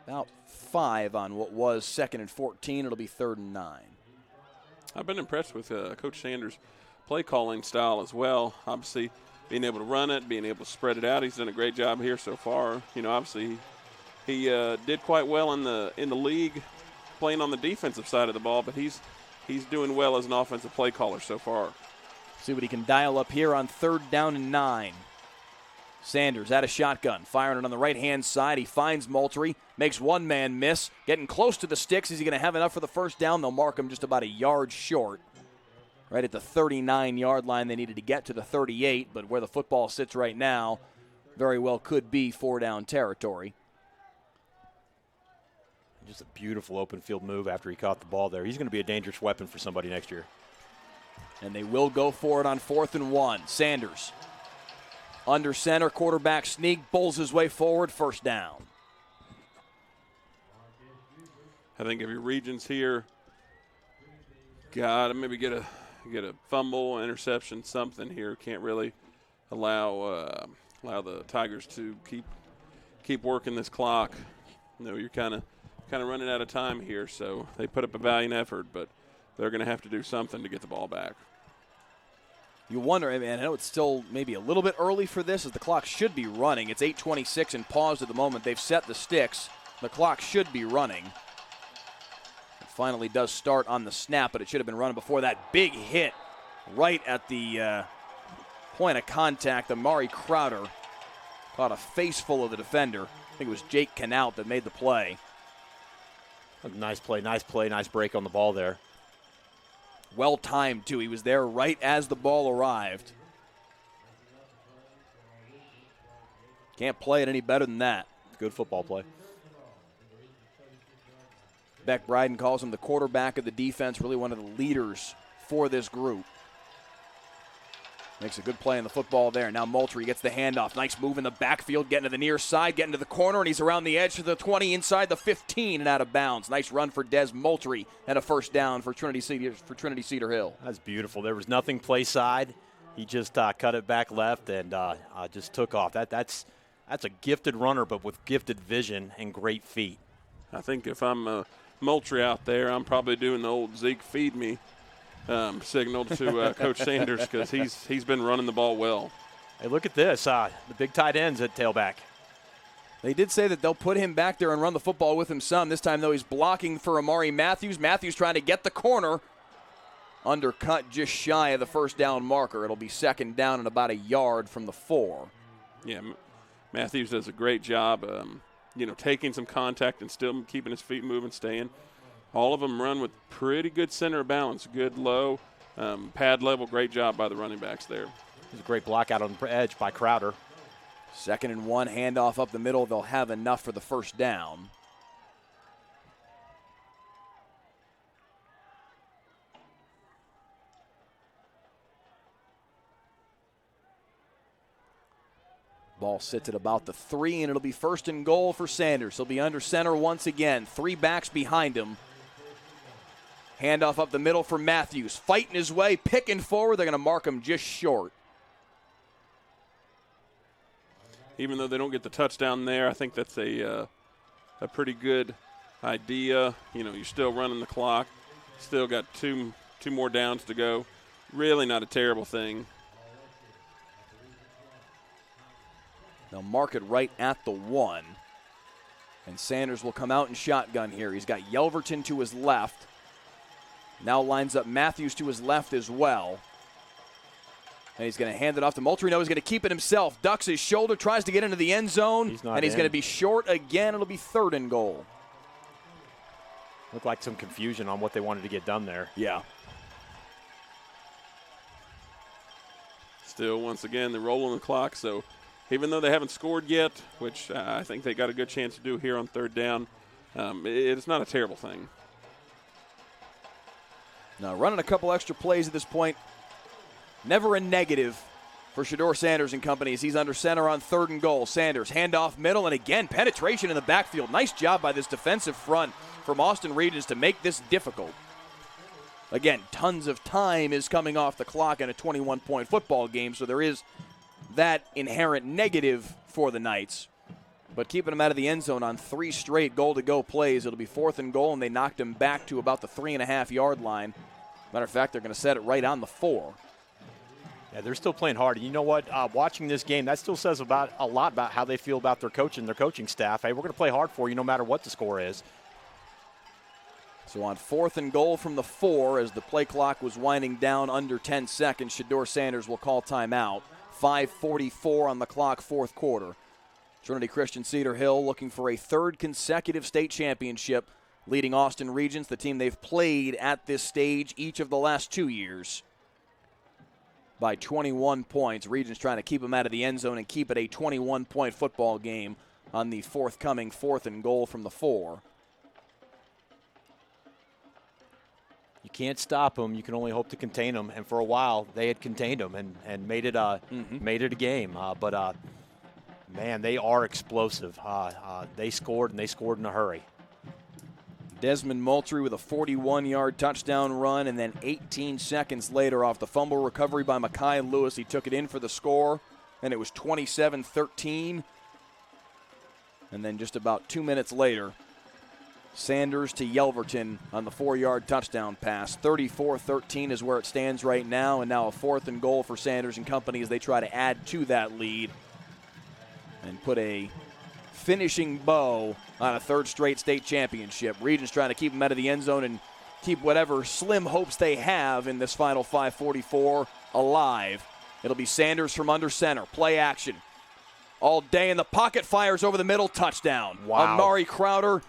about 5 on what was 2nd and 14. It'll be 3rd and 9. I've been impressed with Coach Sanders' play calling style as well. Obviously, being able to run it, being able to spread it out. He's done a great job here so far. You know, obviously he did quite well in the league playing on the defensive side of the ball, but he's doing well as an offensive play caller so far. See what he can dial up here on 3rd down and 9. Sanders at a shotgun, firing it on the right-hand side. He finds Moultrie, makes one man miss, getting close to the sticks. Is he going to have enough for the first down? They'll mark him just about a yard short. Right at the 39-yard line, they needed to get to the 38, but where the football sits right now, very well could be 4-down territory. Just a beautiful open field move after he caught the ball there. He's going to be a dangerous weapon for somebody next year. And they will go for it on 4th and 1. Sanders under center, quarterback sneak, bowls his way forward, 1st down. I think if your Regents here, got to maybe get a fumble, interception, something here. Can't really allow the Tigers to keep working this clock. You know, you're kind of running out of time here, so they put up a valiant effort, but they're going to have to do something to get the ball back. You wonder, I know it's still maybe a little bit early for this, as the clock should be running. It's 8:26 and paused at the moment. They've set the sticks. The clock should be running. It finally does start on the snap, but it should have been running before that big hit right at the point of contact. Amari Crowder caught a face full of the defender. I think it was Jake Knaut that made the play. Nice play, nice break on the ball there. Well timed, too. He was there right as the ball arrived. Can't play it any better than that. Good football play. Beck Bryden calls him the quarterback of the defense, really one of the leaders for this group. Makes a good play on the football there. Now Moultrie gets the handoff. Nice move in the backfield, getting to the near side, getting to the corner, and he's around the edge to the 20, inside the 15, and out of bounds. Nice run for Des Moultrie, and a first down for Trinity Cedar Hill. That's beautiful. There was nothing play side. He just cut it back left and just took off. That's a gifted runner, but with gifted vision and great feet. I think if I'm Moultrie out there, I'm probably doing the old Zeke feed me signal to Coach Sanders, because he's been running the ball well. Hey, look at this. The big tight ends at tailback. They did say that they'll put him back there and run the football with him some. This time, though, he's blocking for Amari Matthews. Matthews trying to get the corner. Undercut just shy of the first down marker. It'll be second down and about a yard from the 4. Yeah, Matthews does a great job, taking some contact and still keeping his feet moving, staying. All of them run with pretty good center of balance, good low, pad level. Great job by the running backs there. There's a great block out on the edge by Crowder. 2nd and 1, handoff up the middle. They'll have enough for the first down. Ball sits at about the 3, and it'll be 1st and goal for Sanders. He'll be under center once again. 3 backs behind him. Handoff up the middle for Matthews. Fighting his way, picking forward. They're going to mark him just short. Even though they don't get the touchdown there, I think that's a pretty good idea. You're still running the clock. Still got two more downs to go. Really not a terrible thing. They'll mark it right at the 1. And Sanders will come out in shotgun here. He's got Yelverton to his left. Now lines up Matthews to his left as well. And he's going to hand it off to Moultrie. No, he's going to keep it himself. Ducks his shoulder, tries to get into the end zone. He's going to be short again. It'll be 3rd and goal. Looked like some confusion on what they wanted to get done there. Yeah. Still, once again, they're rolling the clock. So even though they haven't scored yet, which I think they got a good chance to do here on 3rd down, it's not a terrible thing. Now, running a couple extra plays at this point, never a negative for Shedeur Sanders and company as he's under center on 3rd and goal. Sanders, handoff middle, and again, penetration in the backfield. Nice job by this defensive front from Austin Regents to make this difficult. Again, tons of time is coming off the clock in a 21-point football game, so there is that inherent negative for the Knights. But keeping them out of the end zone on 3 straight goal-to-go plays, it'll be 4th and goal, and they knocked him back to about the 3.5-yard line. Matter of fact, they're going to set it right on the 4. Yeah, they're still playing hard. You know what? Watching this game, that still says a lot about how they feel about their coaching staff. Hey, we're going to play hard for you no matter what the score is. So on 4th and goal from the 4, as the play clock was winding down under 10 seconds, Shedeur Sanders will call timeout. 5:44 on the clock, 4th quarter. Trinity Christian Cedar Hill looking for a 3rd consecutive state championship, leading Austin Regents, the team they've played at this stage each of the last 2 years, by 21 points. Regents trying to keep them out of the end zone and keep it a 21-point football game on the forthcoming 4th and goal from the 4. You can't stop them. You can only hope to contain them. And for a while, they had contained them and made it a game. But man, they are explosive. They scored, and they scored in a hurry. Desmond Moultrie with a 41-yard touchdown run, and then 18 seconds later off the fumble recovery by Mekhi Lewis, he took it in for the score, and it was 27-13. And then just about 2 minutes later, Sanders to Yelverton on the 4-yard touchdown pass. 34-13 is where it stands right now, and now a 4th and goal for Sanders and company as they try to add to that lead and put a finishing bow on a 3rd straight state championship. Regents trying to keep them out of the end zone and keep whatever slim hopes they have in this final 5:44 alive. It'll be Sanders from under center. Play action. All day in the pocket, fires over the middle, touchdown. Wow. Amari Crowder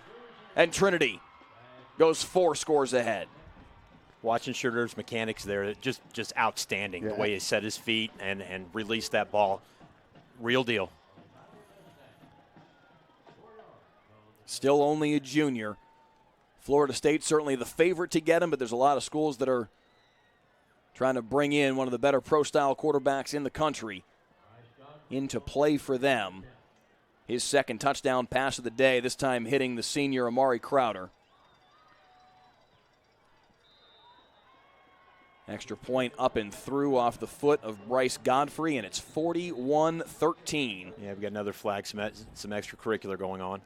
and Trinity goes 4 scores ahead. Watching Shedeur's mechanics there, just outstanding. Yeah. The way he set his feet and released that ball. Real deal. Still only a junior. Florida State certainly the favorite to get him, but there's a lot of schools that are trying to bring in one of the better pro-style quarterbacks in the country into play for them. His second touchdown pass of the day, this time hitting the senior Amari Crowder. Extra point up and through off the foot of Bryce Godfrey, and it's 41-13. Yeah, we've got another flag, some extracurricular going on.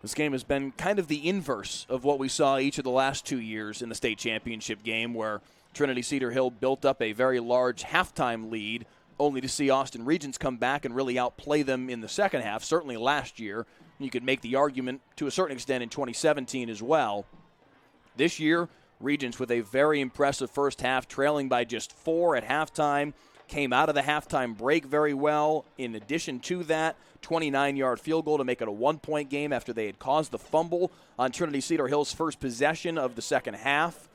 This game has been kind of the inverse of what we saw each of the last 2 years in the state championship game, where Trinity Cedar Hill built up a very large halftime lead, only to see Austin Regents come back and really outplay them in the second half, certainly last year. You could make the argument to a certain extent in 2017 as well. This year, Regents with a very impressive first half, trailing by just 4 at halftime, came out of the halftime break very well. In addition to that, 29-yard field goal to make it a 1-point game after they had caused the fumble on Trinity Cedar Hill's first possession of the second half.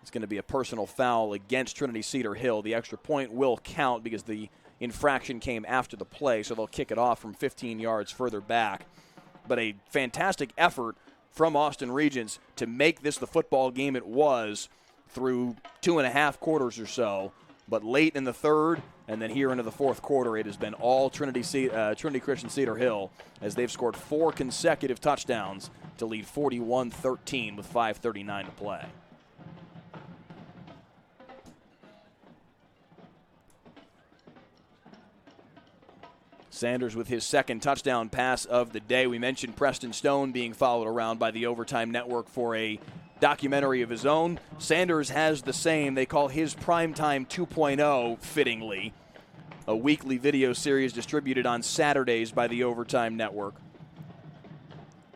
It's going to be a personal foul against Trinity Cedar Hill. The extra point will count because the infraction came after the play, so they'll kick it off from 15 yards further back. But a fantastic effort from Austin Regents to make this the football game it was through 2.5 quarters or so. But late in the third and then here into the fourth quarter, it has been all Trinity Christian Cedar Hill as they've scored 4 consecutive touchdowns to lead 41-13 with 5:39 to play. Sanders with his second touchdown pass of the day. We mentioned Preston Stone being followed around by the Overtime Network for a documentary of his own. Sanders has the same. They call his Primetime 2.0, fittingly, a weekly video series distributed on Saturdays by the Overtime Network.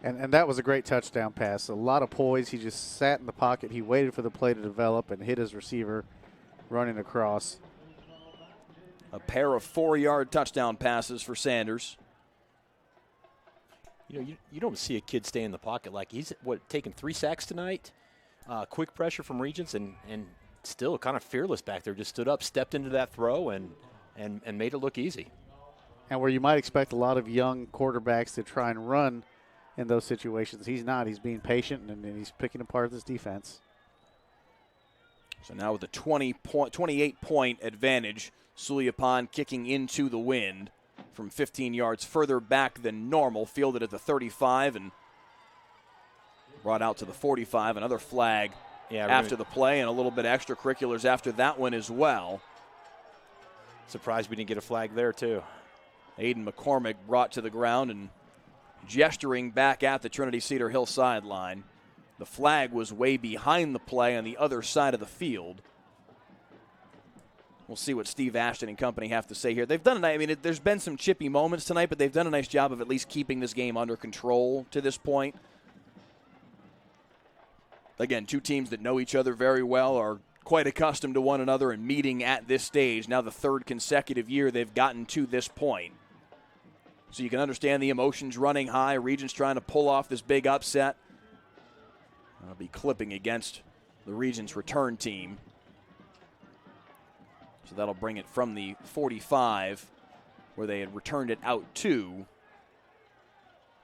And that was a great touchdown pass. A lot of poise. He just sat in the pocket. He waited for the play to develop and hit his receiver running across. A pair of 4-yard touchdown passes for Sanders. You know, you don't see a kid stay in the pocket like he's taking 3 sacks tonight. Quick pressure from Regents and still kind of fearless back there. Just stood up, stepped into that throw, and made it look easy. And where you might expect a lot of young quarterbacks to try and run in those situations, he's not. He's being patient and he's picking apart this defense. So now with a 28-point advantage, Suliapan kicking into the wind from 15 yards further back than normal, fielded at the 35 and brought out to the 45. Another flag after the play and a little bit of extracurriculars after that one as well. Surprised we didn't get a flag there too. Aiden McCormick brought to the ground and gesturing back at the Trinity Cedar Hill sideline. The flag was way behind the play on the other side of the field. We'll see what Steve Ashton and company have to say here. They've done there's been some chippy moments tonight, but they've done a nice job of at least keeping this game under control to this point. Again, 2 teams that know each other very well, are quite accustomed to one another and meeting at this stage. Now the 3rd consecutive year they've gotten to this point. So you can understand the emotions running high. Regents trying to pull off this big upset. I'll be clipping against the Regents return team. So that'll bring it from the 45, where they had returned it out to,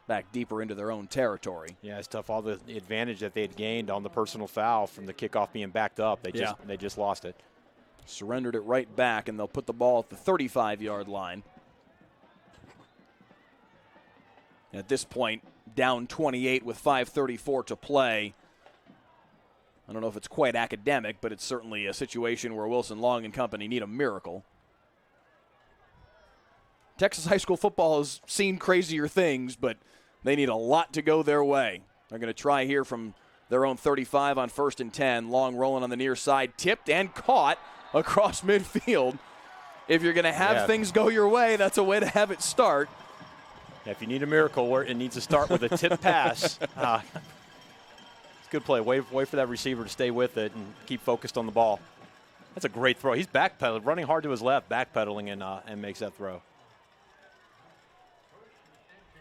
back deeper into their own territory. Yeah, it's tough. All the advantage that they had gained on the personal foul from the kickoff being backed up, they just lost it. Surrendered it right back, and they'll put the ball at the 35-yard line. At this point, down 28 with 5:34 to play. I don't know if it's quite academic, but it's certainly a situation where Wilson Long and company need a miracle. Texas high school football has seen crazier things, but they need a lot to go their way. They're going to try here from their own 35 on 1st and 10. Long rolling on the near side, tipped and caught across midfield. If you're going to have things go your way, that's a way to have it start. Yeah, if you need a miracle, where it needs to start with a tip pass. It's a good play. Wait for that receiver to stay with it and keep focused on the ball. That's a great throw. He's backpedaling, running hard to his left, backpedaling, and makes that throw.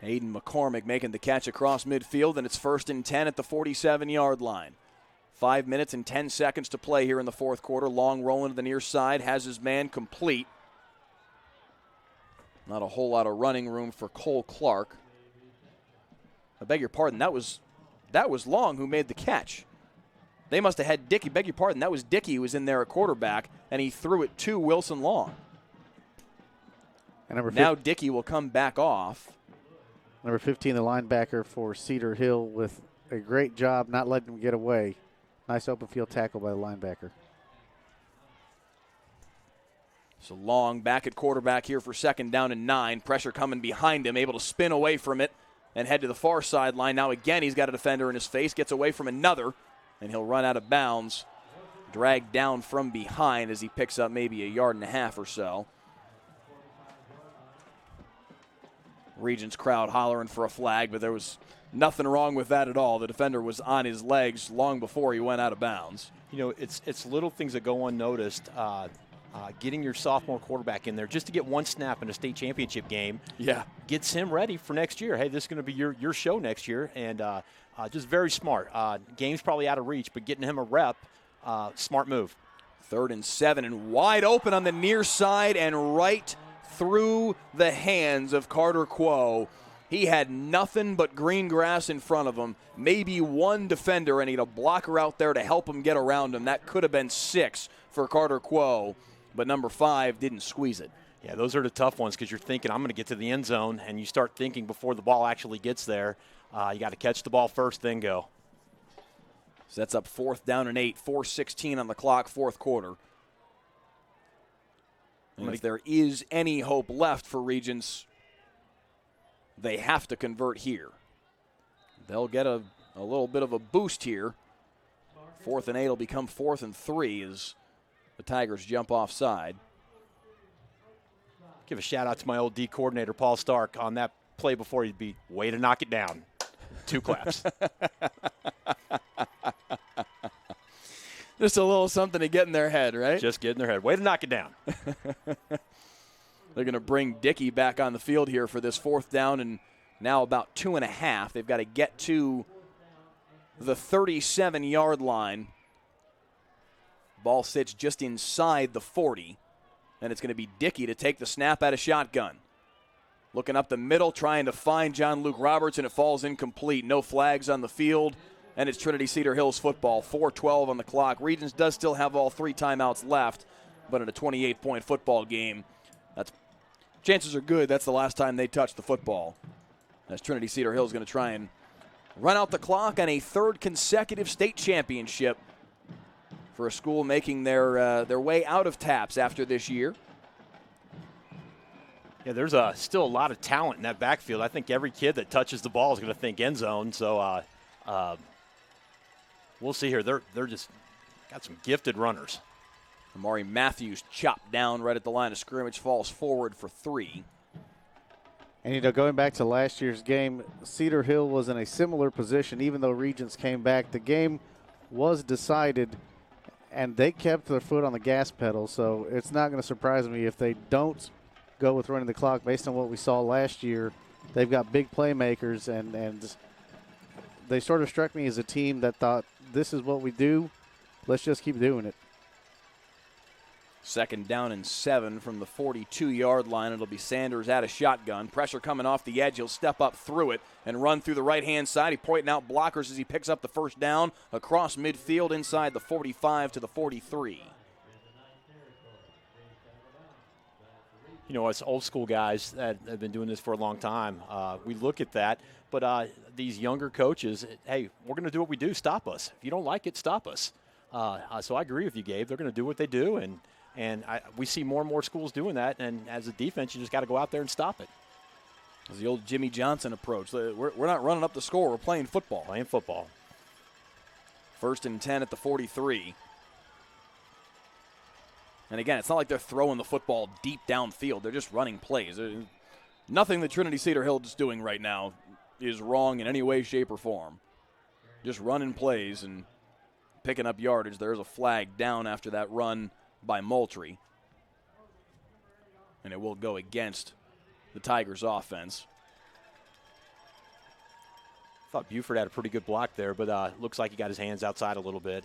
Aiden McCormick making the catch across midfield, and it's 1st and 10 at the 47-yard line. 5 minutes and 10 seconds to play here in the fourth quarter. Long rolling to the near side, has his man complete. Not a whole lot of running room for Cole Clark. beg your pardon, that was Long who made the catch. They must have had Dickey. Beg your pardon, that was Dickey who was in there at quarterback, and he threw it to Wilson Long. And now Dickey will come back off. Number 15, the linebacker for Cedar Hill, with a great job not letting him get away. Nice open field tackle by the linebacker. So Long back at quarterback here for 2nd down and 9. Pressure coming behind him, able to spin away from it and head to the far sideline. Now again, he's got a defender in his face, gets away from another, and he'll run out of bounds, dragged down from behind as he picks up maybe a yard and a half or so. Regents crowd hollering for a flag, but there was nothing wrong with that at all. The defender was on his legs long before he went out of bounds. You know, it's little things that go unnoticed. Getting your sophomore quarterback in there just to get one snap in a state championship game gets him ready for next year. Hey, this is going to be your show next year, and just very smart. Game's probably out of reach, but getting him a rep, smart move. 3rd and 7 and wide open on the near side and right through the hands of Carter Quo. He had nothing but green grass in front of him, maybe one defender, and he had a blocker out there to help him get around him. That could have been 6 for Carter Quo, but number 5 didn't squeeze it. Yeah, those are the tough ones because you're thinking, I'm going to get to the end zone, and you start thinking before the ball actually gets there. You got to catch the ball first, then go. So that's up 4th down and 8, 4:16 on the clock, 4th quarter. And if there is any hope left for Regents, they have to convert here. They'll get a little bit of a boost here. 4th and 8 will become 4th and 3 as the Tigers jump offside. Give a shout out to my old D coordinator, Paul Stark, on that play before he'd be way to knock it down. 2 claps. Just a little something to get in their head, right? Just get in their head. Way to knock it down. They're going to bring Dickey back on the field here for this 4th down and now about 2.5. They've got to get to the 37-yard line. Ball sits just inside the 40, and it's going to be Dickey to take the snap out of shotgun. Looking up the middle, trying to find John Luke Roberts, and it falls incomplete. No flags on the field, and it's Trinity Cedar Hills football. 4:12 on the clock. Regents does still have all 3 timeouts left, but in a 28-point football game, chances are good that's the last time they touch the football, as Trinity Cedar Hills is going to try and run out the clock on a 3rd consecutive state championship for a school making their way out of TAPS after this year. Yeah, there's still a lot of talent in that backfield. I think every kid that touches the ball is going to think end zone. So we'll see here. They're just got some gifted runners. Amari Matthews chopped down right at the line of scrimmage, falls forward for 3. And, going back to last year's game, Cedar Hill was in a similar position. Even though Regents came back, the game was decided, and they kept their foot on the gas pedal. So it's not going to surprise me if they don't go with running the clock based on what we saw last year. They've got big playmakers, and they sort of struck me as a team that thought, this is what we do. Let's just keep doing it. 2nd down and 7 from the 42-yard line. It'll be Sanders out of shotgun. Pressure coming off the edge. He'll step up through it and run through the right-hand side. He's pointing out blockers as he picks up the 1st down across midfield inside the 45 to the 43. You know, us old school guys that have been doing this for a long time, we look at that. But these younger coaches, hey, we're going to do what we do. Stop us. If you don't like it, stop us. So I agree with you, Gabe. They're going to do what they do, and we see more and more schools doing that. And as a defense, you just got to go out there and stop it. It's the old Jimmy Johnson approach. We're not running up the score. We're playing football. Playing football. 1st and 10 at the 43. And again, it's not like they're throwing the football deep downfield. They're just running plays. Nothing that Trinity Cedar Hill is doing right now is wrong in any way, shape, or form. Just running plays and picking up yardage. There's a flag down after that run by Moultrie. And it will go against the Tigers' offense. Thought Buford had a pretty good block there, but looks like he got his hands outside a little bit.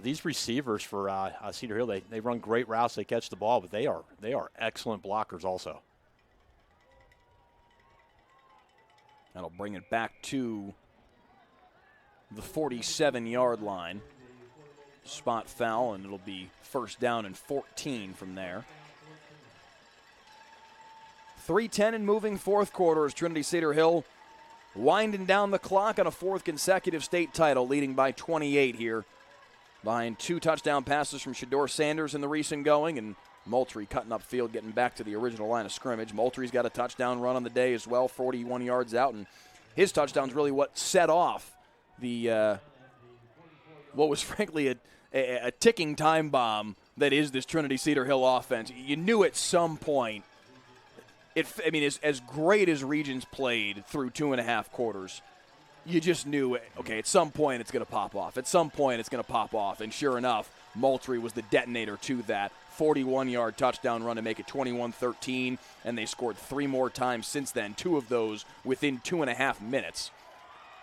These receivers for Cedar Hill, they run great routes. They catch the ball, but they are excellent blockers also. That'll bring it back to the 47-yard line. Spot foul, and it'll be first down and 14 from there. 3:10 and moving fourth quarter as Trinity Cedar Hill winding down the clock on a fourth consecutive state title, leading by 28 here. Behind 2 touchdown passes from Shedeur Sanders in the recent going, and Moultrie cutting up field, getting back to the original line of scrimmage. Moultrie's got a touchdown run on the day as well, 41 yards out, and his touchdown's really what set off the what was frankly a ticking time bomb that is this Trinity Cedar Hill offense. You knew at some point, as great as Regents played through 2.5 quarters, you just knew, okay, at some point it's going to pop off. At some point it's going to pop off, and sure enough, Moultrie was the detonator to that. 41-yard touchdown run to make it 21-13, and they scored 3 more times since then, 2 of those within 2.5 minutes.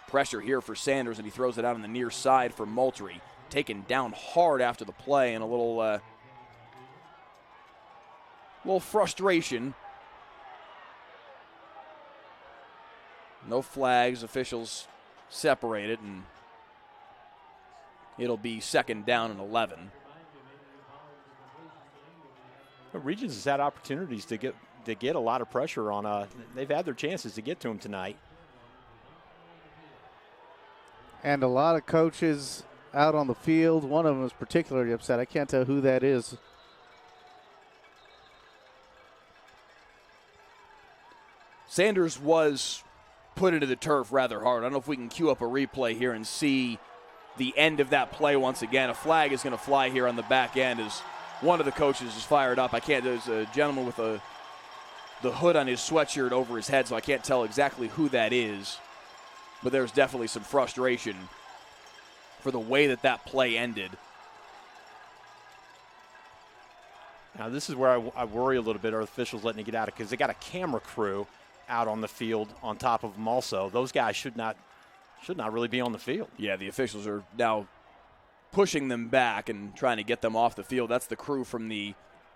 Pressure here for Sanders, and he throws it out on the near side for Moultrie. Taken down hard after the play, and a little frustration. No flags, officials separated, and it'll be second down and 11. Regents has had opportunities to get a lot of pressure on. They've had their chances to get to him tonight. And a lot of coaches out on the field. One of them is particularly upset. I can't tell who that is. Sanders was put into the turf rather hard. I don't know if we can cue up a replay here and see the end of that play once again. A flag is going to fly here on the back end as one of the coaches is fired up. There's a gentleman with the hood on his sweatshirt over his head, so I can't tell exactly who that is. But there's definitely some frustration for the way that play ended. Now, this is where I worry a little bit, are the officials letting it get out of, because they got a camera crew out on the field on top of them also. Those guys should not really be on the field. Yeah, the officials are now pushing them back and trying to get them off the field. That's the crew from the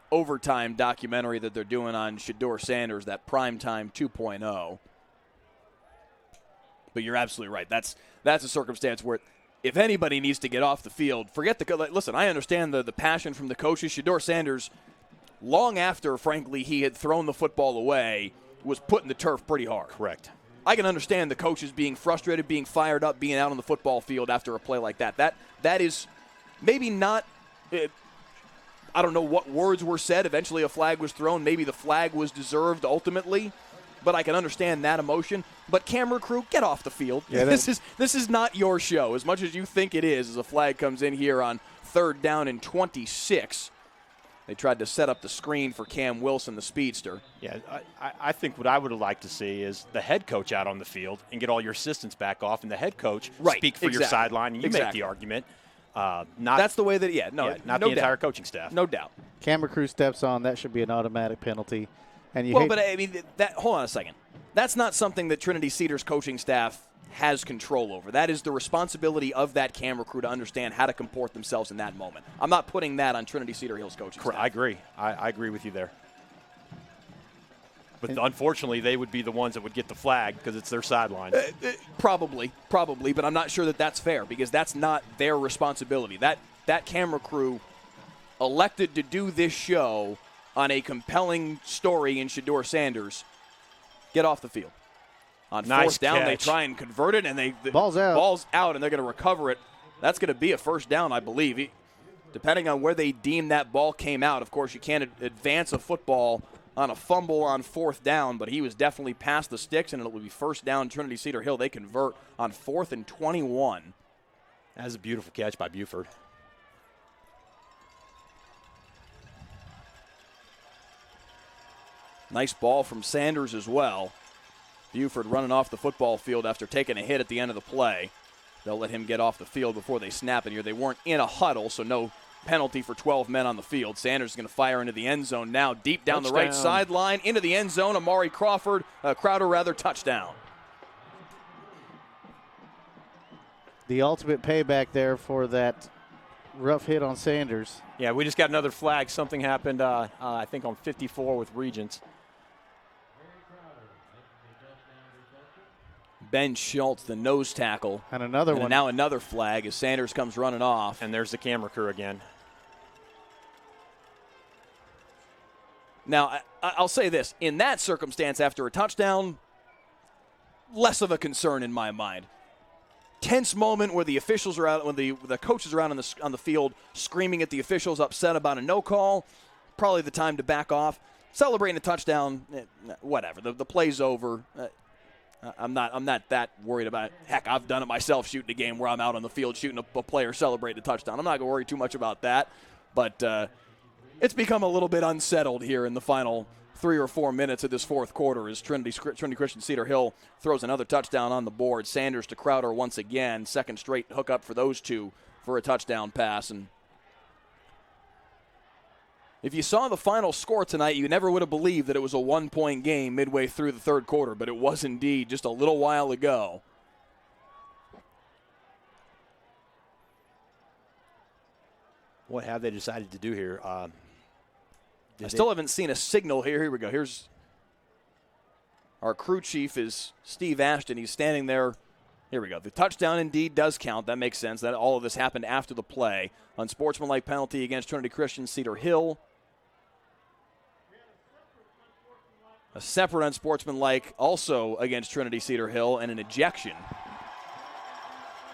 overtime documentary that they're doing on Shedeur Sanders, that Primetime 2.0. But you're absolutely right. That's a circumstance where if anybody needs to get off the field, forget listen, I understand the passion from the coaches. Shedeur Sanders, long after, frankly, he had thrown the football away, was put in the turf pretty hard. Correct. I can understand the coaches being frustrated, being fired up, being out on the football field after a play like that. That is maybe not I don't know what words were said. Eventually a flag was thrown. Maybe the flag was deserved ultimately, but I can understand that emotion. But camera crew, get off the field. Yeah, this is not your show. As much as you think it is, as a flag comes in here on 3rd down and 26. They tried to set up the screen for Cam Wilson, the speedster. Yeah, I think what I would have liked to see is the head coach out on the field and get all your assistants back off, and the head coach speak for your sideline, and you make the argument. That's the way that, not no the entire doubt. coaching staff. No doubt. Camera crew steps on, that should be an automatic penalty. And but I mean, hold on a second. That's not something that Trinity Cedar's coaching staff has control over. That is the responsibility of that camera crew to understand how to comport themselves in that moment. I'm not putting that on Trinity Cedar Hill's coaching staff. I agree. I agree with you there. But unfortunately, they would be the ones that would get the flag because it's their sideline. Probably, but I'm not sure that that's fair because that's not their responsibility. That camera crew elected to do this show on a compelling story in Shedeur Sanders. Get off the field. On 4th down, they try and convert it, and ball's out, and they're going to recover it. That's going to be a first down, I believe. Depending on where they deem that ball came out, of course, you can't advance a football on a fumble on 4th down, but he was definitely past the sticks, and it will be first down Trinity Cedar Hill. They convert on 4th and 21. That's a beautiful catch by Buford. Nice ball from Sanders as well. Buford running off the football field after taking a hit at the end of the play. They'll let him get off the field before they snap it here. They weren't in a huddle, so no penalty for 12 men on the field. Sanders is going to fire into the end zone now, deep down the right sideline, into the end zone. Amari Crowder, touchdown. The ultimate payback there for that rough hit on Sanders. Yeah, we just got another flag. Something happened, I think, on 54 with Regents. Ben Schultz, the nose tackle. And another one. Now another flag as Sanders comes running off. And there's the camera crew again. Now, I'll say this. In that circumstance, after a touchdown, less of a concern in my mind. Tense moment where the officials are out, when the coaches are out on the field screaming at the officials, upset about a no call. Probably the time to back off. Celebrating a touchdown, whatever. The play's over. I'm not that worried about it. Heck, I've done it myself shooting a game where I'm out on the field shooting a player celebrating a touchdown. I'm not going to worry too much about that. But it's become a little bit unsettled here in the final 3 or 4 minutes of this fourth quarter as Trinity Christian Cedar Hill throws another touchdown on the board. Sanders to Crowder once again. Second straight hookup for those two for a touchdown pass. And if you saw the final score tonight, you never would have believed that it was a 1-point game midway through the third quarter, but it was indeed just a little while ago. What have they decided to do here? I still haven't seen a signal here. Here we go. Here's our crew chief is Steve Ashton. He's standing there. Here we go. The touchdown indeed does count. That makes sense. That all of this happened after the play. Unsportsmanlike penalty against Trinity Christian Cedar Hill. A separate unsportsmanlike also against Trinity Cedar Hill, and an ejection.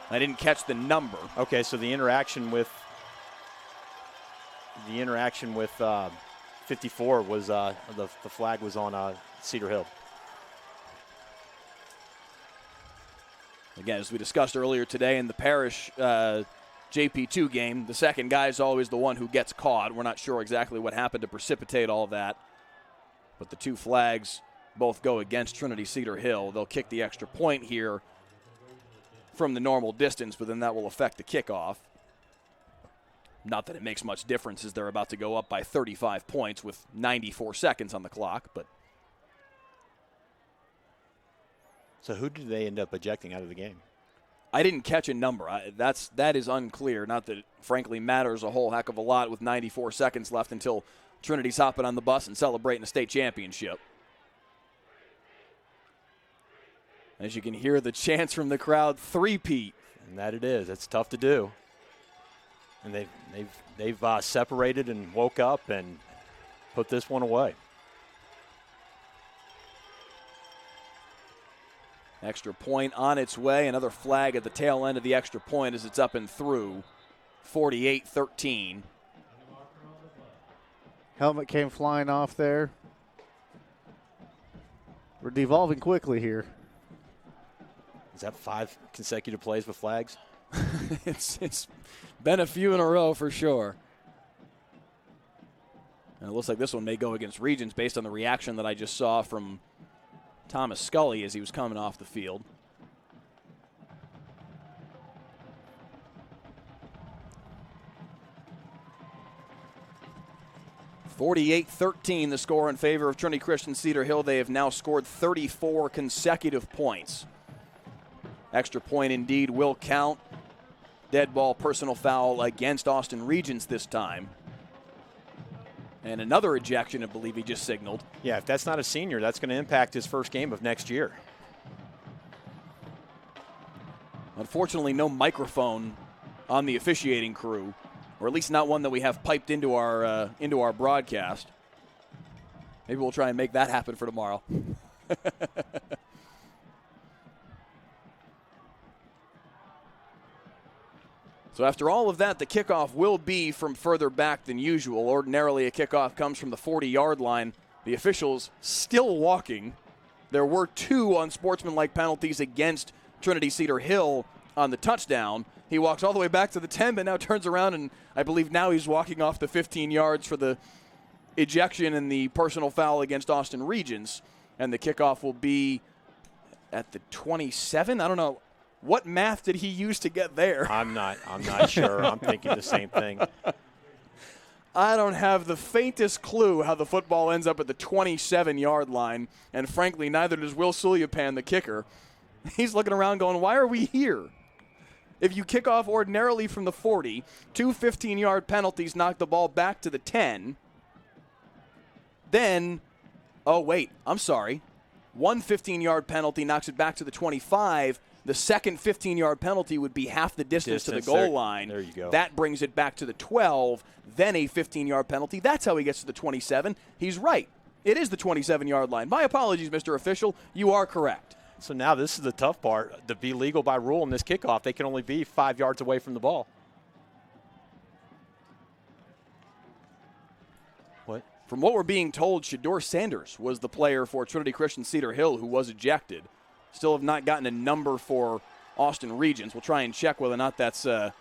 I didn't catch the number. Okay, so the interaction with 54 was the flag was on Cedar Hill. Again, as we discussed earlier today in the Parish JP2 game, the second guy is always the one who gets caught. We're not sure exactly what happened to precipitate all that. But the two flags both go against Trinity Cedar Hill. They'll kick the extra point here from the normal distance, but then that will affect the kickoff. Not that it makes much difference as they're about to go up by 35 points with 94 seconds on the clock. But so who did they end up ejecting out of the game? I didn't catch a number. That is unclear. Not that it frankly matters a whole heck of a lot with 94 seconds left until Trinity's hopping on the bus and celebrating a state championship. As you can hear the chants from the crowd, three-peat. And that it is. It's tough to do. And they've separated and woke up and put this one away. Extra point on its way. Another flag at the tail end of the extra point as it's up and through. 48-13. Helmet came flying off there. We're devolving quickly here. Is that 5 consecutive plays with flags? It's been a few in a row for sure. And it looks like this one may go against Regents based on the reaction that I just saw from Thomas Scully as he was coming off the field. (48-13) the score in favor of Trinity Christian Cedar Hill. They have now scored 34 consecutive points. Extra point indeed will count. Dead ball personal foul against Austin Regents this time. And another ejection, I believe he just signaled. Yeah, if that's not a senior, that's going to impact his first game of next year. Unfortunately, no microphone on the officiating crew, or at least not one that we have piped into our broadcast. Maybe we'll try and make that happen for tomorrow. So after all of that, the kickoff will be from further back than usual. Ordinarily, a kickoff comes from the 40-yard line. The officials still walking. There were 2 unsportsmanlike penalties against Trinity Cedar Hill on the touchdown. He walks all the way back to the 10, but now turns around, and I believe now he's walking off the 15 yards for the ejection and the personal foul against Austin Regents. And the kickoff will be at the 27. I don't know. What math did he use to get there? I'm not sure. I'm thinking the same thing. I don't have the faintest clue how the football ends up at the 27-yard line, and frankly, neither does Will Sulyapan, the kicker. He's looking around going, why are we here? If you kick off ordinarily from the 40, 2 15-yard penalties knock the ball back to the 10, then, oh, wait, I'm sorry. One 15-yard penalty knocks it back to the 25. The second 15-yard penalty would be half the distance to the goal line. There you go. That brings it back to the 12, then a 15-yard penalty. That's how he gets to the 27. He's right. It is the 27-yard line. My apologies, Mr. Official. You are correct. So now this is the tough part. To be legal by rule in this kickoff, they can only be 5 yards away from the ball. What? From what we're being told, Shedeur Sanders was the player for Trinity Christian Cedar Hill who was ejected. Still have not gotten a number for Austin Regents. We'll try and check whether or not that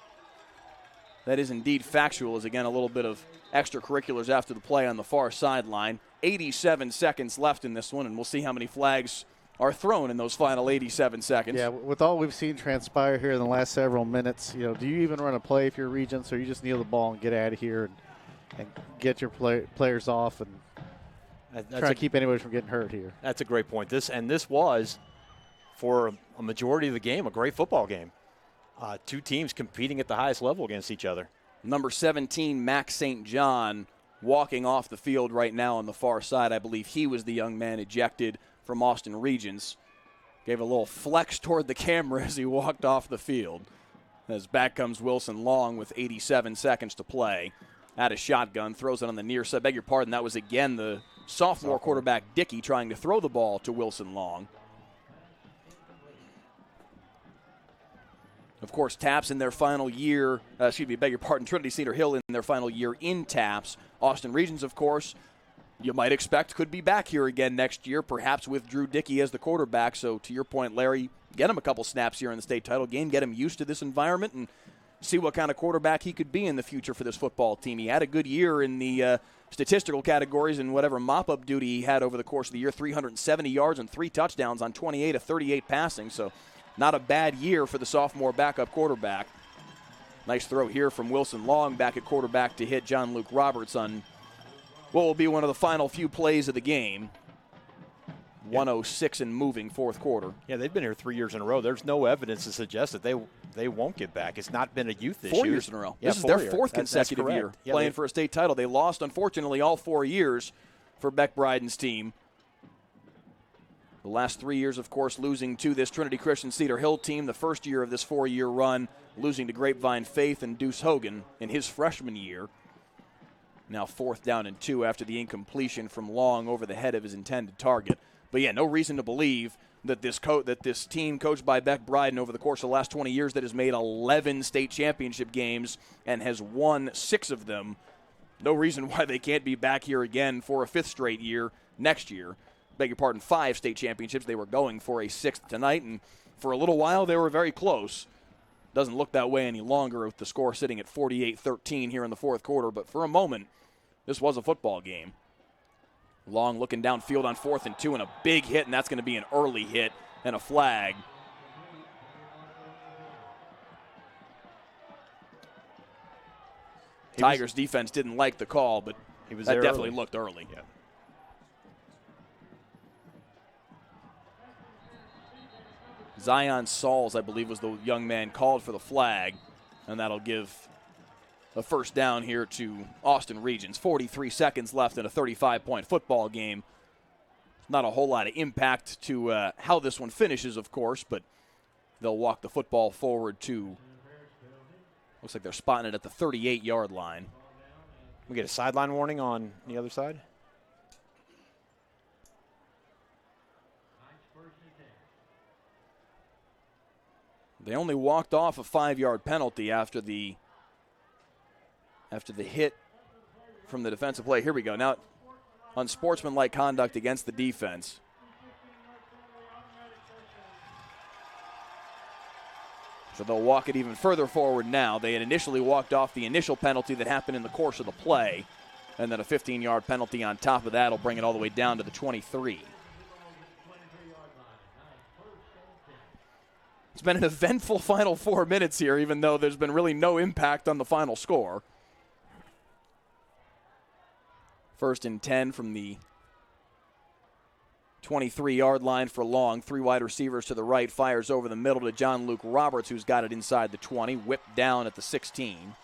is indeed factual, as again a little bit of extracurriculars after the play on the far sideline. 87 seconds left in this one, and we'll see how many flags are thrown in those final 87 seconds. Yeah, with all we've seen transpire here in the last several minutes, do you even run a play if you're Regents, or you just kneel the ball and get out of here and get your players off and try to keep anybody from getting hurt here? That's a great point. This was, for a majority of the game, a great football game. Two teams competing at the highest level against each other. Number 17, Max St. John, walking off the field right now on the far side. I believe he was the young man ejected from Austin Regents. Gave a little flex toward the camera as he walked off the field. As back comes Wilson Long with 87 seconds to play. At a shotgun, throws it on the near side. Beg your pardon, that was again the sophomore quarterback Dickey trying to throw the ball to Wilson Long. Of course, TAPS in their final year, Trinity Cedar Hill in their final year in TAPS. Austin Regents, of course, you might expect could be back here again next year, perhaps with Drew Dickey as the quarterback. So to your point, Larry, get him a couple snaps here in the state title game, get him used to this environment, and see what kind of quarterback he could be in the future for this football team. He had a good year in the statistical categories and whatever mop-up duty he had over the course of the year, 370 yards and 3 touchdowns on 28 of 38 passing. So not a bad year for the sophomore backup quarterback. Nice throw here from Wilson Long back at quarterback to hit John Luke Roberts on what will be one of the final few plays of the game. 106 and moving fourth quarter. Yeah, they've been here 3 years in a row. There's no evidence to suggest that they won't get back. It's not been a youth issue. 4 years in a row. Yeah, this is their fourth consecutive year playing for a state title. They lost, unfortunately, all 4 years for Beck Bryden's team. The last 3 years, of course, losing to this Trinity Christian Cedar Hill team. The first year of this 4-year run, losing to Grapevine Faith and Deuce Hogan in his freshman year. Now 4th down and 2 after the incompletion from Long over the head of his intended target. But yeah, no reason to believe that this team coached by Beck Bryden over the course of the last 20 years that has made 11 state championship games and has won 6 of them, no reason why they can't be back here again for a 5th straight year next year. Beg your pardon, 5 state championships. They were going for a 6th tonight, and for a little while they were very close. Doesn't look that way any longer with the score sitting at 48-13 here in the fourth quarter, but for a moment, this was a football game. Long looking downfield on 4th and 2, and a big hit, and that's going to be an early hit and a flag. Tigers defense didn't like the call, but that definitely looked early. Yeah. Zion Sauls, I believe, was the young man called for the flag, and that'll give a first down here to Austin Regents. 43 seconds left in a 35-point football game. Not a whole lot of impact to how this one finishes, of course, but they'll walk the football forward to, looks like they're spotting it at the 38-yard line. We get a sideline warning on the other side. They only walked off a 5-yard penalty after the hit from the defensive play. Here we go. Now, unsportsmanlike conduct against the defense. So they'll walk it even further forward now. They had initially walked off the initial penalty that happened in the course of the play, and then a 15-yard penalty on top of that will bring it all the way down to the 23. It's been an eventful final 4 minutes here, even though there's been really no impact on the final score. 1st and 10 from the 23-yard line for Long. 3 wide receivers to the right, fires over the middle to John Luke Roberts, who's got it inside the 20, whipped down at the 16.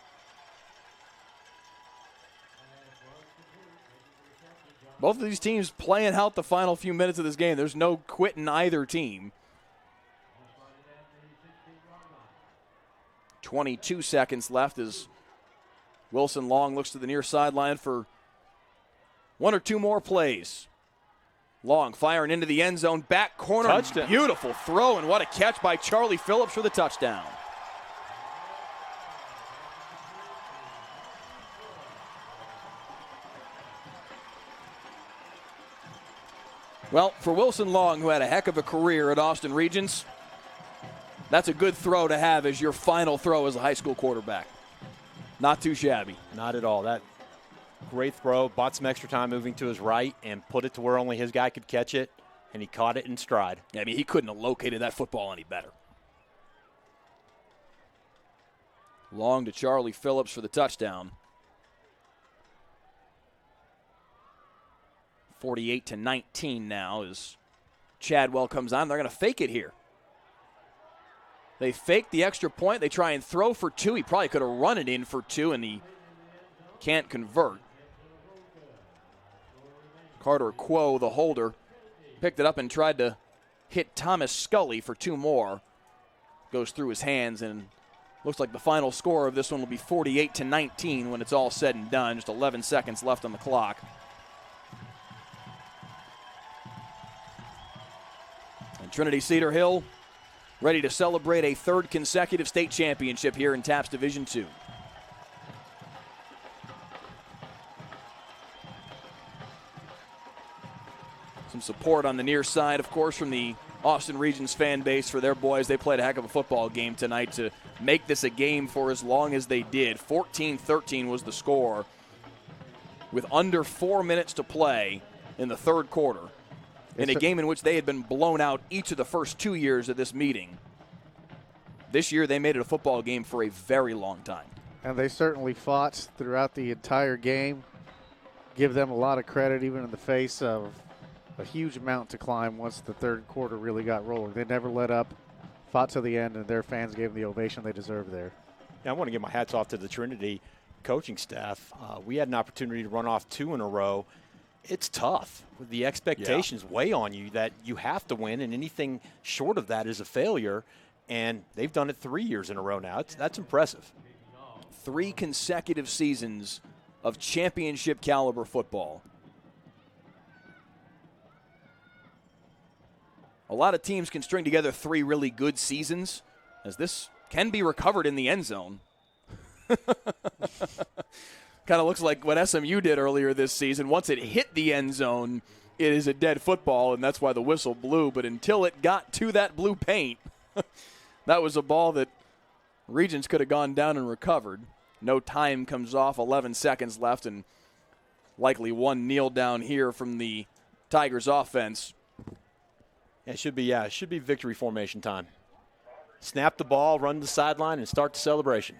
Both of these teams playing out the final few minutes of this game. There's no quitting either team. 22 seconds left as Wilson Long looks to the near sideline for one or two more plays. Long firing into the end zone, back corner. Touchdown. Beautiful throw, and what a catch by Charlie Phillips for the touchdown. Well, for Wilson Long, who had a heck of a career at Austin Regents, that's a good throw to have as your final throw as a high school quarterback. Not too shabby. Not at all. That great throw, bought some extra time moving to his right and put it to where only his guy could catch it, and he caught it in stride. Yeah, I mean, he couldn't have located that football any better. Long to Charlie Phillips for the touchdown. 48-19 now as Chadwell comes on. They're going to fake it here. They fake the extra point. They try and throw for two. He probably could have run it in for two, and he can't convert. Carter Quo, the holder, picked it up and tried to hit Thomas Scully for two more. Goes through his hands, and looks like the final score of this one will be 48-19 when it's all said and done. Just 11 seconds left on the clock. And Trinity Cedar Hill ready to celebrate a third consecutive state championship here in TAPS Division II. Some support on the near side, of course, from the Austin Regents fan base for their boys. They played a heck of a football game tonight to make this a game for as long as they did. 14-13 was the score with under 4 minutes to play in the third quarter, in a game in which they had been blown out each of the first 2 years of this meeting. This year they made it a football game for a very long time. And they certainly fought throughout the entire game. Give them a lot of credit, even in the face of a huge amount to climb once the third quarter really got rolling. They never let up, fought to the end, and their fans gave them the ovation they deserved there. Yeah, I want to give my hats off to the Trinity coaching staff. We had an opportunity to run off two in a row. It's tough. The expectations weigh on you that you have to win, and anything short of that is a failure. And they've done it 3 years in a row now. That's impressive. 3 consecutive seasons of championship caliber football. A lot of teams can string together 3 really good seasons, as this can be recovered in the end zone. Kind of looks like what SMU did earlier this season. Once it hit the end zone, it is a dead football, and that's why the whistle blew. But until it got to that blue paint, that was a ball that Regents could have gone down and recovered. No time comes off, 11 seconds left, and likely one kneel down here from the Tigers offense. It should be victory formation time. Snap the ball, run to the sideline, and start the celebration.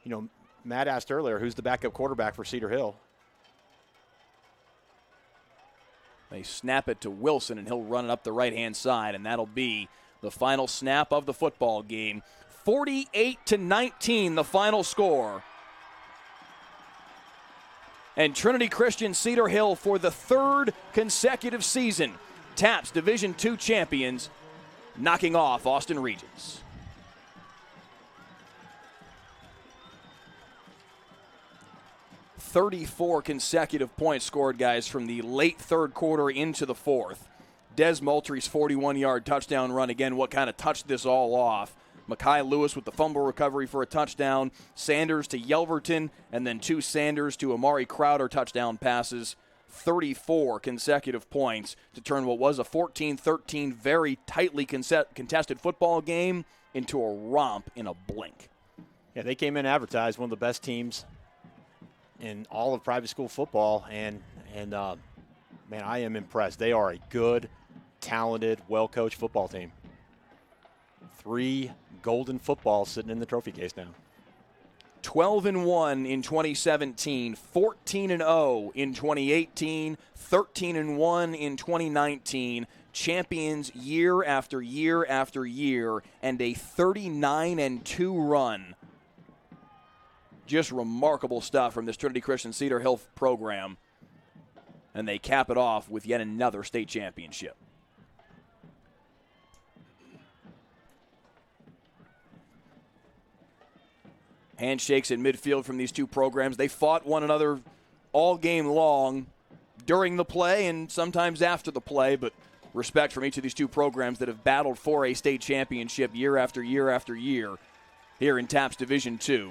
You know, Matt asked earlier, who's the backup quarterback for Cedar Hill? They snap it to Wilson, and he'll run it up the right-hand side, and that'll be the final snap of the football game. 48-19, the final score. And Trinity Christian Cedar Hill, for the third consecutive season, TAPS Division II champions, knocking off Austin Regents. 34 consecutive points scored, guys, from the late third quarter into the fourth. Des Moultrie's 41-yard touchdown run, again, what kind of touched this all off. Makai Lewis with the fumble recovery for a touchdown. Sanders to Yelverton, and then 2 Sanders to Amari Crowder touchdown passes. 34 consecutive points to turn what was a 14-13 very tightly contested football game into a romp in a blink. Yeah, they came in advertised one of the best teams in all of private school football, and man, I am impressed. They are a good, talented, well-coached football team. 3 golden footballs sitting in the trophy case now. 12-1 in 2017, 14-0 in 2018, 13-1 in 2019, champions year after year after year, and a 39-2 run. Just remarkable stuff from this Trinity Christian Cedar Hill program. And they cap it off with yet another state championship. Handshakes in midfield from these two programs. They fought one another all game long during the play and sometimes after the play, but respect from each of these two programs that have battled for a state championship year after year after year here in TAPS Division II.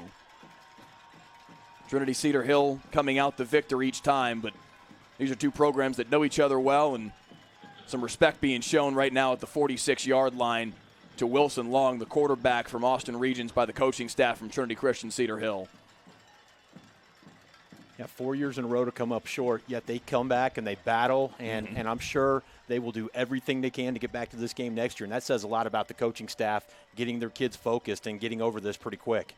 Trinity Cedar Hill coming out the victor each time, but these are two programs that know each other well, and some respect being shown right now at the 46-yard line to Wilson Long, the quarterback from Austin Regents, by the coaching staff from Trinity Christian Cedar Hill. Yeah, 4 years in a row to come up short, yet they come back and they battle, and I'm sure they will do everything they can to get back to this game next year, and that says a lot about the coaching staff getting their kids focused and getting over this pretty quick.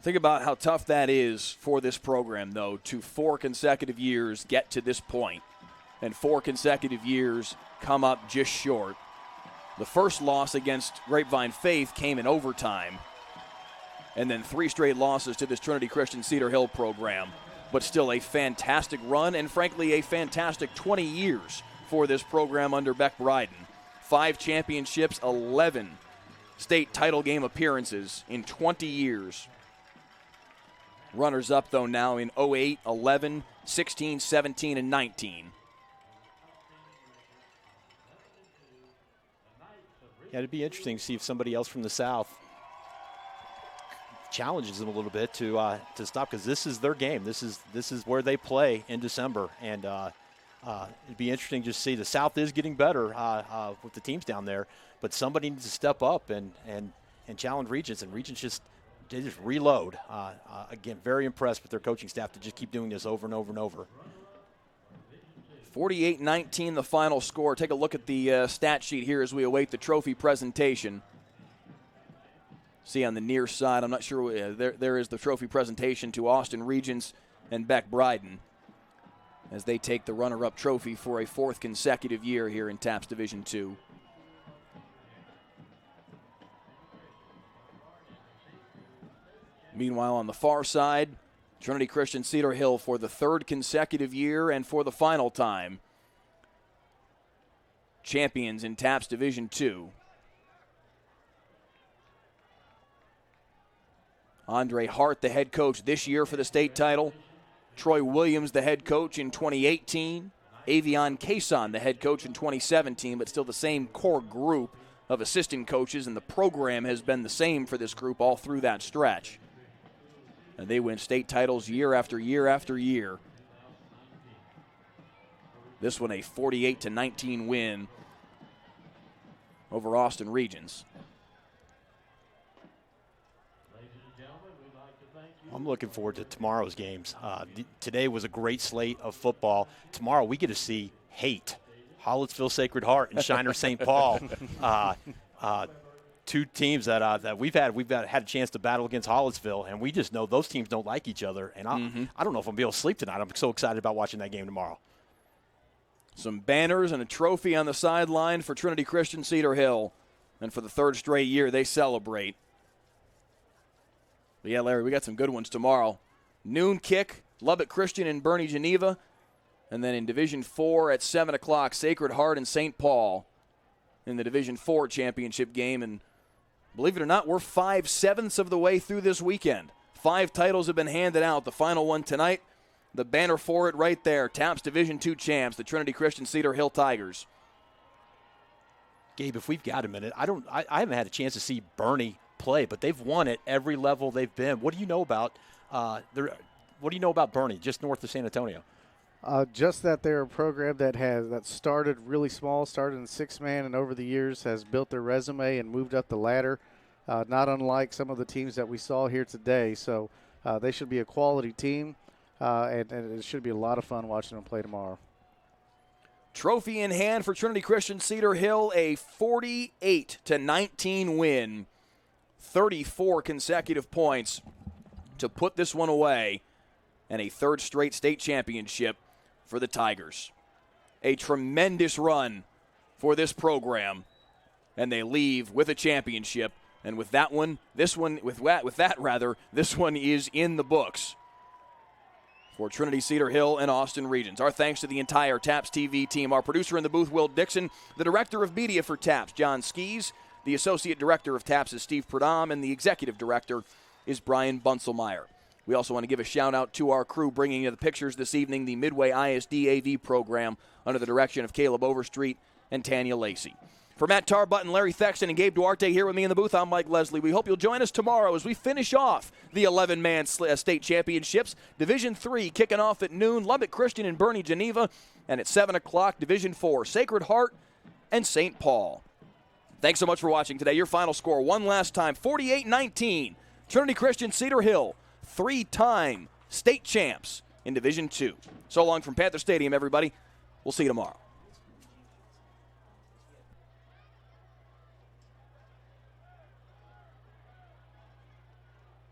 Think about how tough that is for this program, though, to 4 consecutive years get to this point, and 4 consecutive years come up just short. The first loss against Grapevine Faith came in overtime, and then 3 straight losses to this Trinity Christian Cedar Hill program, but still a fantastic run and, frankly, a fantastic 20 years for this program under Beck Bryden. 5 championships, 11 state title game appearances in 20 years. Runners-up, though, now in 08, 11, 16, 17, and 19. Yeah, it'd be interesting to see if somebody else from the South challenges them a little bit to stop, because this is their game. This is where they play in December, and it'd be interesting to see. The South is getting better with the teams down there, but somebody needs to step up and challenge Regents, and Regents they just reload. Again, very impressed with their coaching staff to just keep doing this over and over and over. 48-19 the final score. Take a look at the stat sheet here as we await the trophy presentation. See on the near side, I'm not sure, there is the trophy presentation to Austin Regents and Beck Bryden as they take the runner-up trophy for a 4th consecutive year here in TAPS Division II. Meanwhile, on the far side, Trinity Christian Cedar Hill for the 3rd consecutive year and for the final time. Champions in TAPS Division II. Andre Hart, the head coach this year for the state title. Troy Williams, the head coach in 2018. Avion Cason, the head coach in 2017, but still the same core group of assistant coaches, and the program has been the same for this group all through that stretch. And they win state titles year after year after year. This one a 48-19 win over Austin Regents. I'm looking forward to tomorrow's games. Today was a great slate of football. Tomorrow we get to see Haight, Hollisville Sacred Heart, and Shiner St. Paul. 2 teams that we've had a chance to battle against Hollisville, and we just know those teams don't like each other. And I don't know if I'm going to be able to sleep tonight. I'm so excited about watching that game tomorrow. Some banners and a trophy on the sideline for Trinity Christian Cedar Hill. And for the 3rd straight year, they celebrate. But yeah, Larry, we got some good ones tomorrow. Noon kick, Lubbock Christian and Bernie Geneva. And then in Division 4 at 7 o'clock, Sacred Heart and St. Paul in the Division 4 championship game. And believe it or not, we're 5/7 of the way through this weekend. 5 titles have been handed out. The final one tonight, the banner for it right there. TAPS Division II champs, the Trinity Christian Cedar Hill Tigers. Gabe, if we've got a minute, I haven't had a chance to see Bernie play, but they've won at every level they've been. What do you know about Bernie, just north of San Antonio? Just that they're a program that started really small, started in 6-man, and over the years has built their resume and moved up the ladder, not unlike some of the teams that we saw here today. So they should be a quality team, and it should be a lot of fun watching them play tomorrow. Trophy in hand for Trinity Christian Cedar Hill, a 48-19 win. 34 consecutive points to put this one away, and a 3rd straight state championship for the Tigers. a tremendous run for this program, and they leave with a championship. And with that one, this one is in the books for Trinity, Cedar Hill, and Austin Regents. Our thanks to the entire TAPS TV team. Our producer in the booth, Will Dixon. The director of media for TAPS, John Skees. The associate director of TAPS is Steve Pregame, and the executive director is Brian Bunselmeyer. We also want to give a shout-out to our crew bringing you the pictures this evening, the Midway ISD AV program under the direction of Caleb Overstreet and Tanya Lacey. For Matt Tarbutton, Larry Thexton, and Gabe Duarte here with me in the booth, I'm Mike Leslie. We hope you'll join us tomorrow as we finish off the 11-man state championships. Division III kicking off at noon, Lubbock Christian and Bernie Geneva, and at 7 o'clock, Division IV, Sacred Heart and St. Paul. Thanks so much for watching today. Your final score one last time, 48-19. Trinity Christian, Cedar Hill, 3-time state champs in Division II. So long from Panther Stadium, everybody. We'll see you tomorrow.